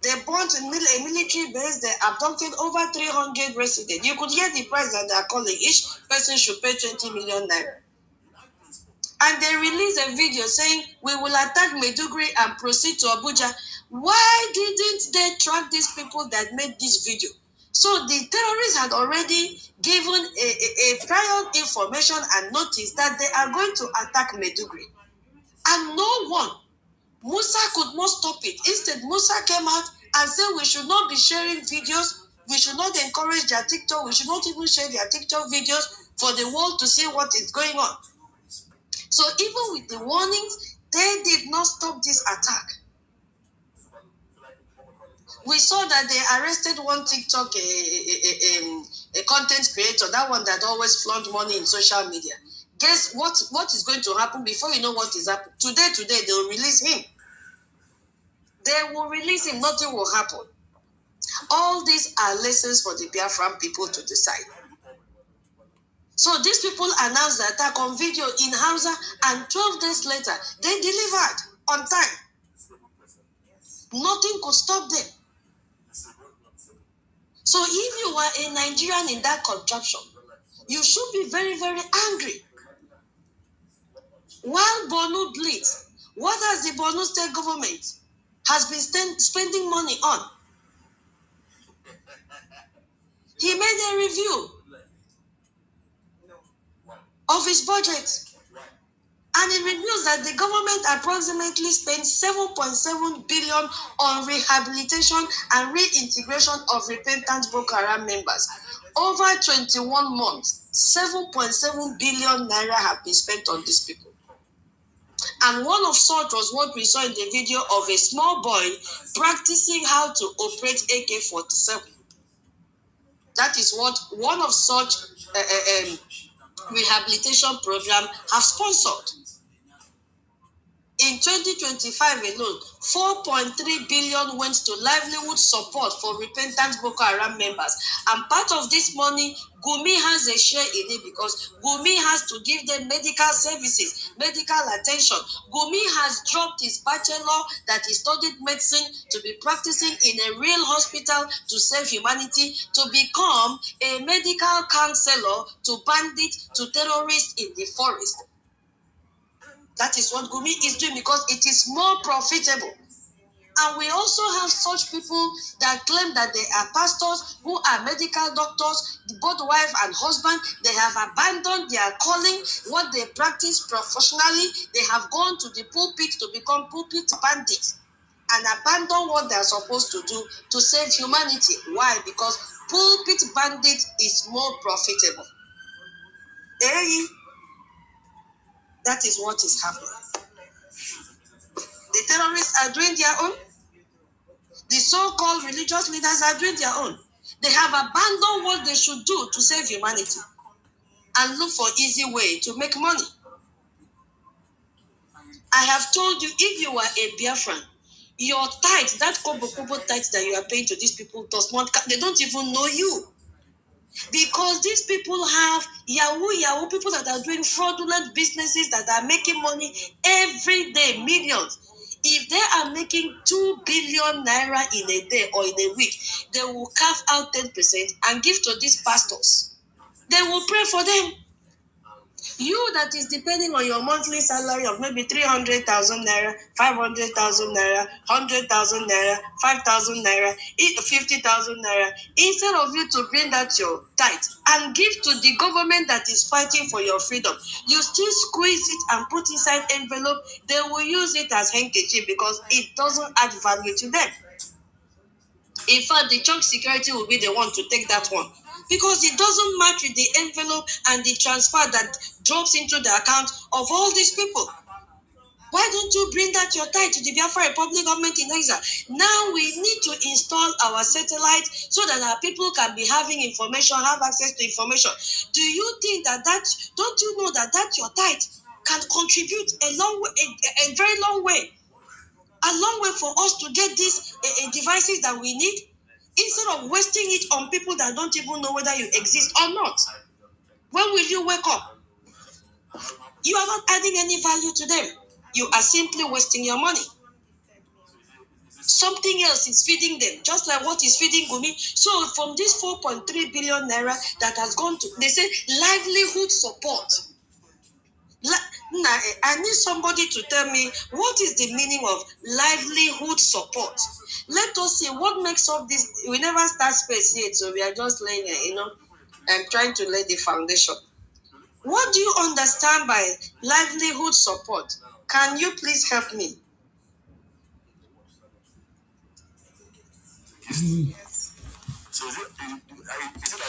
They burnt a military base. They abducted over 300 residents. You could hear the price that they are calling. Each person should pay 20 million naira. And they released a video saying, we will attack Maiduguri and proceed to Abuja. Why didn't they track these people that made this video? So the terrorists had already given a prior information and notice that they are going to attack Maiduguri. And no one, Musa could not stop it. Instead, Musa came out and said we should not be sharing videos. We should not encourage their TikTok. We should not even share their TikTok videos for the world to see what is going on. So even with the warnings, they did not stop this attack. We saw that they arrested one TikTok, a content creator, that one that always flaunt money in social media. Guess what is going to happen before you know what is happening? Today, they will release him. They will release him, nothing will happen. All these are lessons for the Biafran people to decide. So these people announced the attack on video in Hausa, and 12 days later, they delivered on time. Nothing could stop them. So if you were a Nigerian in that contraption, you should be very, very angry. While Borno bleeds, what has the Borno state government has been spending money on? He made a review of his budget. And it reveals that the government approximately spent 7.7 billion on rehabilitation and reintegration of repentant Boko Haram members. Over 21 months, 7.7 billion naira have been spent on these people. And one of such was what we saw in the video of a small boy practicing how to operate AK-47. That is what one of such rehabilitation program have sponsored. In 2025 alone, 4.3 billion went to livelihood support for repentant Boko Haram members. And part of this money, Gumi has a share in it because Gumi has to give them medical services, medical attention. Gumi has dropped his bachelor that he studied medicine to be practicing in a real hospital to save humanity, to become a medical counselor to bandits, to terrorists in the forest. That is what Gumi is doing because it is more profitable. And we also have such people that claim that they are pastors who are medical doctors, both wife and husband. They have abandoned their calling, what they practice professionally. They have gone to the pulpit to become pulpit bandits and abandon what they are supposed to do to save humanity. Why? Because pulpit bandit is more profitable. Hey, that is what is happening. The terrorists are doing their own. The so-called religious leaders are doing their own. They have abandoned what they should do to save humanity and look for easy way to make money. I have told you, if you are a Biafran, your tithe, that kobo tithe that you are paying to these people does not, they don't even know you. Because these people have Yahoo people that are doing fraudulent businesses that are making money every day, millions. If they are making 2 billion naira in a day or in a week, they will carve out 10% and give to these pastors. They will pray for them. You that is depending on your monthly salary of maybe 300,000 naira, 500,000 naira, 100,000 naira, 5,000 naira, 50,000 naira, instead of you to bring that your tithe and give to the government that is fighting for your freedom, you still squeeze it and put inside envelope. They will use it as handkerchief because it doesn't add value to them. In fact, the church security will be the one to take that one because it doesn't match with the envelope and the transfer that drops into the account of all these people. Why don't you bring that your tithe to the Biafra Republic government in exile? Now we need to install our satellite so that our people can be having information, have access to information. Do you think that don't you know that your tithe can contribute a long way, a very long way, a long way for us to get these devices that we need, instead of wasting it on people that don't even know whether you exist or not? When will you wake up? You are not adding any value to them. You are simply wasting your money. Something else is feeding them, just like what is feeding Gumi. So from this 4.3 billion naira that has gone to, they say livelihood support. I need somebody to tell me what is the meaning of livelihood support. Let us see what makes up this. We never start space yet, so we are just laying, I'm trying to lay the foundation. What do you understand by livelihood support? Can you please help me? So is it like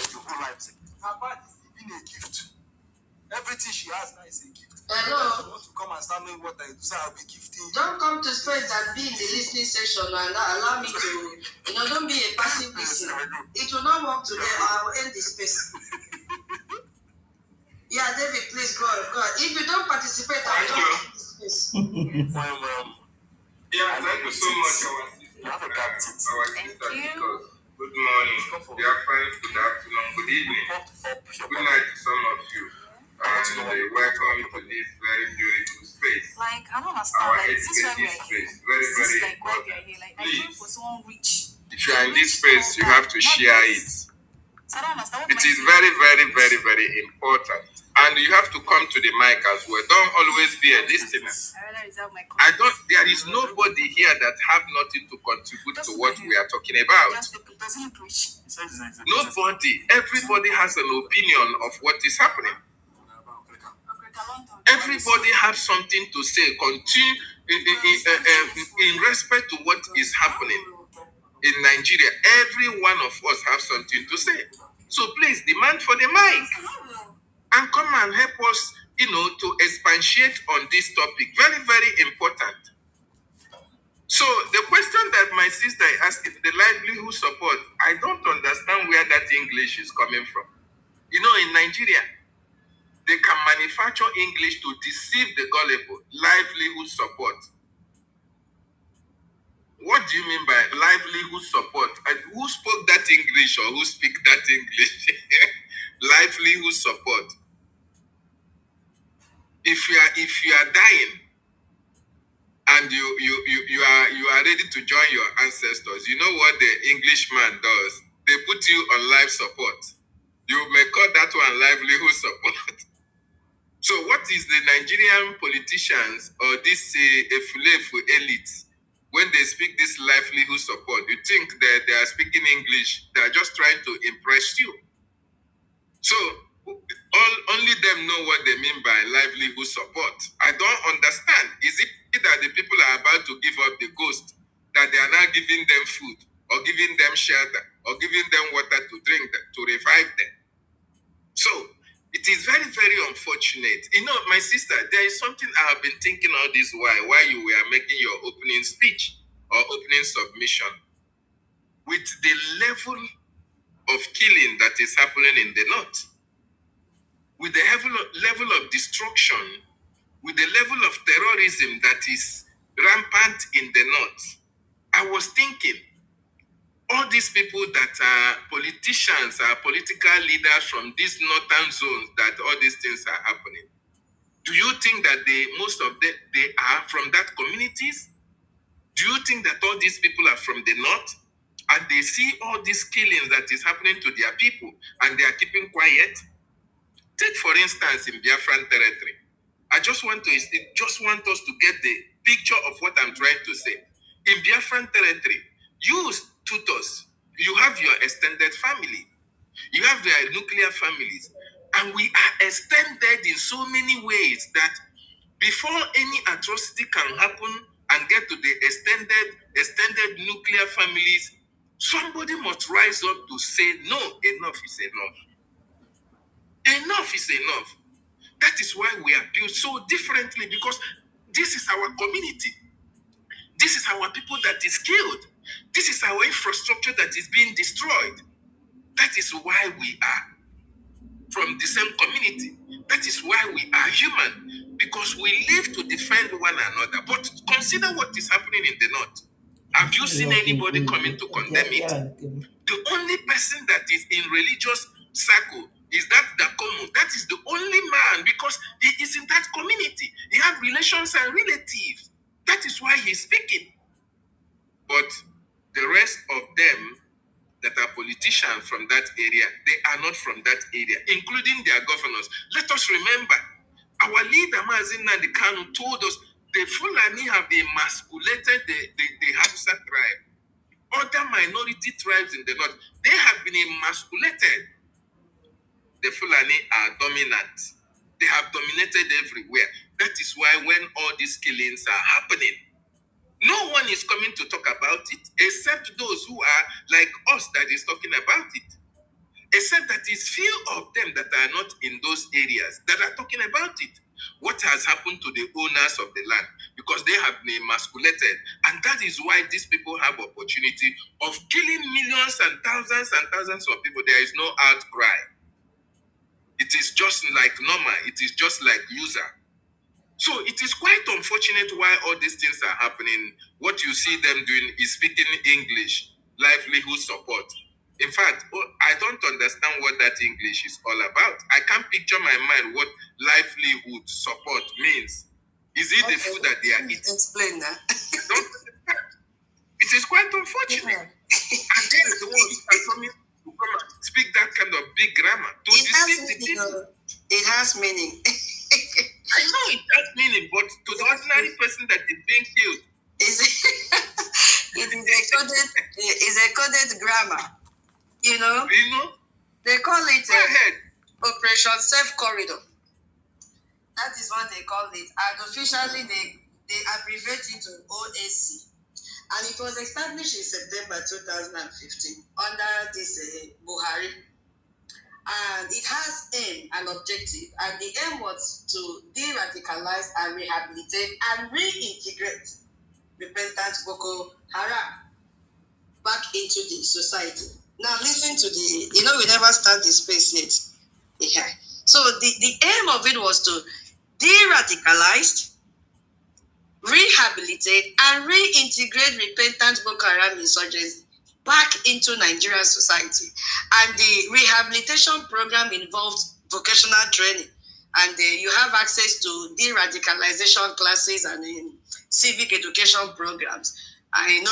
the whole life? Her bad is even a gift. Everything she has now is a gift. Hello? You want to come and start knowing what I do, so I'll be gifting. Don't come to space and be in the listening section and allow me to, don't be a passive listener. It will not work today. I will end the space. Yeah, David, please go on. If you don't participate, I will not end the space. Yeah, thank you so much, our sister. Good morning, dear friends, good afternoon, good evening, good night to some of you. And welcome to this very beautiful space. Like, I don't understand. Our Like, educative space, very, very important. Like, I came for someone rich. If you are in this space, you have to share it. So I don't understand. It is very, very, very, very important. And you have to come to the mic as well. Don't always be a listener. There is nobody here that have nothing to contribute to what we are talking about. Nobody. Everybody has an opinion of what is happening. Everybody has something to say. Continue in respect to what is happening in Nigeria. Every one of us have something to say. So please demand for the mic and come and help us, to expatiate on this topic. Very, very important. So the question that my sister asked, the livelihood support, I don't understand where that English is coming from. In Nigeria, they can manufacture English to deceive the gullible. Livelihood support. What do you mean by livelihood support? And who spoke that English or who speak that English? Livelihood support. If you are dying and you are ready to join your ancestors, you know what the Englishman does? They put you on life support. You may call that one livelihood support. So what is the Nigerian politicians or this Efulefu elite, when they speak this livelihood support, you think that they are speaking English? They are just trying to impress you. So only them know what they mean by livelihood support. I don't understand. Is it that the people are about to give up the ghost, that they are now giving them food or giving them shelter or giving them water to drink to revive them? So it is very, very unfortunate. My sister, there is something I have been thinking all this while you were making your opening speech or opening submission. With the level of killing that is happening in the north, with the level of destruction, with the level of terrorism that is rampant in the north, I was thinking, all these people that are politicians, are political leaders from these northern zones, that all these things are happening. Do you think that most of them, they are from that communities? Do you think that all these people are from the north? And they see all these killings that is happening to their people and they are keeping quiet? Take, for instance, in Biafran territory. I just want us to get the picture of what I'm trying to say. In Biafran territory, you tutors, you have your extended family, you have their nuclear families, and we are extended in so many ways that before any atrocity can happen and get to the extended nuclear families, Somebody must rise up to say, no, enough is enough. Enough is enough. That is why we are built so differently, because this is our community. This is our people that is killed. This is our infrastructure that is being destroyed. That is why we are from the same community. That is why we are human, because we live to defend one another. But consider what is happening in the north. Have you seen anybody coming to condemn it? The only person that is in religious circle is that Dakomo. That is the only man, because he is in that community. He has relations and relatives. That is why he's speaking. But the rest of them that are politicians from that area, they are not from that area, including their governors. Let us remember, our leader, Mazin Nnamdi Kanu, told us the Fulani have emasculated the Hausa tribe. Other minority tribes in the north, they have been emasculated. The Fulani are dominant. They have dominated everywhere. That is why when all these killings are happening, no one is coming to talk about it except those who are like us that is talking about it. Except that it's few of them that are not in those areas that are talking about it. What has happened to the owners of the land? Because they have been emasculated. And that is why these people have opportunity of killing millions and thousands of people. There is no outcry. It is just like normal. It is just like user. So it is quite unfortunate why all these things are happening. What you see them doing is speaking English, livelihood support. In fact, I don't understand what that English is all about. I can't picture my mind what livelihood support means. Is it the food that they are eating? Explain that. Don't understand. It is quite unfortunate. And then the ones are coming to come and speak that kind of big grammar to deceive the people. It has meaning. I know it has meaning, but to the ordinary person that is being killed, it is a coded grammar. You know, they call it Operation Safe Corridor. That is what they call it. And officially, they abbreviate it to OAC. And it was established in September 2015 under this Buhari. And it has aim and objective. And the aim was to de-radicalize and rehabilitate and reintegrate repentant Boko Haram back into the society. Now listen to we never start the space yet. Yeah. So the aim of it was to de-radicalize, rehabilitate, and reintegrate repentant Boko Haram insurgents back into Nigerian society. And the rehabilitation program involved vocational training. And you have access to de-radicalization classes and civic education programs. And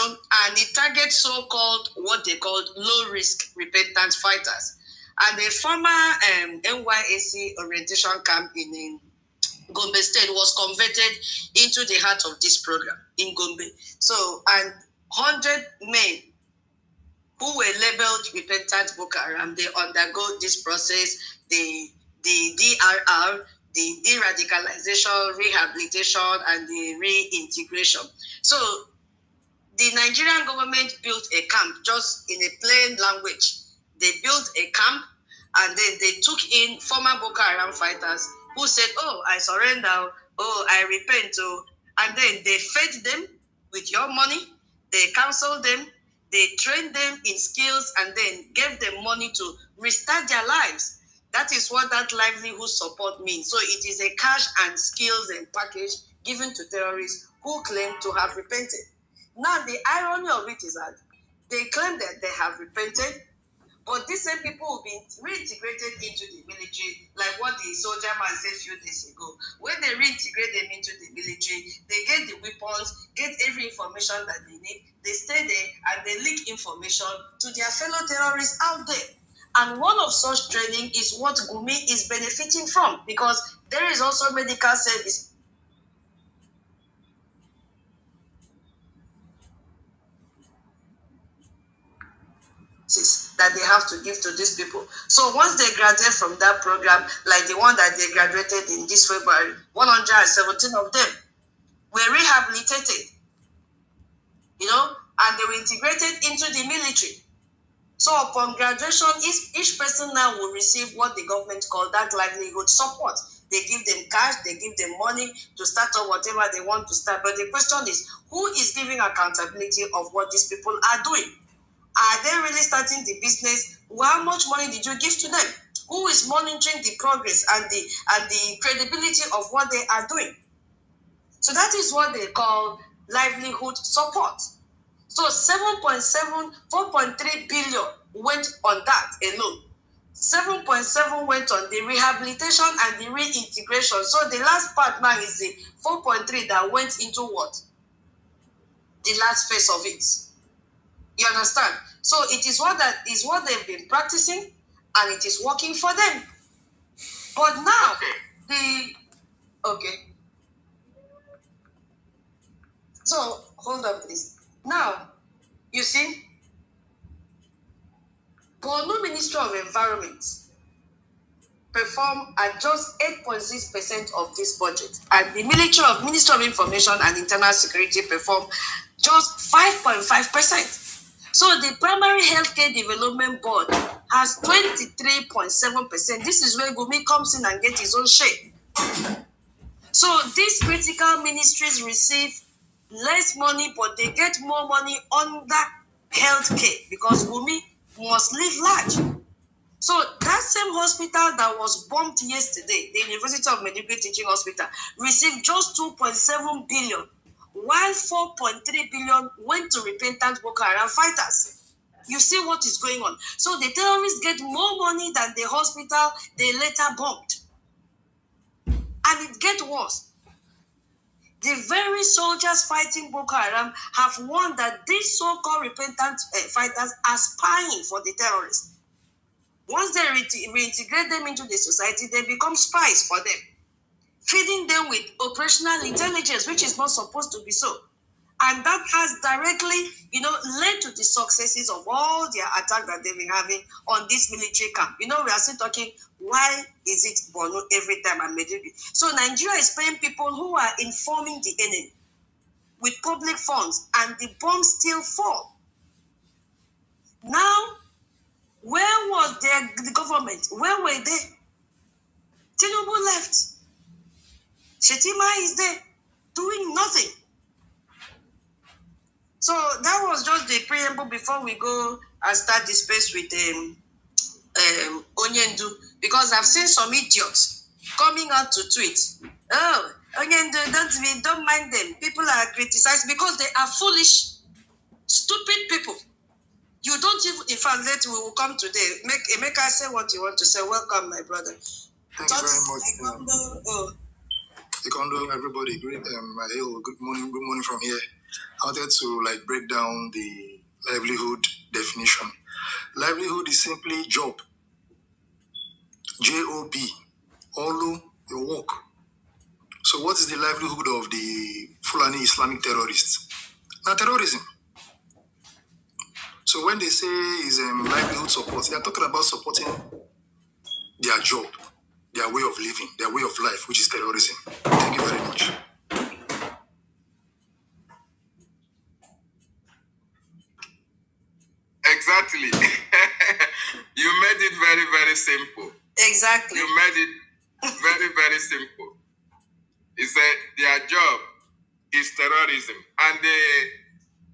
it targets so-called, what they called low-risk repentant fighters. And the former NYAC orientation camp in Gombe State was converted into the heart of this program in Gombe. So, and 100 men who were labeled repentant Boko Haram, they undergo this process, the DRR, the de-radicalization, rehabilitation, and the reintegration. So, the Nigerian government built a camp, just in a plain language. They built a camp, and then they took in former Boko Haram fighters who said, oh, I surrender, oh, I repent, oh. And then they fed them with your money, they counseled them, they trained them in skills, and then gave them money to restart their lives. That is what that livelihood support means. So it is a cash and skills and package given to terrorists who claim to have repented. Now, the irony of it is that they claim that they have repented, but these same people will be reintegrated into the military, like what the soldier man said a few days ago. When they reintegrate them into the military, they get the weapons, get every information that they need, they stay there, and they leak information to their fellow terrorists out there. And one of such training is what Gumi is benefiting from, because there is also medical service that they have to give to these people. So once they graduate from that program, like the one that they graduated in this February, 117 of them were rehabilitated, and they were integrated into the military. So upon graduation, each person now will receive what the government call that livelihood support. They give them cash, they give them money to start up whatever they want to start. But the question is, who is giving accountability of what these people are doing? Are they really starting the business? How much money did you give to them? Who is monitoring the progress and the credibility of what they are doing? So that is what they call livelihood support. So 7.7, 4.3 billion went on that alone. 7.7 went on the rehabilitation and the reintegration. So the last part now is the 4.3 that went into what? The last phase of it. You understand? So it is what they've been practicing, and it is working for them. But now okay. So hold on, please. Now, you see, Borno Ministry of Environment perform at just 8.6% of this budget, and the Ministry of Information and Internal Security perform just 5.5%. So the Primary Healthcare Development Board has 23.7%. This is where Gumi comes in and gets his own share. So these critical ministries receive less money, but they get more money under healthcare because Gumi must live large. So that same hospital that was bombed yesterday, the University of Maiduguri Teaching Hospital, received just 2.7 billion, while 4.3 billion went to repentant Boko Haram fighters. You see what is going on. So the terrorists get more money than the hospital they later bombed. And it gets worse. The very soldiers fighting Boko Haram have warned that these so-called repentant fighters are spying for the terrorists. Once they reintegrate them into the society, they become spies for them, feeding them with operational intelligence, which is not supposed to be so. And that has directly, led to the successes of all their attacks that they've been having on this military camp. We are still talking, why is it Borno every time and Maiduguri? So Nigeria is paying people who are informing the enemy with public funds, and the bombs still fall. Now, where was the government? Where were they? Tinubu left. Shetima is there doing nothing. So that was just the preamble before we go and start the space with Onyendu, because I've seen some idiots coming out to tweet. Oh, Onyendu, don't mind them. People are criticized because they are foolish, stupid people. You don't even, in fact, we will come today. Make us say what you want to say. Welcome, my brother. Thank you very much. Ikondo, everybody. Great. Good morning from here. I wanted to break down the livelihood definition. Livelihood is simply job. JOB. Olu, your work. So what is the livelihood of the Fulani Islamic terrorists? Now terrorism. So when they say is livelihood support, they are talking about supporting their job, their way of living, their way of life, which is terrorism. Thank you very much. Exactly. You made it very, very simple. Exactly. You made it very, very simple. It's their job is terrorism. And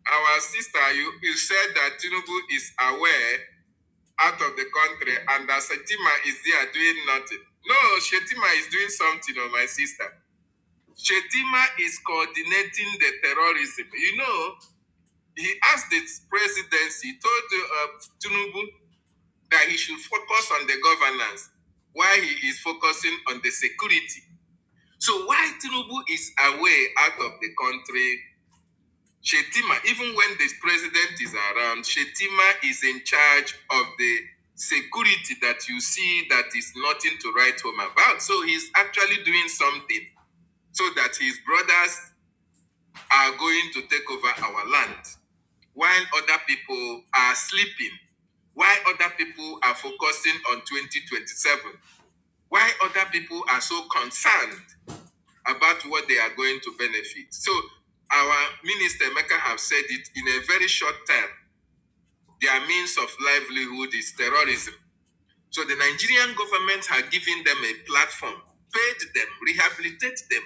our sister, you said that Tinubu is aware out of the country and that Shetima is there doing nothing. No, Shetima is doing something, my sister. Shetima is coordinating the terrorism. He asked the presidency, told Tinubu that he should focus on the governance while he is focusing on the security. So while Tinubu is away out of the country, Shetima, even when the president is around, Shetima is in charge of the security that you see that is nothing to write home about. So he's actually doing something so that his brothers are going to take over our land, while other people are sleeping, while other people are focusing on 2027, while other people are so concerned about what they are going to benefit. So our minister Mecca have said it in a very short time. Their means of livelihood is terrorism. So the Nigerian government had given them a platform, paid them, rehabilitate them,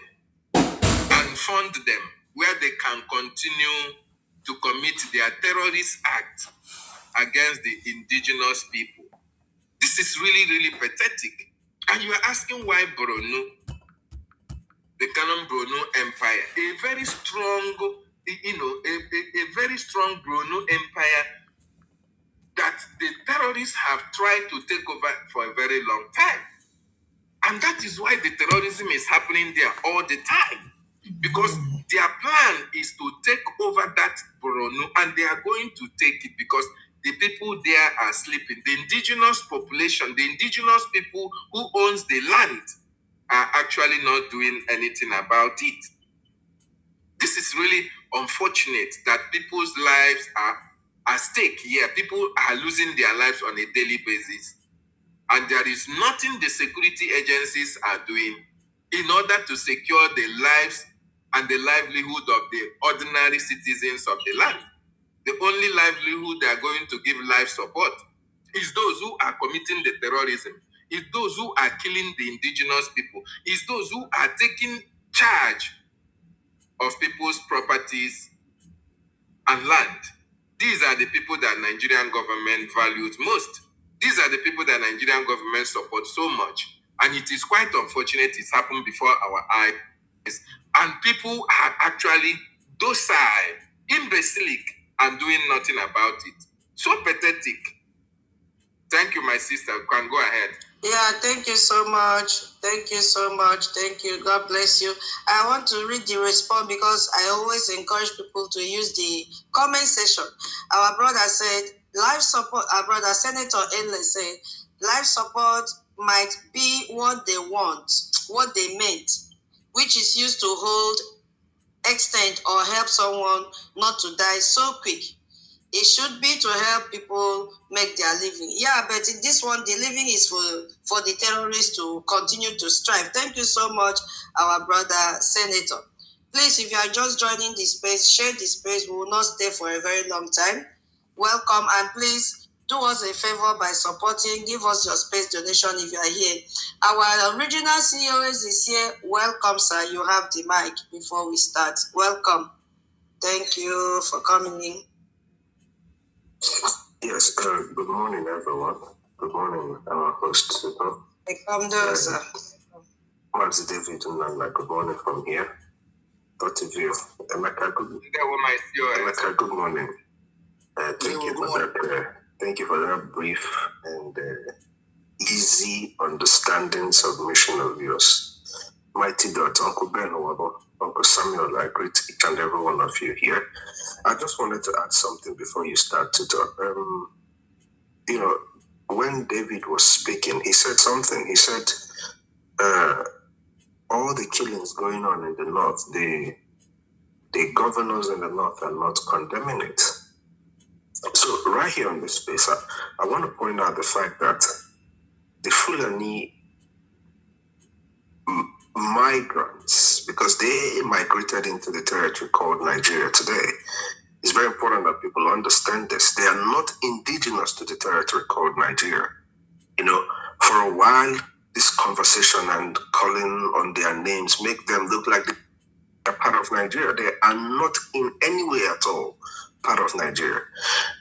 and fund them where they can continue to commit their terrorist act against the indigenous people. This is really, really pathetic. And you are asking why Borno, the Canon Borno Empire, a very strong, a very strong Borno Empire that the terrorists have tried to take over for a very long time. And that is why the terrorism is happening there all the time. Because their plan is to take over that Borno, and they are going to take it because the people there are sleeping. The indigenous population, the indigenous people who owns the land are actually not doing anything about it. This is really unfortunate that people's lives are at stake here. People are losing their lives on a daily basis. And there is nothing the security agencies are doing in order to secure the lives and the livelihood of the ordinary citizens of the land. The only livelihood they are going to give life support is those who are committing the terrorism, is those who are killing the indigenous people, is those who are taking charge of people's properties and land. These are the people that Nigerian government values most. These are the people that Nigerian government supports so much. And it is quite unfortunate it's happened before our eyes. And people are actually docile, imbecilic, and doing nothing about it. So pathetic. Thank you, my sister. You can go ahead. Yeah, thank you so much. Thank you so much. Thank you. God bless you. I want to read the response because I always encourage people to use the comment section. Our brother said, life support, our brother Senator Endless said, life support might be what they want, what they meant, which is used to hold, extend, or help someone not to die so quick. It should be to help people make their living. Yeah, but in this one, the living is for the terrorists to continue to strive. Thank you so much, our brother Senator. Please, if you are just joining the space, share the space. We will not stay for a very long time. Welcome, and please do us a favor by supporting. Give us your space donation if you are here. Our original CEOs is here. Welcome, sir. You have the mic before we start. Welcome. Thank you for coming in. Yes, good morning, everyone. Good morning, our host. Sir. Max David Unanga, good morning from here. Both of you. Emeka, good morning. Thank you for that. Thank you for that brief and easy understanding submission of yours. Mighty Dot, Uncle Ben, Uncle Samuel, I greet each and every one of you here. I just wanted to add something before you start to talk. When David was speaking, he said something. He said, all the killings going on in the north, the governors in the north are not condemning it. So right here on this space, I want to point out the fact that the Fulani migrants, because they migrated into the territory called Nigeria today, it's very important that people understand this. They are not indigenous to the territory called Nigeria. For a while, this conversation and calling on their names make them look like they're part of Nigeria. They are not in any way at all part of Nigeria.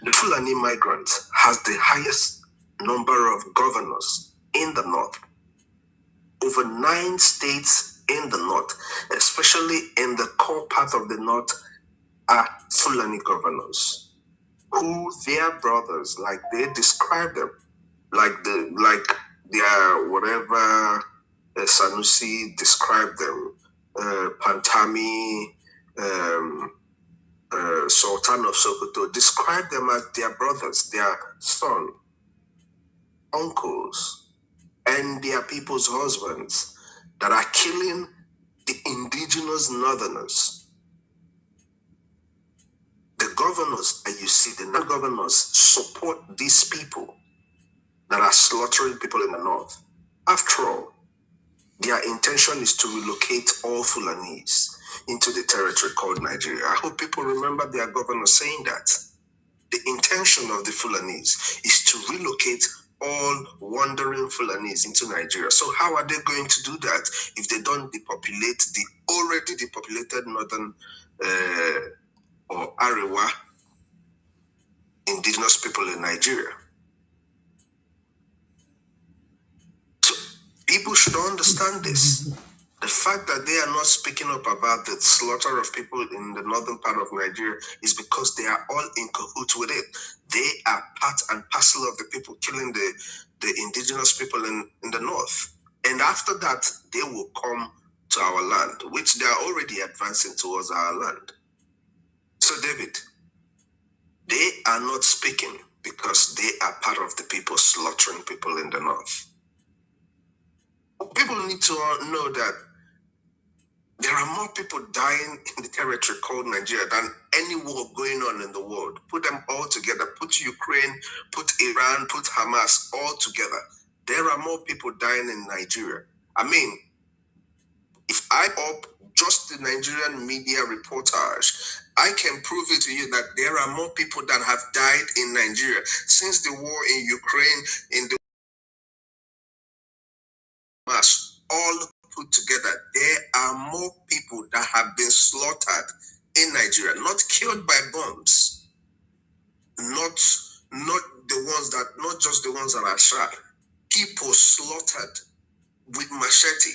The Fulani migrants has the highest number of governors in the north. Over 9 states in the north, especially in the core part of the north, are Fulani governors who their brothers, like they describe them, like their whatever Sanusi described them, Pantami, Sultan of Sokoto, describe them as their brothers, their son, uncles, and their people's husbands that are killing the indigenous northerners. The governors that you see, the non-governors support these people that are slaughtering people in the north. After all, their intention is to relocate all Fulanis. into the territory called Nigeria. I hope people remember their governor saying that. The intention of the Fulanese is to relocate all wandering Fulanese into Nigeria. So how are they going to do that if they don't depopulate the already depopulated northern or Arewa indigenous people in Nigeria? So people should understand this. The fact that they are not speaking up about the slaughter of people in the northern part of Nigeria is because they are all in cahoots with it. They are part and parcel of the people killing the indigenous people in the north. And after that, they will come to our land, which they are already advancing towards our land. So, David, they are not speaking because they are part of the people slaughtering people in the north. People need to know that there are more people dying in the territory called Nigeria than any war going on in the world. Put them all together. Put Ukraine, put Iran, put Hamas all together. There are more people dying in Nigeria. I mean, if I up just the Nigerian media reportage, I can prove it to you that there are more people that have died in Nigeria since the war in Ukraine, in the Hamas, all put together. There are more people that have been slaughtered in Nigeria, not killed by bombs, not just the ones that are shot. People slaughtered with machete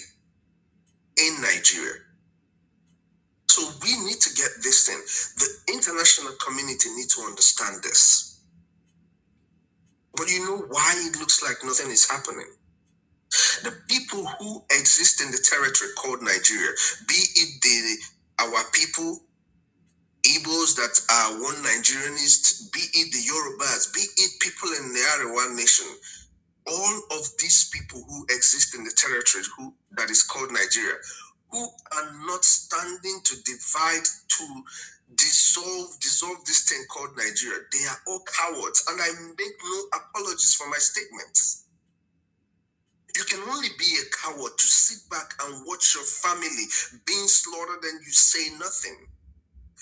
in Nigeria. So we need to get this thing. The international community need to understand this. But you know why it looks like nothing is happening? The people who exist in the territory called Nigeria, be it our people, Igbos that are one Nigerianists, be it the Yorubas, be it people in the Arewa nation, all of these people who exist in the territory that is called Nigeria, who are not standing to divide, to dissolve this thing called Nigeria, they are all cowards, and I make no apologies for my statements. You can only be a coward to sit back and watch your family being slaughtered and you say nothing.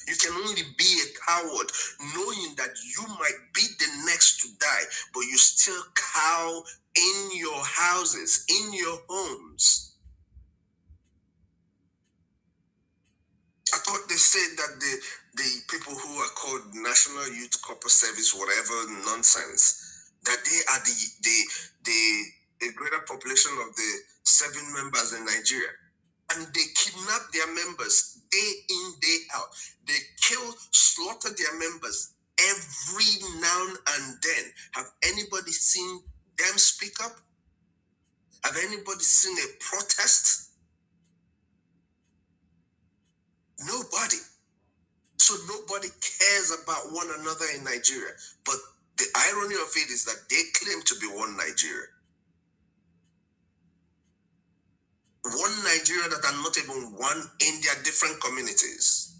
You can only be a coward knowing that you might be the next to die, but you still cower in your houses, in your homes. I thought they said that the people who are called National Youth Corps Service, whatever nonsense, that they are the greater population of the 7 members in Nigeria. And they kidnap their members day in, day out. They kill, slaughter their members every now and then. Have anybody seen them speak up? Have anybody seen a protest? Nobody. So nobody cares about one another in Nigeria. But the irony of it is that they claim to be one Nigeria. One Nigeria that are not even one in their different communities.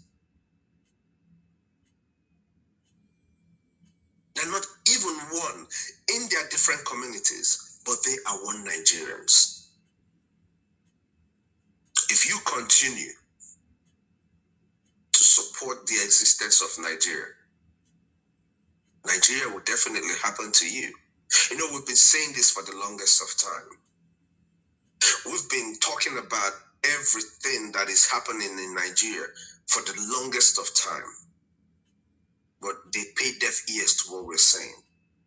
They're not even one in their different communities, but they are one Nigerians. If you continue to support the existence of Nigeria, Nigeria will definitely happen to you. You know, we've been saying this for the longest of time. We've been talking about everything that is happening in Nigeria for the longest of time. But they pay deaf ears to what we're saying.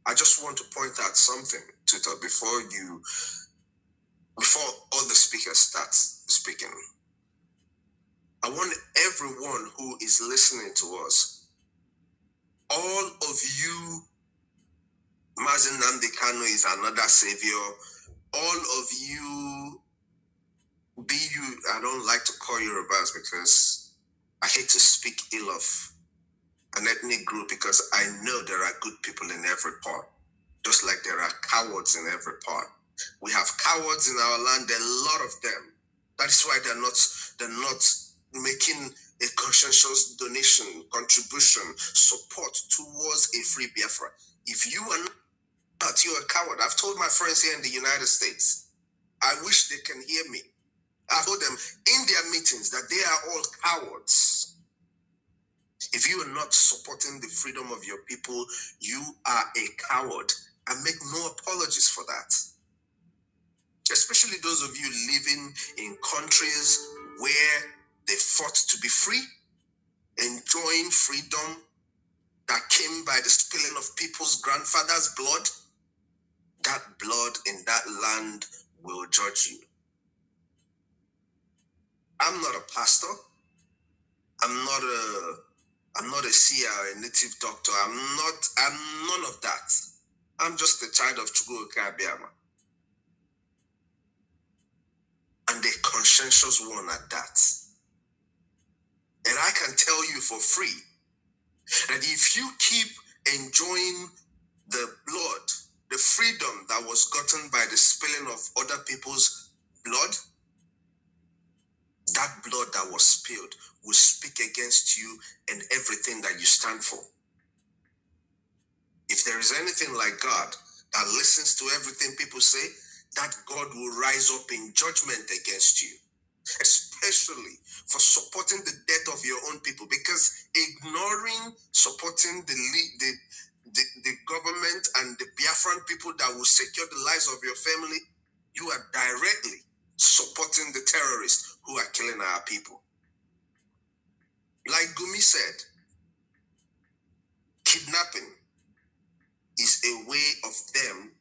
I just want to point out something, Tito, before all the speakers start speaking. I want everyone who is listening to us, all of you, Mazen Nnamdi Kanu is another savior. All of you, I don't like to call you Yorubas because I hate to speak ill of an ethnic group because I know there are good people in every part, just like there are cowards in every part. We have cowards in our land, there are a lot of them. That is why they're not making a conscientious donation, contribution, support towards a free Biafra. If you are not, you're a coward. I've told my friends here in the United States, I wish they can hear me. I told them in their meetings that they are all cowards. If you are not supporting the freedom of your people, you are a coward. I make no apologies for that. Especially those of you living in countries where they fought to be free, enjoying freedom that came by the spilling of people's grandfathers' blood. That blood in that land will judge you. I'm not a pastor. I'm not a seer, a native doctor. I'm none of that. I'm just a child of Chukwuka Abiyama. And a conscientious one at that. And I can tell you for free that if you keep enjoying the blood, the freedom that was gotten by the spilling of other people's blood, that blood that was spilled will speak against you and everything that you stand for. If there is anything like God that listens to everything people say, that God will rise up in judgment against you, especially for supporting the death of your own people, because ignoring supporting the government and the Biafran people that will secure the lives of your family, you are directly supporting the terrorists who are killing our people. Like Gumi said, kidnapping is a way of them,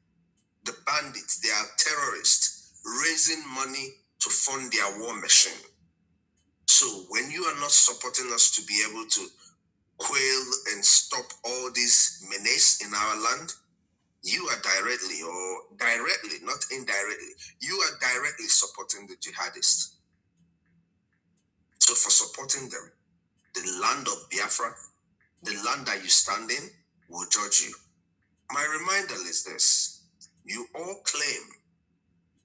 the bandits, they are terrorists, raising money to fund their war machine. So when you are not supporting us to be able to quail and stop all these menace in our land, you are directly, not indirectly, you are directly supporting the jihadists. So for supporting them, the land of Biafra, the land that you stand in, will judge you. My reminder is this: you all claim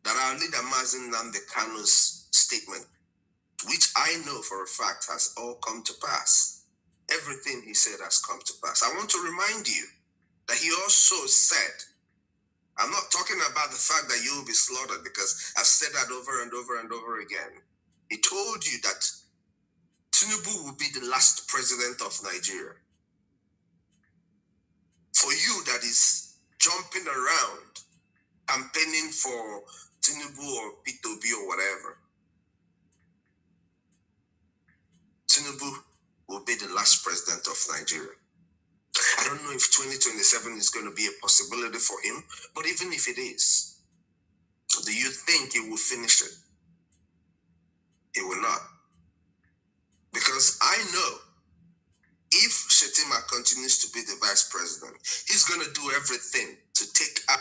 that our leader Mazen Nnamdi Kanu's statement, which I know for a fact has all come to pass. Everything he said has come to pass. I want to remind you that he also said, I'm not talking about the fact that you will be slaughtered, because I've said that over and over and over again. He told you that Tinubu will be the last president of Nigeria. For you that is jumping around, campaigning for Tinubu or P2B or whatever, Tinubu will be the last president of Nigeria. I don't know if 2027 is going to be a possibility for him, but even if it is, do you think he will finish it? He will not. Because I know if Shetima continues to be the vice president, he's going to do everything to take up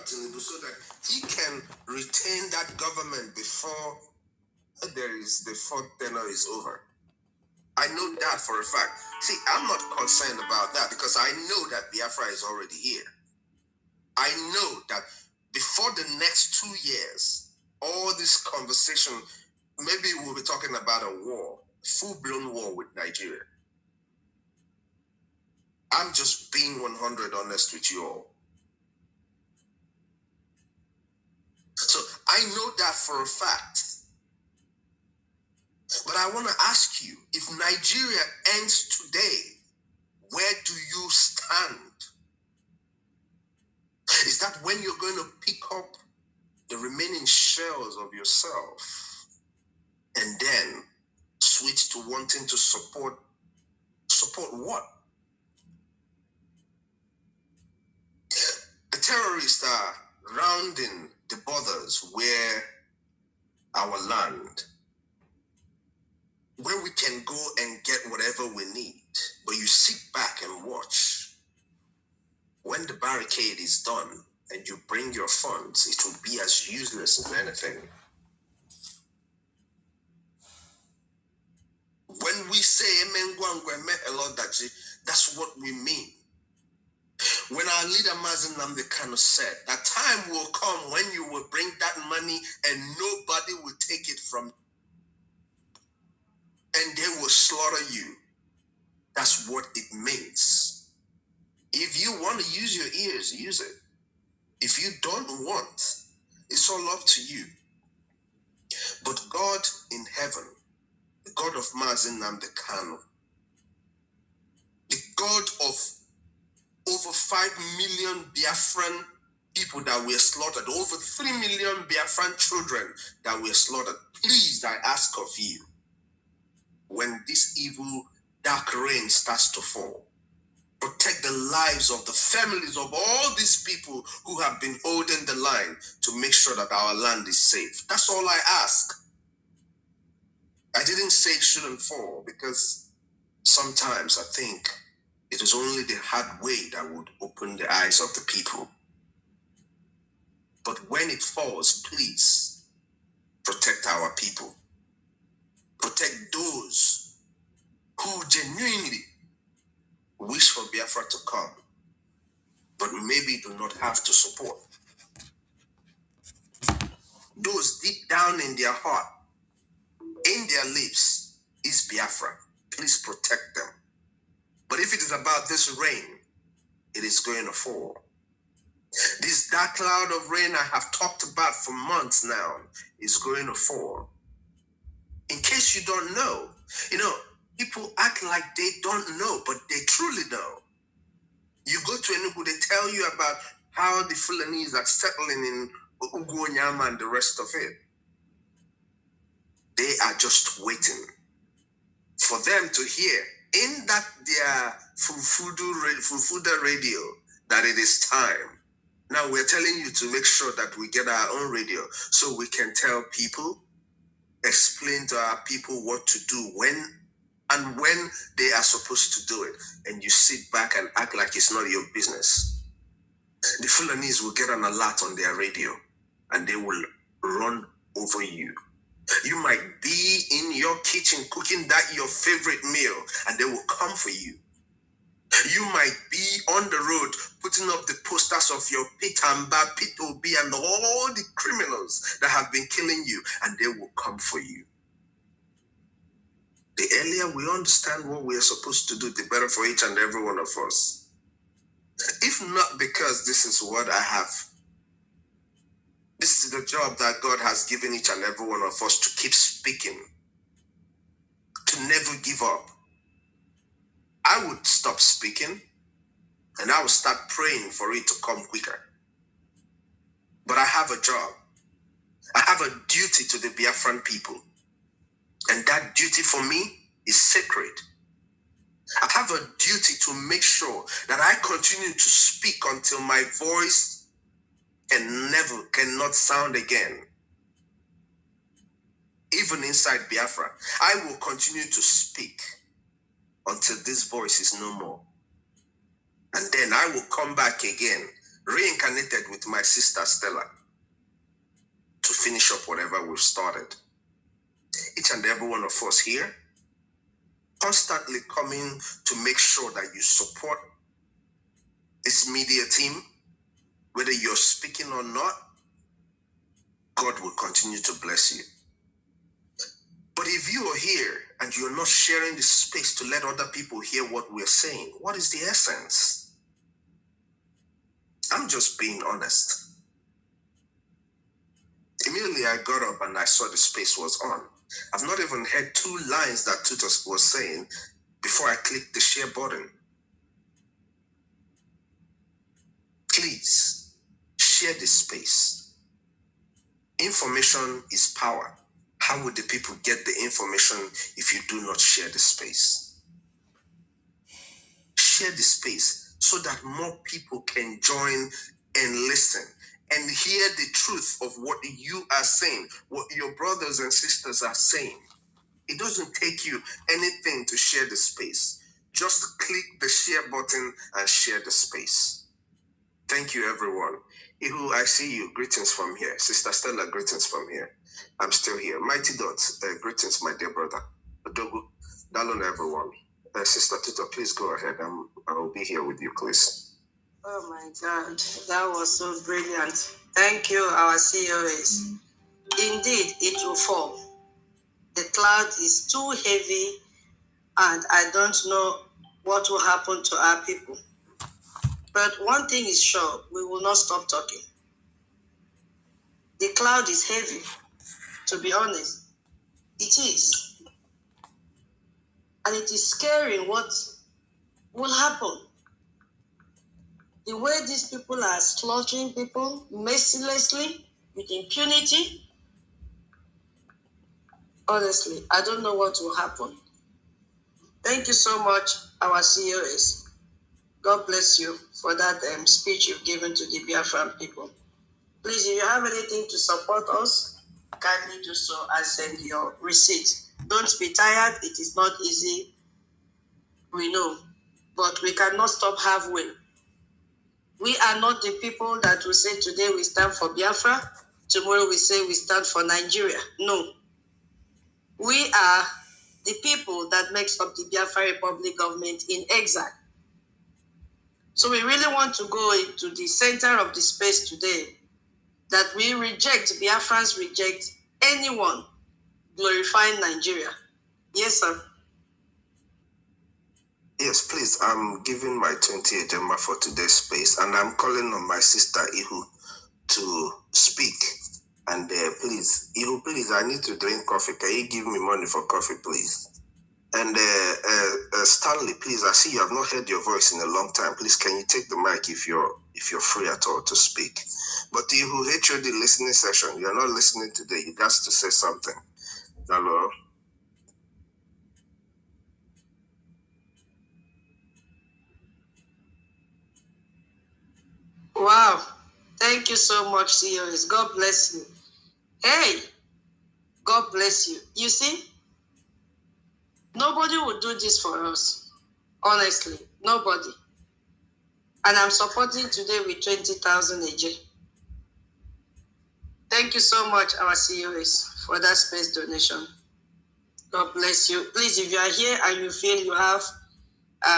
Tinubu so that he can retain that government before the fourth tenure is over. I know that for a fact. See, I'm not concerned about that because I know that Biafra is already here. I know that before the next 2 years, all this conversation, maybe we'll be talking about a war, full-blown war with Nigeria. I'm just being 100 honest with you all. So I know that for a fact. But I want to ask you, if Nigeria ends today, where do you stand? Is that when you're going to pick up the remaining shells of yourself and then switch to wanting to support what? The terrorists are rounding the borders where our land, where we can go and get whatever we need. But you sit back and watch. When the barricade is done and you bring your funds, it will be as useless as anything. When we say that's what we mean. When our leader Mazen Nnamdi Kanu said, that time will come when you will bring that money and nobody will take it from you. and they will slaughter you. That's what it means. If you want to use your ears, use it. If you don't want, it's all up to you. But God in heaven, the God of Mazi Nnamdi Kanu, the God of over 5 million Biafran people that were slaughtered, over 3 million Biafran children that were slaughtered, please, I ask of you, when this evil dark rain starts to fall, protect the lives of the families of all these people who have been holding the line to make sure that our land is safe. That's all I ask. I didn't say it shouldn't fall because sometimes I think it is only the hard way that would open the eyes of the people. But when it falls, please protect our people. Protect those who genuinely wish for Biafra to come, but maybe do not have to support. Those deep down in their heart, in their lips, is Biafra. Please protect them. But if it is about this rain, it is going to fall. This dark cloud of rain I have talked about for months now is going to fall. In case you don't know, people act like they don't know, but they truly know. You go to Enugu, they tell you about how the Fulanese are settling in Ugwunyama and the rest of it. They are just waiting for them to hear in that their Fufuda radio that it is time. Now we're telling you to make sure that we get our own radio so we can tell people, explain to our people what to do when they are supposed to do it. And you sit back and act like it's not your business. The Fulanese will get an alert on their radio and they will run over you. You might be in your kitchen cooking your favorite meal and they will come for you. You might be on the road putting up the posters of your Pit Amba, Pit Obi, and all the criminals that have been killing you, and they will come for you. The earlier we understand what we are supposed to do, the better for each and every one of us. If not because this is what I have. This is the job that God has given each and every one of us to keep speaking, to never give up. I would stop speaking and I would start praying for it to come quicker. But I have a job. I have a duty to the Biafran people. And that duty for me is sacred. I have a duty to make sure that I continue to speak until my voice cannot sound again. Even inside Biafra, I will continue to speak until this voice is no more. And then I will come back again, reincarnated with my sister Stella, to finish up whatever we've started. Each and every one of us here, constantly coming to make sure that you support this media team, whether you're speaking or not, God will continue to bless you. But if you are here and you're not sharing the space to let other people hear what we're saying, what is the essence? I'm just being honest. Immediately I got up and I saw the space was on. I've not even heard 2 lines that Tutus was saying before I clicked the share button. Please, share this space. Information is power. How would the people get the information if you do not share the space? Share the space so that more people can join and listen and hear the truth of what you are saying, what your brothers and sisters are saying. It doesn't take you anything to share the space. Just click the share button and share the space. Thank you, everyone. Ihu, I see you. Greetings from here. Sister Stella, greetings from here. I'm still here. Mighty Dots, greetings, my dear brother. Adogu, Dalon, everyone. Sister Tuta, please go ahead. I will be here with you, please. Oh my God, that was so brilliant. Thank you, our COS. Indeed, it will fall. The cloud is too heavy, and I don't know what will happen to our people. But one thing is sure, we will not stop talking. The cloud is heavy, to be honest. It is. And it is scary what will happen. The way these people are slaughtering people mercilessly with impunity, honestly, I don't know what will happen. Thank you so much, our COS. God bless you for that speech you've given to the Biafran people. Please, if you have anything to support us, kindly do so and send your receipt. Don't be tired. It is not easy. We know. But we cannot stop halfway. We are not the people that will say today we stand for Biafra, tomorrow we say we stand for Nigeria. No. We are the people that makes up the Biafra Republic government in exile. So we really want to go into the center of the space today that we reject, Biafrans reject anyone glorifying Nigeria. Yes, sir. Yes, please. I'm giving my 20 agenda for today's space, and I'm calling on my sister Ihu to speak. And please, Ihu, please, I need to drink coffee. Can you give me money for coffee, please? And Stanley, please, I see you have not heard your voice in a long time. Please, can you take the mic if you're free at all to speak? But you who HOD listening session, you're not listening today. You got to say something. Hello? Wow. Thank you so much, COS. God bless you. Hey, God bless you. You see, nobody would do this for us. Honestly, nobody. And I'm supporting today with 20,000 AJ. Thank you so much, our COS, for that space donation. God bless you. Please, if you are here and you feel you have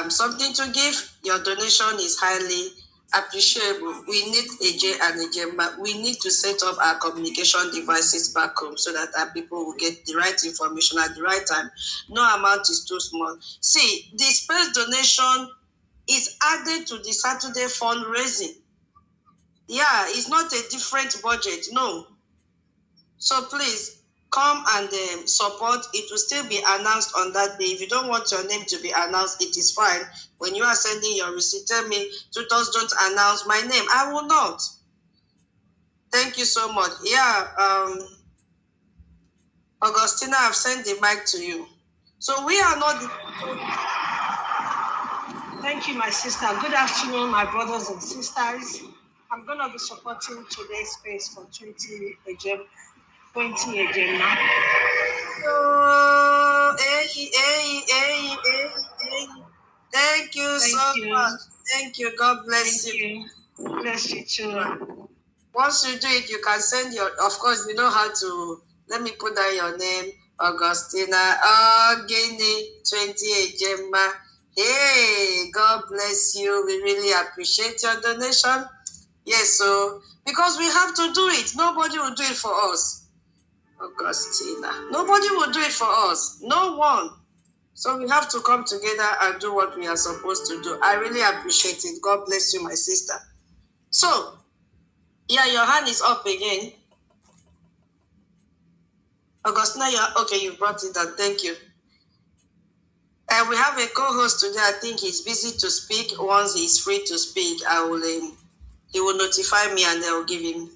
something to give, your donation is highly appreciable. We need AJ and AJ. We need to set up our communication devices back home so that our people will get the right information at the right time. No amount is too small. See, the space donation is added to the Saturday fundraising. Yeah, it's not a different budget. No. So please come and support. It will still be announced on that day. If you don't want your name to be announced, it is fine. When you are sending your receipt, tell me, tutors don't announce my name. I will not. Thank you so much. Yeah, Augustina, I've sent the mic to you. So we are not. Thank you, my sister. Good afternoon, my brothers and sisters. I'm going to be supporting today's space for 20 again now. So, Thank you so much. Thank you. God bless you. Bless you too. Once you do it, you can send your, of course, you know how to, let me put down your name, Augustina. Guinea 28 Gemma. Hey, God bless you. We really appreciate your donation. Yes, so, because we have to do it. Nobody will do it for us. Augustina. Nobody will do it for us. No one. So we have to come together and do what we are supposed to do. I really appreciate it. God bless you, my sister. So, yeah, your hand is up again. Augustina, okay, you brought it down. Thank you. And we have a co-host today. I think he's busy to speak. Once he's free to speak, he will notify me and I will give him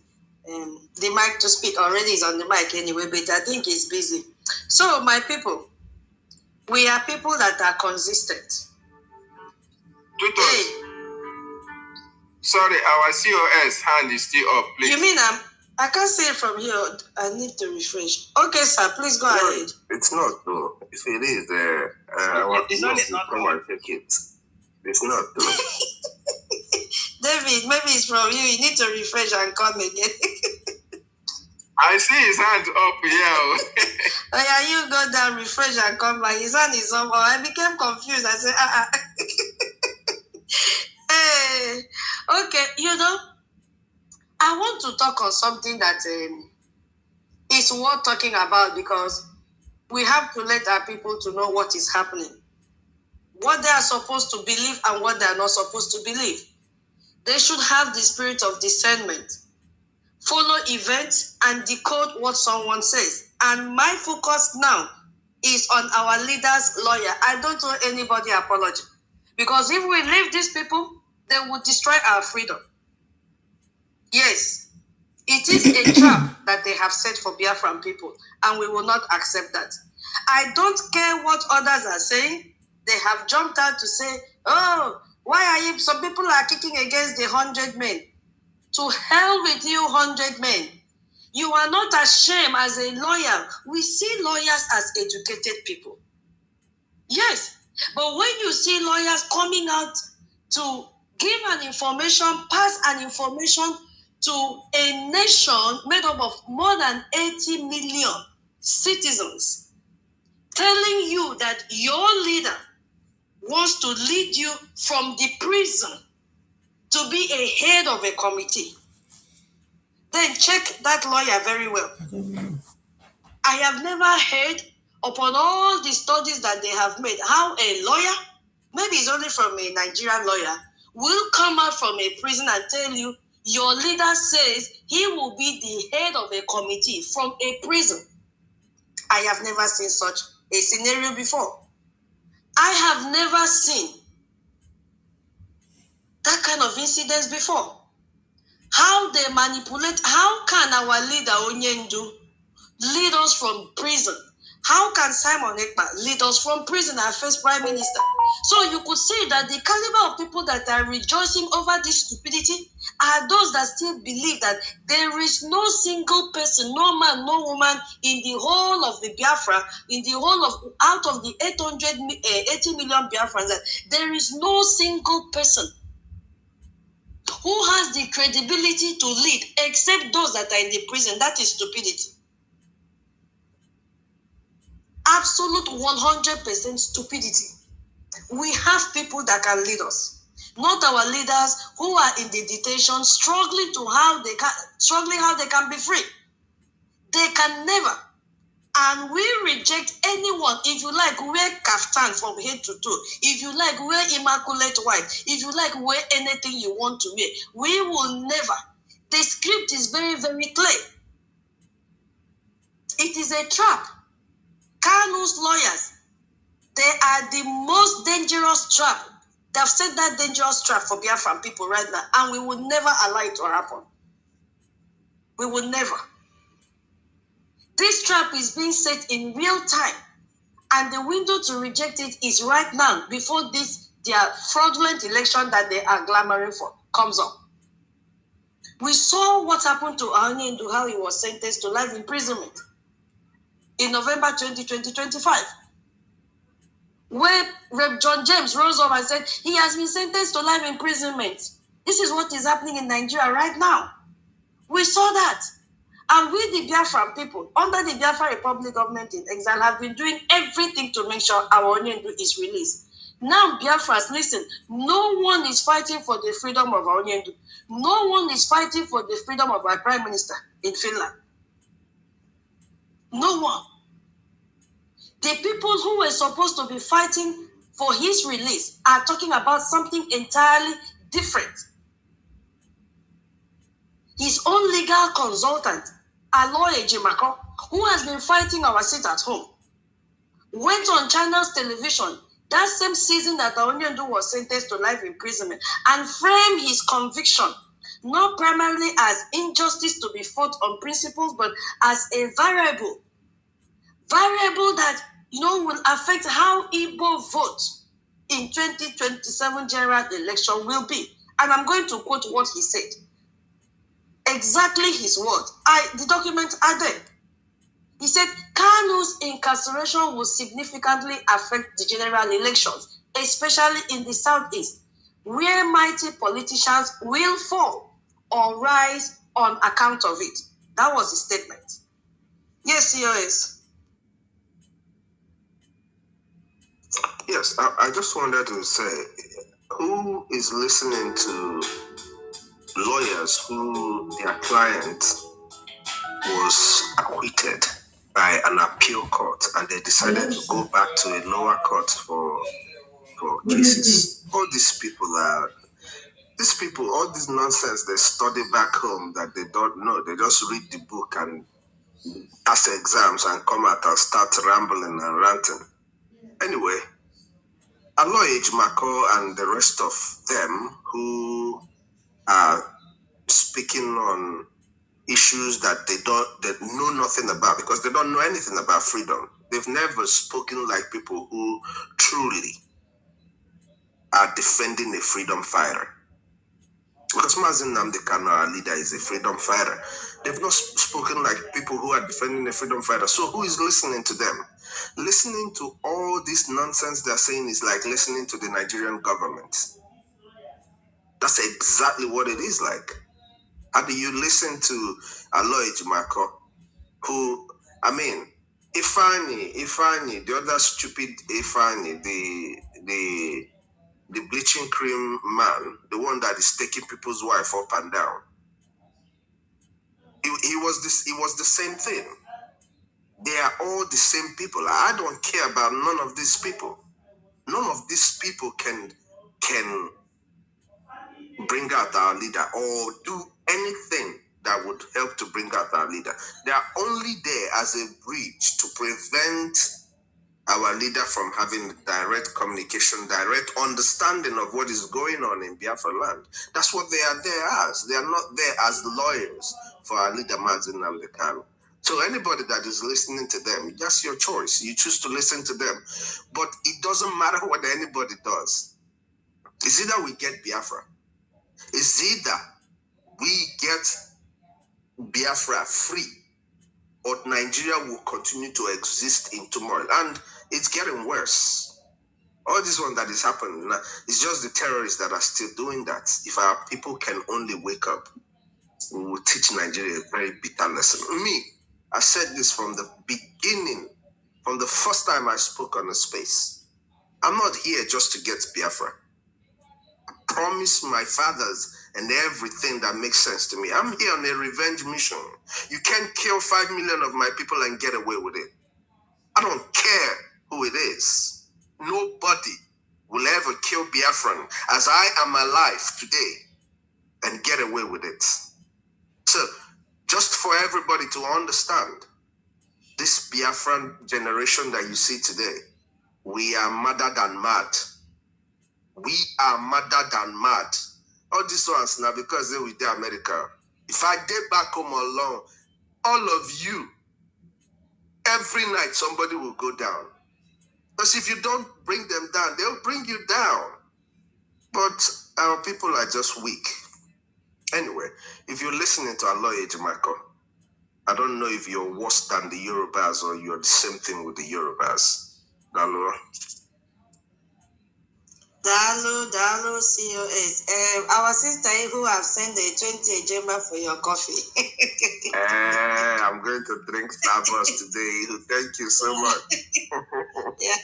the mic to speak. Already he's on the mic anyway, but I think he's busy. So, my people, we are people that are consistent. Tutors. Hey. Sorry, our COS hand is still up, please. You mean I can't see it from here. I need to refresh. Okay, sir, please go ahead. It's not, though. If it is, it's not come and take it. It's not, though. David, maybe it's from you. You need to refresh and come again. I see his hand up here. Oh, yeah, you go down, refresh and come back. His hand is up. I became confused. I said, Hey, okay, I want to talk on something that is worth talking about because We have to let our people to know what is happening, what they are supposed to believe and what they are not supposed to believe. They should have the spirit of discernment, follow events and decode what someone says. And my focus now is on our leader's lawyer. I don't owe anybody apology, because if we leave these people, they will destroy our freedom. Yes, it is a trap that they have set for Biafran people, and we will not accept that. I don't care what others are saying. They have jumped out to say, oh, why are you, some people are kicking against the 100 men. To hell with you, 100 men. You are not ashamed as a lawyer. We see lawyers as educated people. Yes, but when you see lawyers coming out to give an information, pass an information to a nation made up of more than 80 million citizens, telling you that your leader wants to lead you from the prison to be a head of a committee, then check that lawyer very well. I have never heard, upon all the studies that they have made, how a lawyer, maybe it's only from a Nigerian lawyer, will come out from a prison and tell you, your leader says he will be the head of a committee from a prison. I have never seen such a scenario before. I have never seen that kind of incidents before. How they manipulate, how can our leader Onyendu lead us from prison? How can Simon Ekpa lead us from prison, our first prime minister? So you could see that the caliber of people that are rejoicing over this stupidity are those that still believe that there is no single person, no man, no woman in the whole of the Biafra, in the whole of, out of the 80 million Biafrans, that there is no single person who has the credibility to lead except those that are in the prison. That is stupidity. Absolute 100% stupidity. We have people that can lead us, not our leaders who are in the detention, struggling how they can be free. They can never. And we reject anyone. If you like, wear kaftan from head to toe. If you like, wear immaculate white. If you like, wear anything you want to wear. We will never. The script is very, very clear. It is a trap. Kanu's lawyers, they are the most dangerous trap. They've set that dangerous trap for Biafran people right now, and we will never allow it to happen. We will never. This trap is being set in real time, and the window to reject it is right now, before this their fraudulent election that they are clamoring for comes up. We saw what happened to Onyendu, how he was sentenced to life imprisonment in November 2025. Where Rev. John James rose up and said, he has been sentenced to life imprisonment. This is what is happening in Nigeria right now. We saw that. And we, the Biafran people, under the Biafra Republic government in exile, have been doing everything to make sure our Onyendu is released. Now, Biafras, listen, no one is fighting for the freedom of our Onyendu. No one is fighting for the freedom of our Prime Minister in Finland. No one. The people who were supposed to be fighting for his release are talking about something entirely different. His own legal consultant, Aloy Ejimako, who has been fighting our seat at home, went on China's television that same season that Onyendu was sentenced to life imprisonment and framed his conviction not primarily as injustice to be fought on principles, but as a variable that will affect how Igbo vote in 2027 general election will be. And I'm going to quote what he said. Exactly his words. The documents are there. He said, Kanu's incarceration will significantly affect the general elections, especially in the southeast, where mighty politicians will fall or rise on account of it. That was his statement. Yes, COS. Yes, I just wanted to say, who is listening to lawyers who their client was acquitted by an appeal court, and they decided to go back to a lower court for cases. All these people, all this nonsense they study back home that they don't know. They just read the book and pass exams and come out and start rambling and ranting. Anyway, Aloy Ejimako and the rest of them who are speaking on issues that they know nothing about because they don't know anything about freedom. They've never spoken like people who truly are defending a freedom fighter. Because Mazin Nnamdi Kanu, our leader, is a freedom fighter. They've not spoken like people who are defending a freedom fighter. So who is listening to them? Listening to all this nonsense they're saying is like listening to the Nigerian government. That's exactly what it is like. How do you listen to Aloy Ejimako, who, I mean, Ifani, the other stupid Ifani, the bleaching cream man, the one that is taking people's wife up and down. He was the same thing. They are all the same people. I don't care about none of these people. None of these people can bring out our leader or do anything that would help to bring out our leader. They are only there as a bridge to prevent our leader from having direct communication, direct understanding of what is going on in Biafra land. That's what they are there as. They are not there as lawyers for our leader, Mazin Nnamdi Kanu. So anybody that is listening to them, that's your choice. You choose to listen to them. But it doesn't matter what anybody does. It's either we get Biafra. It's either we get Biafra free or Nigeria will continue to exist in turmoil. And it's getting worse. All this one that is happening now, it's just the terrorists that are still doing that. If our people can only wake up, we will teach Nigeria a very bitter lesson. Me, I said this from the beginning, from the first time I spoke on the space. I'm not here just to get Biafra. I promise my fathers and everything that makes sense to me. I'm here on a revenge mission. You can't kill 5 million of my people and get away with it. I don't care who it is. Nobody will ever kill Biafran as I am alive today and get away with it. So, just for everybody to understand, this Biafran generation that you see today, we are madder than mad. We are madder than mad. All these ones now because they with the America. If I did back home alone, all of you, every night somebody will go down. Because if you don't bring them down, they'll bring you down. But our people are just weak. Anyway, if you're listening to Aloy Ejimako, I don't know if you're worse than the Yorubas or you're the same thing with the Yorubas. Dalo. Dalo, COS. Our sister who have sent a 20 agenda for your coffee. I'm going to drink Starbucks today. Thank you so much. Yeah.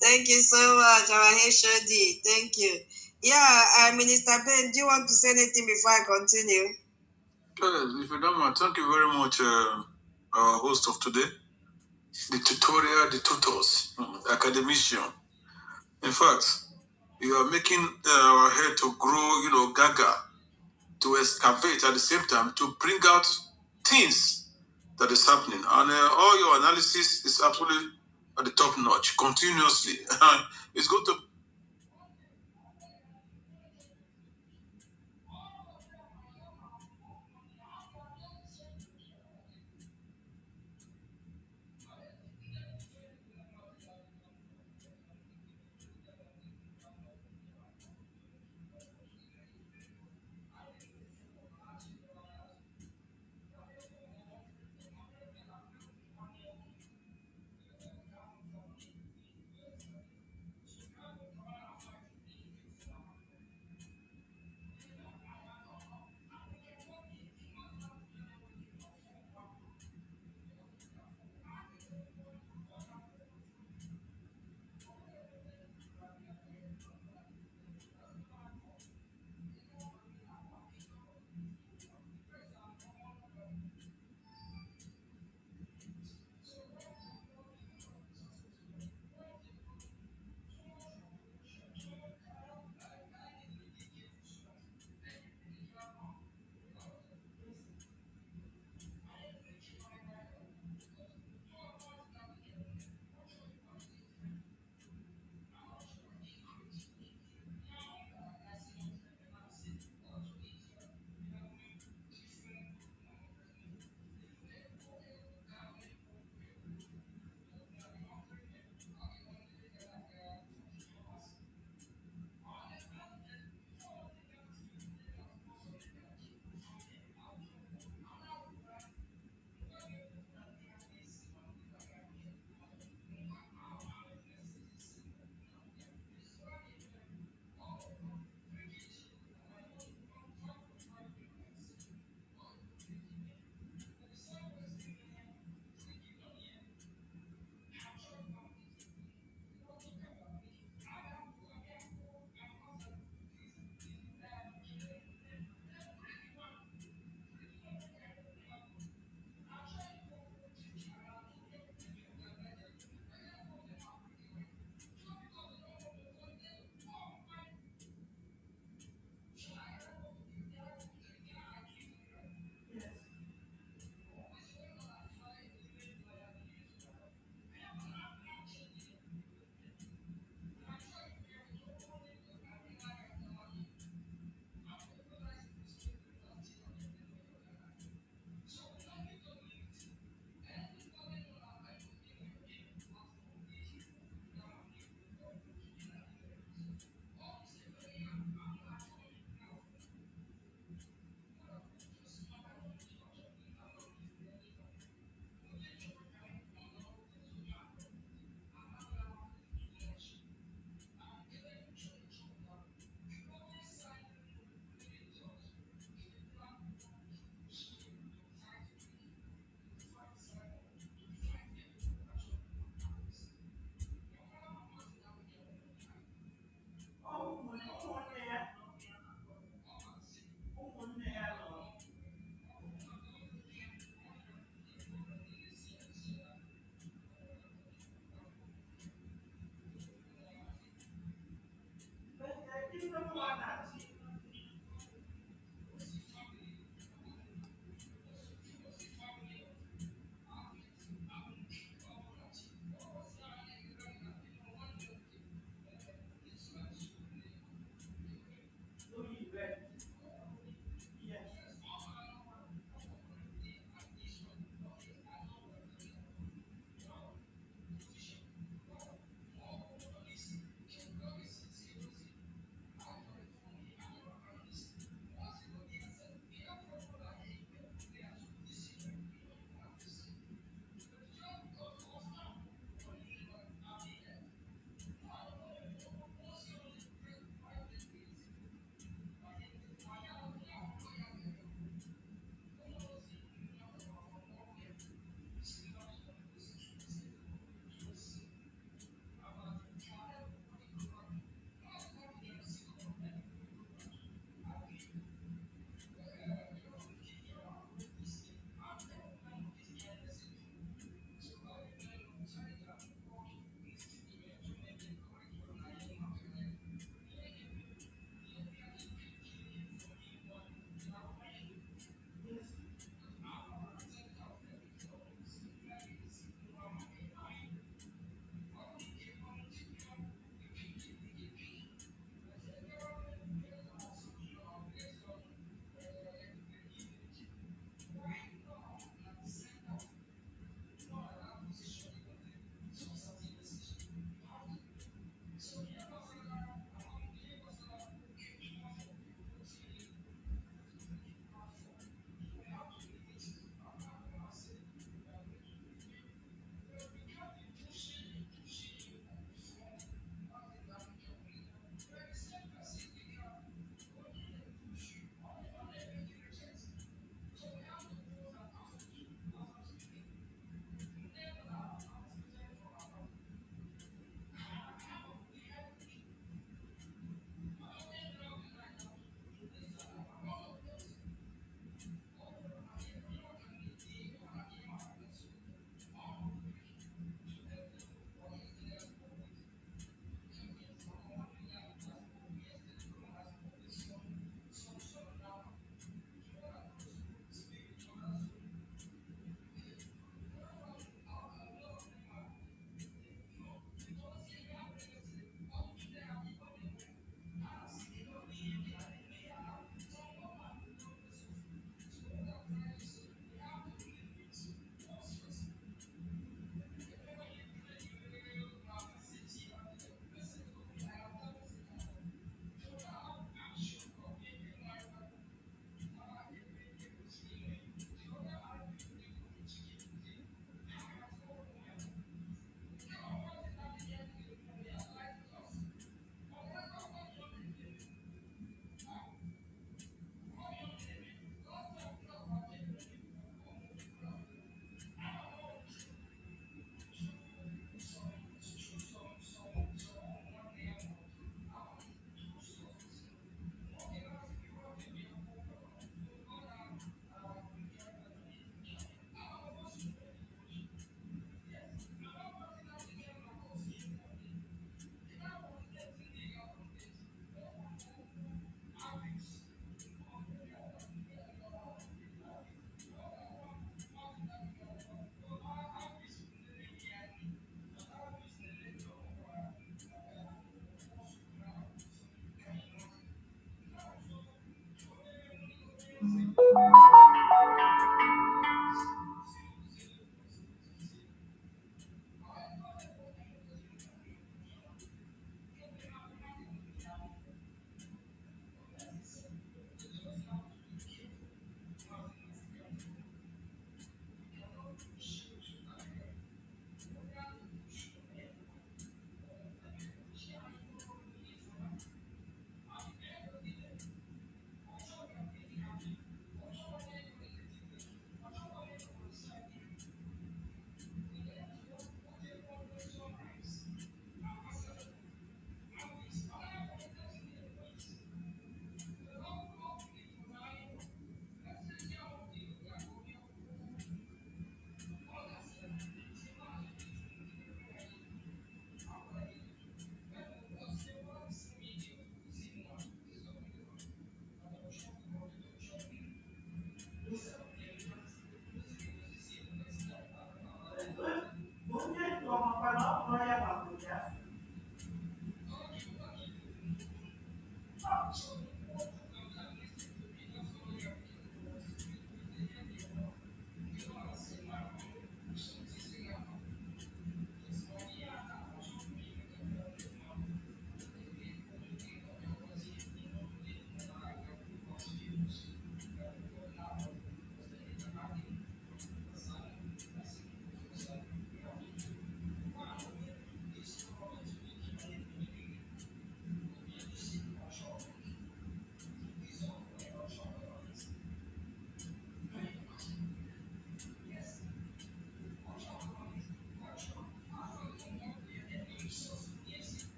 Thank you so much, our HOD. Thank you. Yeah, Minister Ben, do you want to say anything before I continue? Yes, if you don't mind, thank you very much, our host of today, the tutors, the academician. In fact, you are making our head to grow, gaga, to excavate at the same time, to bring out things that is happening. And all your analysis is absolutely at the top notch, continuously. It's good to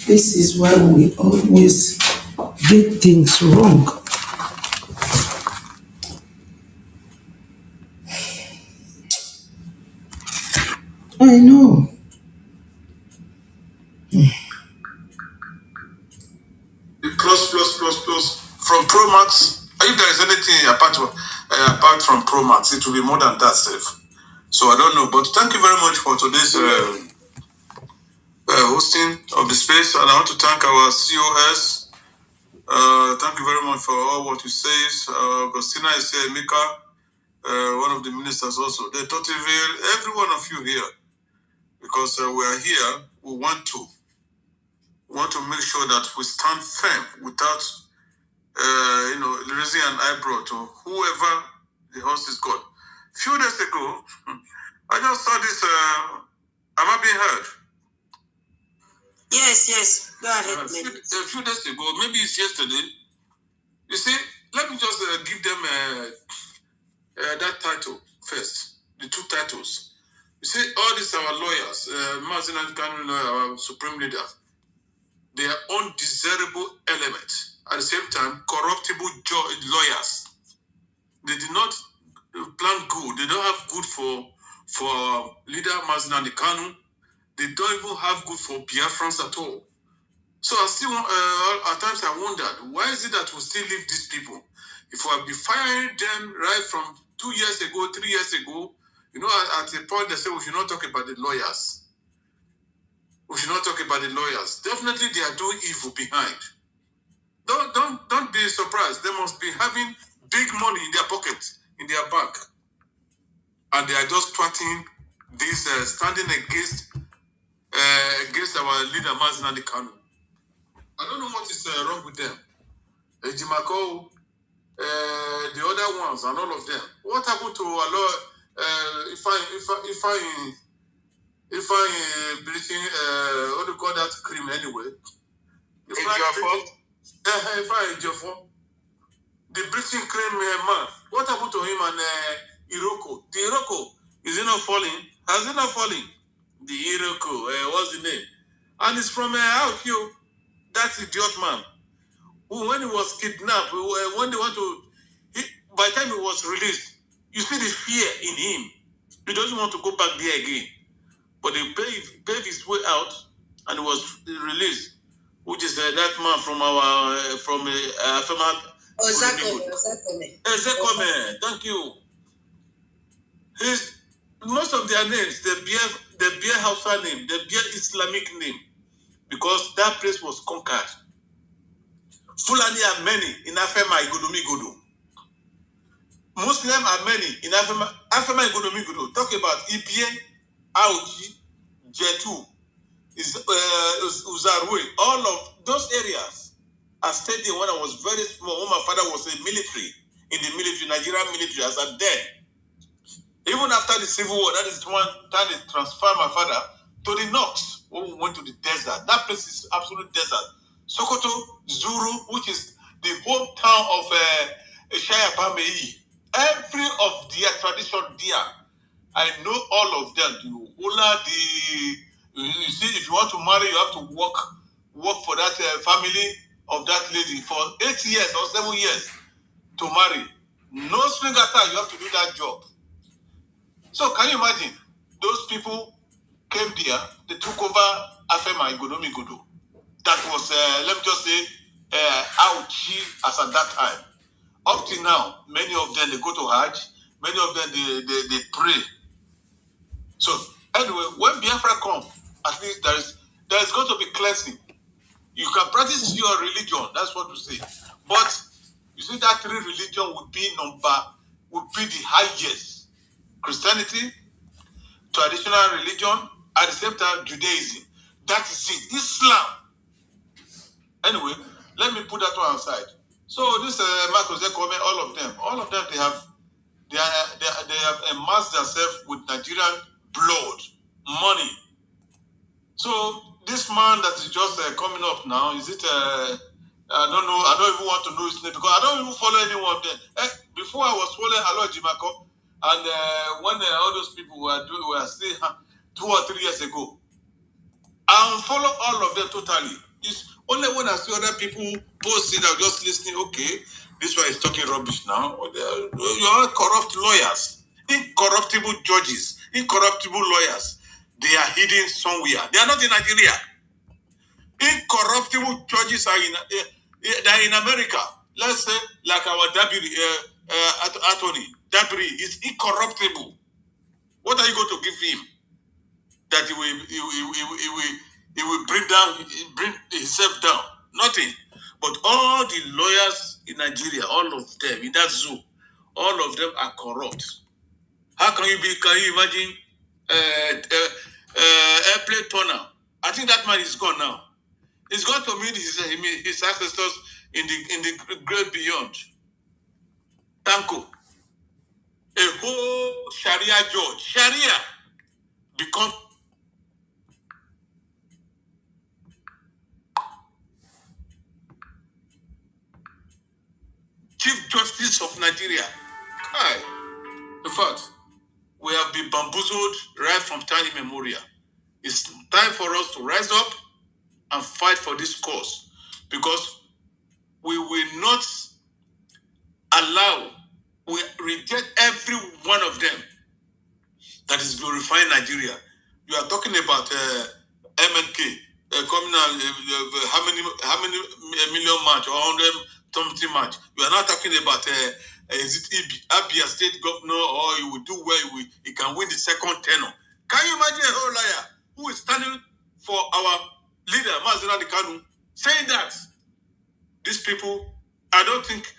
This is why we always get things wrong. I know. Plus from Pro Max. If there is anything apart from Pro Max, it will be more than that, safe. So I don't know, but thank you very much for today's hosting of the space, and I want to thank our COS. Thank you very much for all what you say. Agostina is here, Mika, one of the ministers also. The Tottiville, every one of you here, because we are here, we want to make sure that we stand firm without, raising an eyebrow to whoever the host is called. A few days ago, I just saw this. Am I being heard? Yes. Go ahead. A few days ago, maybe it's yesterday. You see, let me just give them that title first. The two titles. You see, all these our lawyers, Mazin and Kanu lawyer, our supreme leader, they are undesirable elements. At the same time, corruptible lawyers. They did not plan good. They don't have good for leader Mazin and Kanu. They don't even have good for Biafrans at all. So I still, at times I wondered, why is it that we still leave these people? If we have been firing them right from 2 years ago, 3 years ago, at a point they say we should not talk about the lawyers. We should not talk about the lawyers. Definitely they are doing evil behind. Don't be surprised. They must be having big money in their pocket, in their bank. And they are just twatting this, standing against our leader, Mazinandi Kanu. I don't know what is wrong with them. Ejimako, the other ones, and all of them. What happened to our Lord? If I bleaching, what do you call that cream anyway? The British claim man. What happened to him and Iroko? The Iroko, is it not falling? Has it not fallen? The Iroko, what's the name? And it's from out here. That idiot man. Who, when he was kidnapped, when they want to, by the time he was released, you see the fear in him. He doesn't want to go back there again. But he paved his way out and he was released. Which is that man from our Ezekome. Thank you. Most of their names, they bear Hausa name, they bear Islamic name, because that place was conquered. Fulani are many in Afema Igodomigodo. Muslim are many in Afema Igodomigodo. Talk about Ibie, Auchi, Jetu, Uzarwe, all of those areas. I stayed there when I was very small, when my father was in the military, Nigerian military, as a dead. Even after the Civil War, that is one time they transferred my father to the north when we went to the desert. That place is absolute desert. Sokoto, Zuru, which is the hometown of Shaya Bamei. Every of their tradition there, I know all of them. The Hula, you see, if you want to marry, you have to work for that family of that lady for 8 years or 7 years to marry. No string attached, you have to do that job. So can you imagine? Those people came there, they took over Afema Igodomigodo. That was, let me just say, Auchi as at that time. Up till now, many of them, they go to Hajj. Many of them, they pray. So anyway, when Biafra comes, at least there is going to be cleansing. You can practice your religion, that's what you say. But you see that three religion would be the highest. Christianity, traditional religion, at the same time Judaism. That is it. Islam. Anyway, let me put that one aside. So this Marcos, all of them, they have amassed themselves with Nigerian blood, money. So this man that is just coming up now, is it? I don't know. I don't even want to know his name because I don't even follow anyone of them. Before I was following Alo Jimako, and when all those people were still 2 or 3 years ago, I unfollow all of them totally. It's only when I see other people post it, I'm just listening. Okay, this one is talking rubbish now. You are corrupt lawyers, incorruptible judges, incorruptible lawyers. They are hidden somewhere. They are not in Nigeria. Incorruptible judges are they are in America. Let's say like our Dabiri attorney. Dabiri is incorruptible. What are you going to give him? That he will bring himself down. Nothing. But all the lawyers in Nigeria, all of them in that zoo, all of them are corrupt. How can you imagine airplane turner? I think that man is gone now. He's going to meet his ancestors in the great beyond. Tanko. A whole Sharia judge. Sharia become Chief Justice of Nigeria. In fact, we have been bamboozled right from time immemorial. It's time for us to rise up and fight for this cause, because we will not we reject every one of them that is glorifying Nigeria. You are talking about MNK coming out, how many million match or 100 match. You are not talking about is it Abia State Governor, or he will do well, he can win the second tenure. Can you imagine a whole liar who is standing for our leader, Mazina Kanu, saying that? These people, I think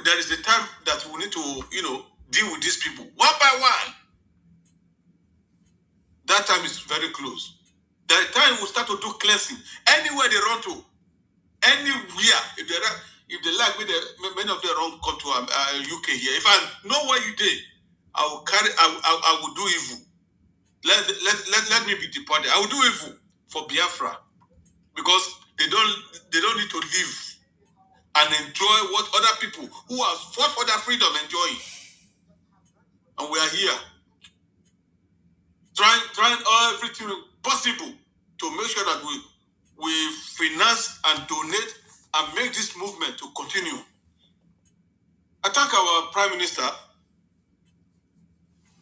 there is a time that we need to, deal with these people one by one. That time is very close. The time we start to do cleansing. Anywhere they run to, anywhere, if they like me, many of them run come to UK here. If I know where you did, I will do evil. Let me be deported. I will do evil for Biafra, because they don't don't need to live and enjoy what other people who have fought for their freedom enjoy. And we are here trying everything possible to make sure that we finance and donate and make this movement to continue. I thank our Prime Minister,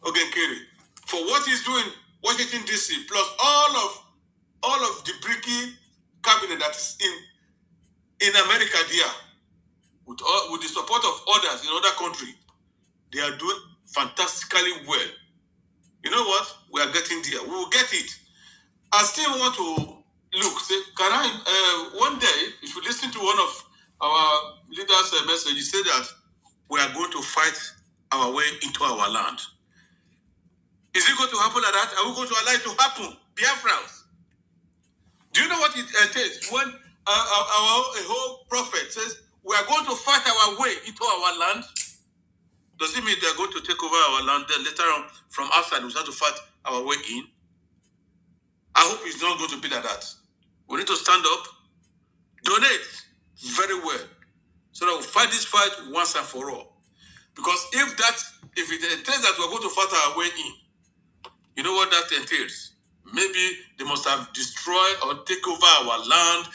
Ogenkere, for what he's doing, Washington DC, plus all of the Brgie cabinet that is in America there, with the support of others in other countries. They are doing fantastically well. You know what? We are getting there. We will get it. I still want to look. Say, can I? One day, if you listen to one of our leaders' message, he said that we are going to fight our way into our land. Is it going to happen like that? Are we going to allow it to happen? Biafrans. Do you know what it takes when a whole prophet says we are going to fight our way into our land? Does it mean they are going to take over our land? Then later on, from outside, we have to fight our way in? I hope it's not going to be like that. We need to stand up, donate very well, so that we fight this fight once and for all. Because if it entails that we're going to fight our way in, you know what that entails? Maybe they must have destroyed or take over our land.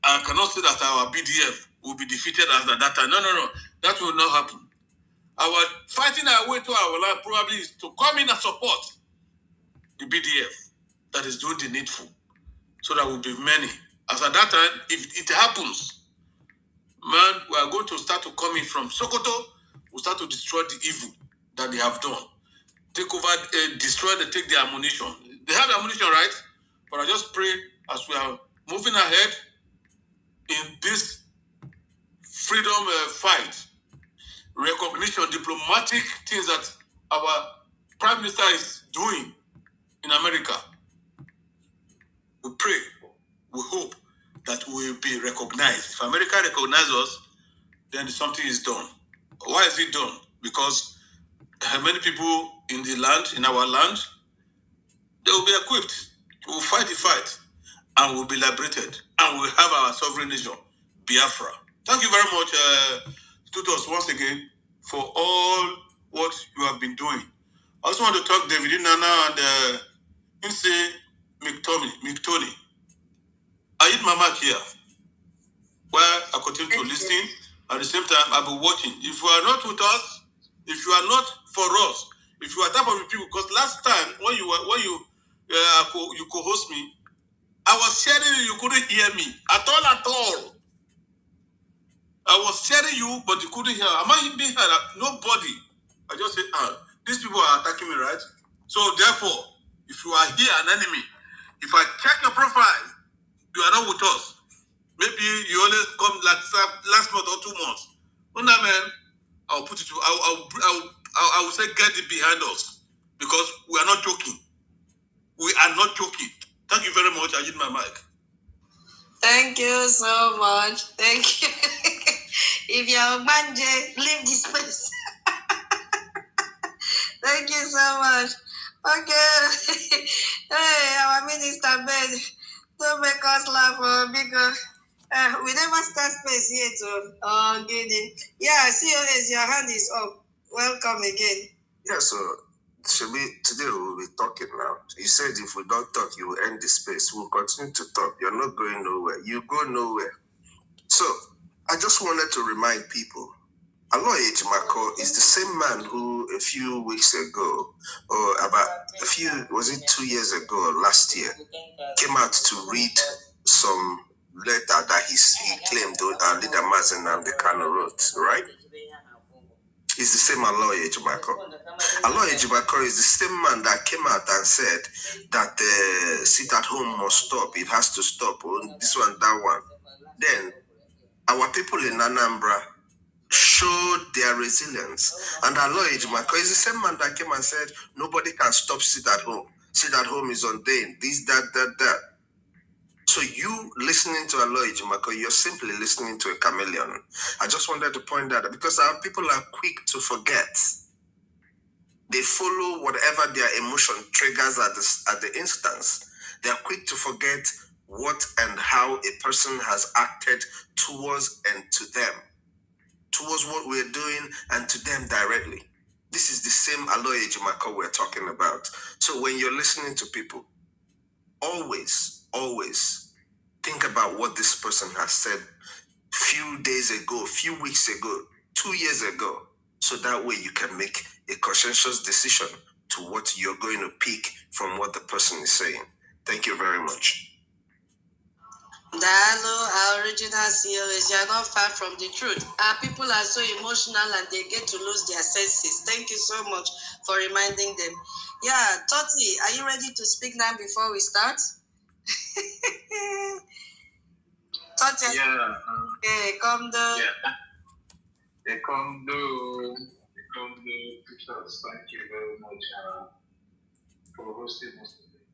I cannot say that our BDF will be defeated at that time. No. That will not happen. Our fighting our way to our land probably is to come in and support the BDF that is doing the needful, so that will be many. As at that time, if it happens, man, we are going to start to come in from Sokoto. We'll start to destroy the evil that they have done. Take over, destroy, they take the ammunition. They have the ammunition, right? But I just pray as we are moving ahead in this freedom fight, recognition, diplomatic things that our Prime Minister is doing in America. We pray, we hope that we will be recognized. If America recognizes us, then something is done. Why is it done? Because many people in the land, in our land, they will be equipped. We will fight the fight, and we'll be liberated, and we'll have our sovereign nation, Biafra. Thank you very much, Tutos, once again, for all what you have been doing. I also want to talk David Nana and Inse Miktoni. I eat my mic here, where I continue to listen. At the same time, I'll be watching. If you are not with us, if you are not for us, if you are type of people, because last time when you co-host me, I was sharing you couldn't hear me at all. I was sharing you, but you couldn't hear. Am I being heard? Nobody. I just said, these people are attacking me, right? So therefore, if you are here an enemy, if I check your profile, you are not with us. Maybe you only come like last month or 2 months. No, man, I'll put it to. I will say get it behind us, because we are not joking. We are not joking. Thank you very much. I use my mic. Thank you so much. Thank you. If you're Manje, leave this place. Thank you so much. Okay. Hey, our minister Ben, don't make us laugh because we never start space yet. Guinea. Yeah, COS, your hand is up. Welcome again. Yeah, so today we'll be talking now. You said if we don't talk, you will end the space. We'll continue to talk. You're not going nowhere. You go nowhere. So I just wanted to remind people, Aloy Ejimako is the same man who a few weeks ago, or about 2 years ago, last year, came out to read some letter that he claimed leader Mazen and the Kano wrote, right? Is the same Aloy Ejimako. Aloy Ejimako is the same man that came out and said that sit at home must stop. It has to stop. This one, that one. Then our people in Anambra showed their resilience. And Aloy Ejimako is the same man that came and said nobody can stop sit at home. Sit at home is ordained. This, that. So you listening to Aloy Ejimako, you're simply listening to a chameleon. I just wanted to point that out because our people are quick to forget. They follow whatever their emotion triggers at the instance. They are quick to forget what and how a person has acted towards and to them, towards what we're doing and to them directly. This is the same Aloy Ejimako we're talking about. So when you're listening to people, always think about what this person has said few days ago, few weeks ago, 2 years ago, so that way you can make a conscientious decision to what you're going to pick from what the person is saying. Thank you very much. Diallo, our original COS, you are not far from the truth. Our people are so emotional and they get to lose their senses. Thank you so much for reminding them. Yeah, Toti, are you ready to speak now before we start? Toti, Yeah. come down. Yeah. They come do pictures. Thank you very much for hosting us today.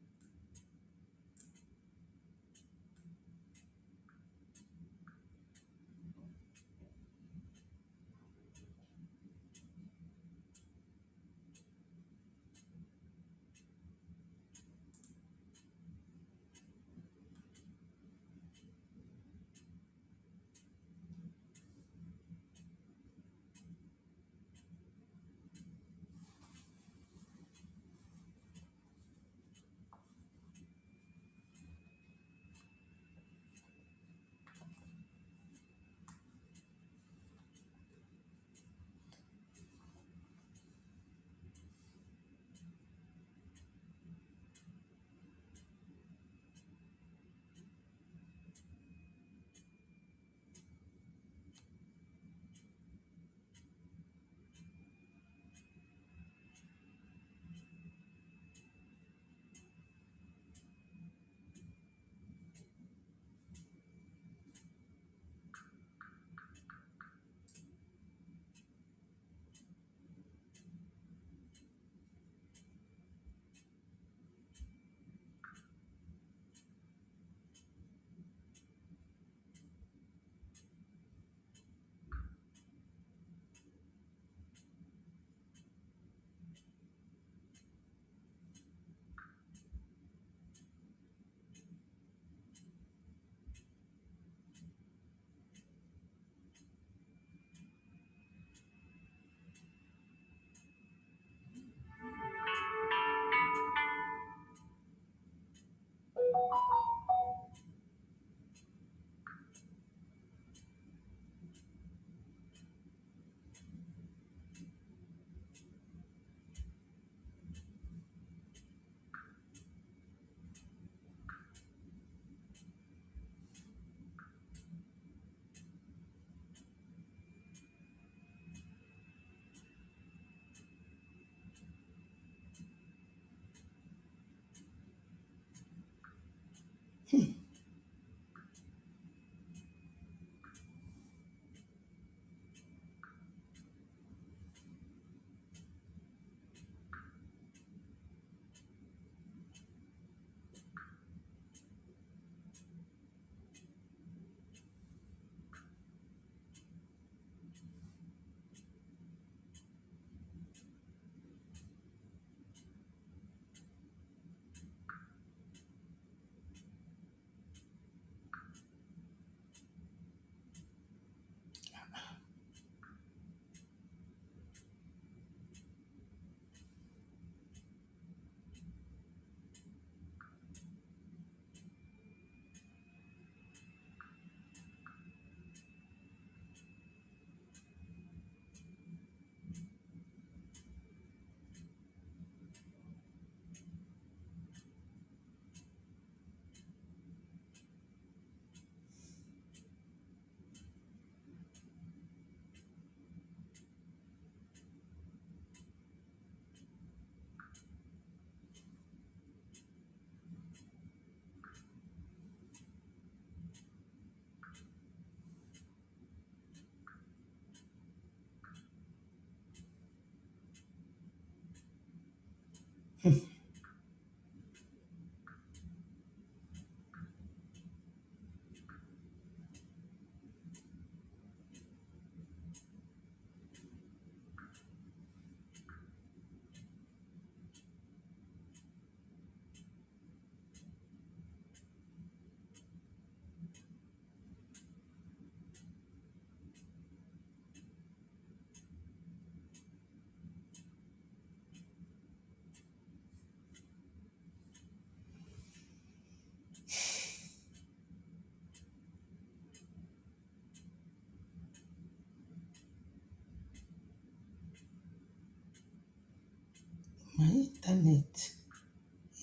internet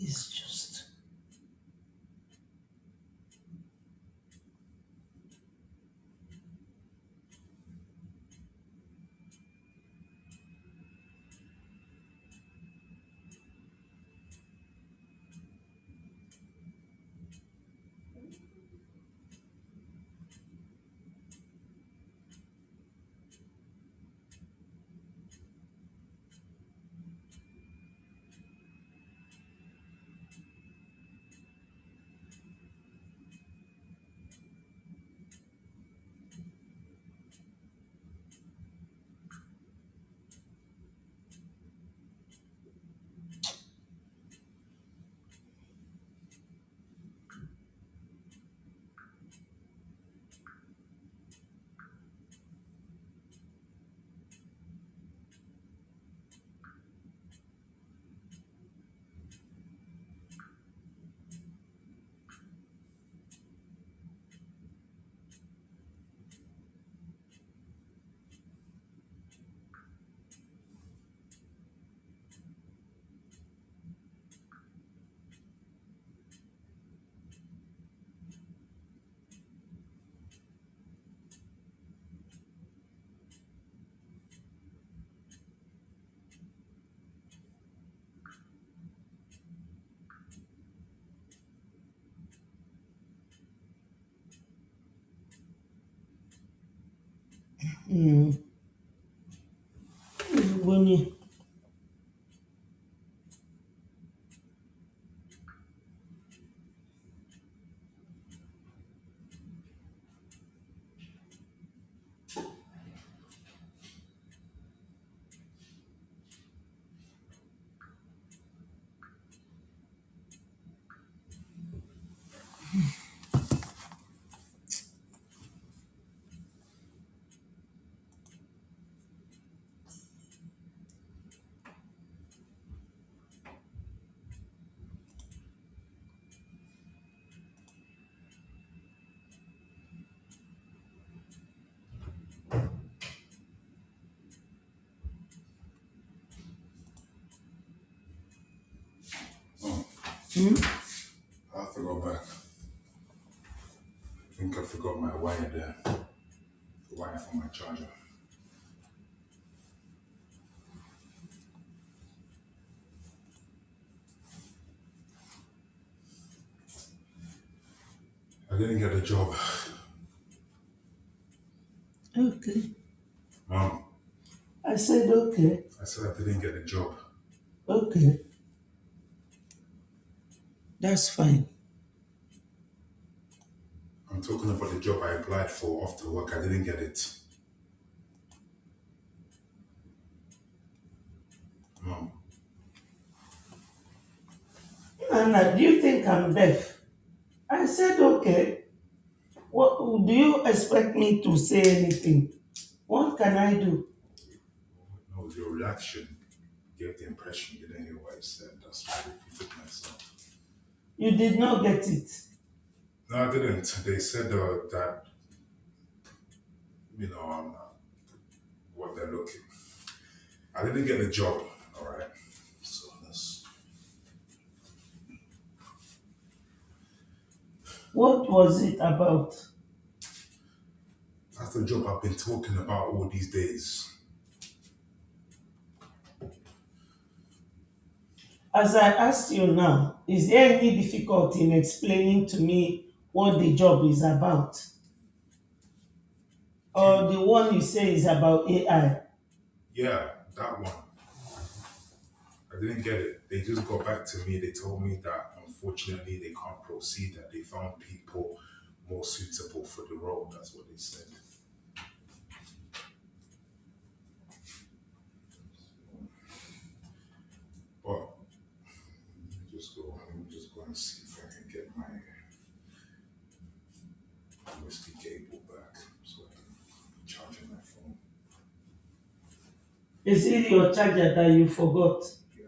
is just. Bonnie. I have to go back. I think I forgot my wire there. The wire for my charger. I didn't get a job. Okay. Mom, I said okay. I said I didn't get a job. Okay. That's fine. I'm talking about the job I applied for after work. I didn't get it. Mom, Anna, do you think I'm deaf? I said okay. What do you expect me to say anything? What can I do? no, your reaction gave the impression you didn't hear what I said. That's why I repeated myself. You did not get it. No, I didn't. They said that, I'm not what they're looking. I didn't get a job, all right? So What was it about? that's the job I've been talking about all these days. As I asked you now, is there any difficulty in explaining to me what the job is about? Or the one you say is about AI? Yeah, that one. I didn't get it. They just got back to me. They told me that unfortunately they can't proceed, that they found people more suitable for the role. That's what they said. But let me just go and see if I can get my USB cable back so I can be charging my phone. Is it your charger that you forgot? Yeah,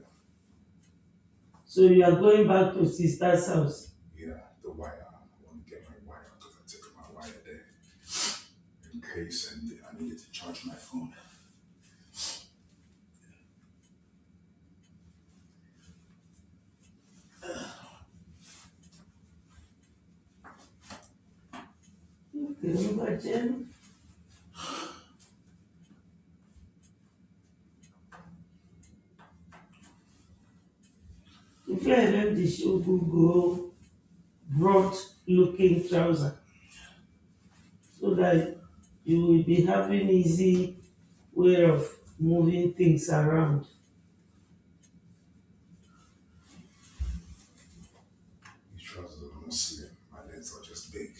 So you are going back to sister's house? yeah, the wire. I want to get my wire because I took my wire there in case and I needed to charge my phone. Can you imagine? If you have the shoe go broad looking trouser so that you will be having easy way of moving things around. These trousers are not slim. My legs are just big.